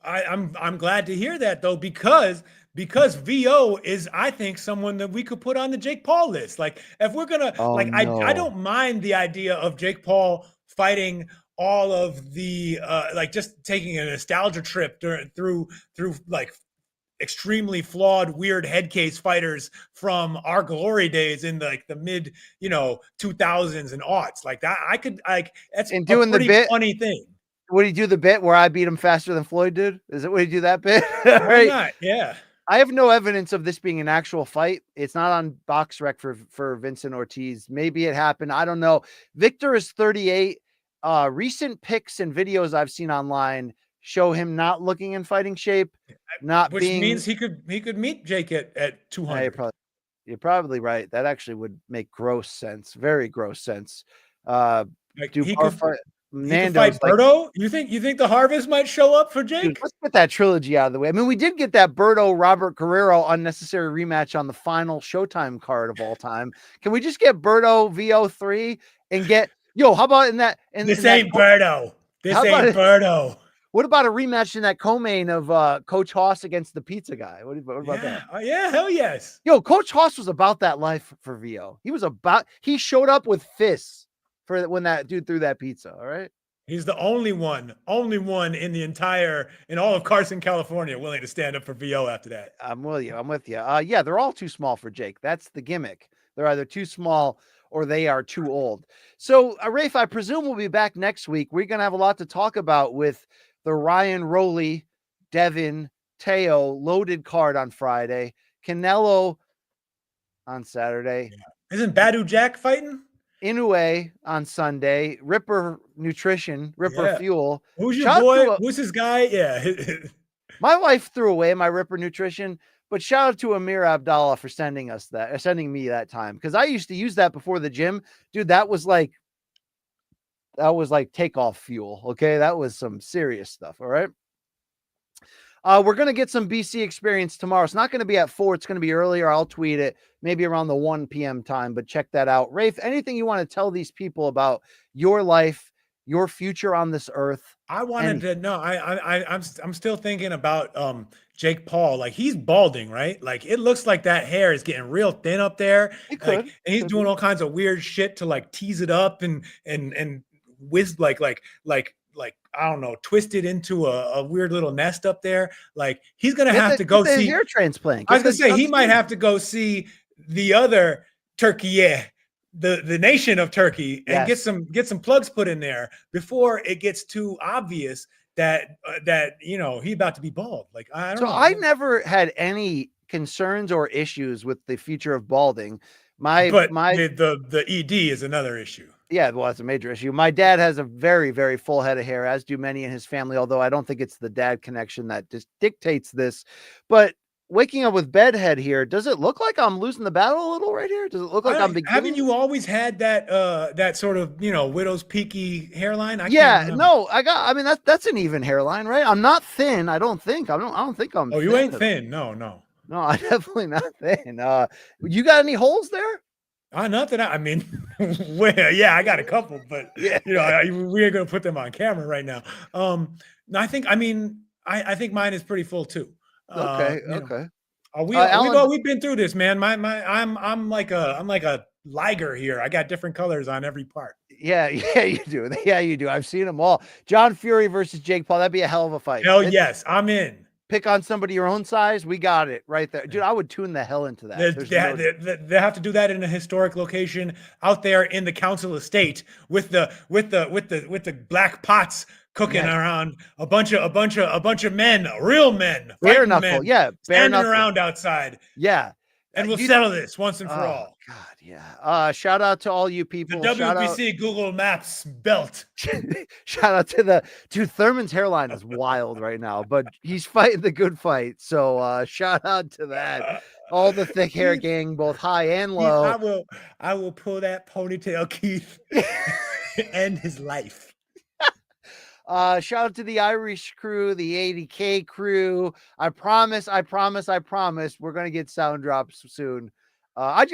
I'm glad to hear that though, because VO is, I think, someone that we could put on the Jake Paul list. Like if we're gonna I don't mind the idea of Jake Paul fighting all of the just taking a nostalgia trip through like extremely flawed, weird head case fighters from our glory days in the mid 2000s and aughts. Like that, I could that's and doing a pretty the bit, funny thing. Would he do the bit where I beat him faster than Floyd did? Is it would he do that bit? Why not? Yeah. I have no evidence of this being an actual fight. It's not on BoxRec for Vincent Ortiz. Maybe it happened. I don't know. Victor is 38. Recent pics and videos I've seen online show him not looking in fighting shape, not Which being. means he could meet Jake at 200. You're probably right. That actually would make gross sense. Very gross sense. Like Do he bar could fight, he could fight Nando's like, Berto. You think the Harvest might show up for dude, Jake? let's get that trilogy out of the way. I mean, we did get that Berto Robert Guerrero unnecessary rematch on the final Showtime card of all time. Can we just get Berto VO3 and get how about in that? This ain't Berto. This ain't Berto. What about a rematch in that co-main of Coach Haas against the pizza guy? What about that? Oh, yeah, hell yes. Coach Haas was about that life for VO. He showed up with fists for when that dude threw that pizza. All right. He's the only one in all of Carson, California, willing to stand up for VO after that. I'm with you. Yeah, they're all too small for Jake. That's the gimmick. They're either too small or they are too old. So, Rafe, I presume we'll be back next week. We're going to have a lot to talk about with the Ryan Rowley, Devin, Teo loaded card on Friday. Canelo on Saturday. Yeah. Isn't Badu Jack fighting? Inoue on Sunday. Ripper Nutrition, Ripper Fuel. Who's your boy? Who's his guy? Yeah. My wife threw away my Ripper Nutrition, but shout out to Amir Abdallah for sending me that time, because I used to use that before the gym. Dude, that was like takeoff fuel. Okay, that was some serious stuff. All right. We're going to get some BC experience tomorrow. It's not going to be at 4. It's going to be earlier. I'll tweet it maybe around the 1 p.m. time, but check that out. Rafe, anything you want to tell these people about your life, your future on this earth? I wanted to know. I'm still thinking about Jake Paul. Like, he's balding, right? Like, it looks like that hair is getting real thin up there. And he's doing all kinds of weird shit to like tease it up and whiz like I don't know, twist it into a weird little nest up there. Like, he's gonna have to go see hair transplant. I was gonna say he might have to go see the other Turkey, the nation of Turkey, and get some plugs put in there before it gets too obvious that he about to be bald. Like, I don't know. I never had any concerns or issues with the future of balding. The ED is another issue. Yeah, well, that's a major issue. My dad has a very, very full head of hair, as do many in his family, although I don't think it's the dad connection that just dictates this. But waking up with bedhead here, does it look like I'm losing the battle a little right here? Does it look like I'm beginning? Haven't you always had that sort of, widow's peaky hairline? That's an even hairline, right? I'm not thin. I don't think I'm Oh, you ain't thin. No. No, I'm definitely not thin. You got any holes there? Nothing. I mean, I got a couple, but we ain't gonna put them on camera right now. I think mine is pretty full too. Okay. We've been through this, man. I'm like a liger here. I got different colors on every part. Yeah, you do. Yeah, you do. I've seen them all. John Fury versus Jake Paul. That'd be a hell of a fight. Hell yes, I'm in. Pick on somebody your own size. We got it right there, dude. I would tune the hell into that. They have to do that in a historic location out there in the Council Estate with the black pots cooking around a bunch of men, real men, bare knuckle, standing around outside. Yeah. And we'll settle this once and for all. God, yeah. Shout out to all you people. The WBC Google Maps belt. Shout out to dude. Thurman's hairline is wild right now, but he's fighting the good fight. So shout out to that. All the thick hair gang, both high and low. I will pull that ponytail, Keith, end his life. Shout out to the Irish crew, the 80K crew. I promise we're going to get sound drops soon. I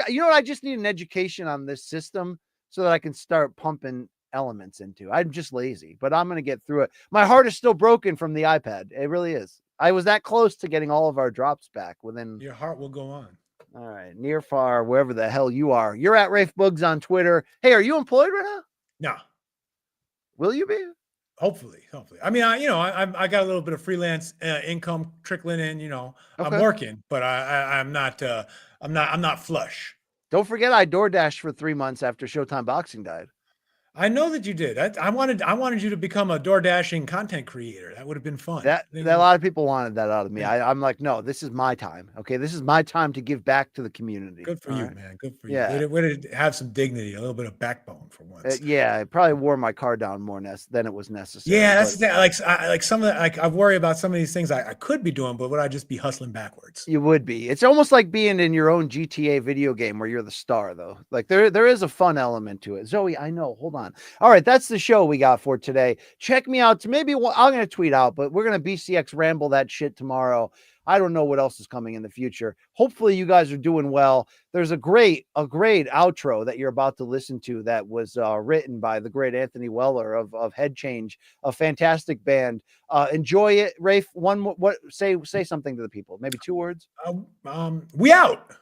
just need an education on this system so that I can start pumping elements into. I'm just lazy, but I'm going to get through it. My heart is still broken from the iPad. It really is. I was that close to getting all of our drops back within. Your heart will go on. All right. Near, far, wherever the hell you are. You're at Rafe Boogs on Twitter. Hey, are you employed right now? No. Will you be? Hopefully. I mean, I got a little bit of freelance income trickling in. Okay. I'm working, but I'm not flush. Don't forget, I DoorDashed for 3 months after Showtime Boxing died. I know that you did. I wanted you to become a door dashing content creator. That would have been fun. That a lot of people wanted that out of me. I'm like, no, this is my time. Okay, this is my time to give back to the community. Good for all you, right? man. Good for you. Yeah. Way to have some dignity, a little bit of backbone for once. Yeah, I probably wore my car down more than it was necessary. Yeah, that's the thing. Like some of the, like I worry about some of these things I could be doing, but would I just be hustling backwards? You would be. It's almost like being in your own GTA video game where you're the star, though. Like there is a fun element to it. Zoe, I know. Hold on. All right, that's the show we got for today. Check me out. I'm going to tweet out, but we're going to BCX ramble that shit tomorrow. I don't know what else is coming in the future. Hopefully you guys are doing well. There's a great outro that you're about to listen to that was written by the great Anthony Weller of Head Change, a fantastic band. Enjoy it, Rafe. One more, say something to the people, maybe 2 words. We out.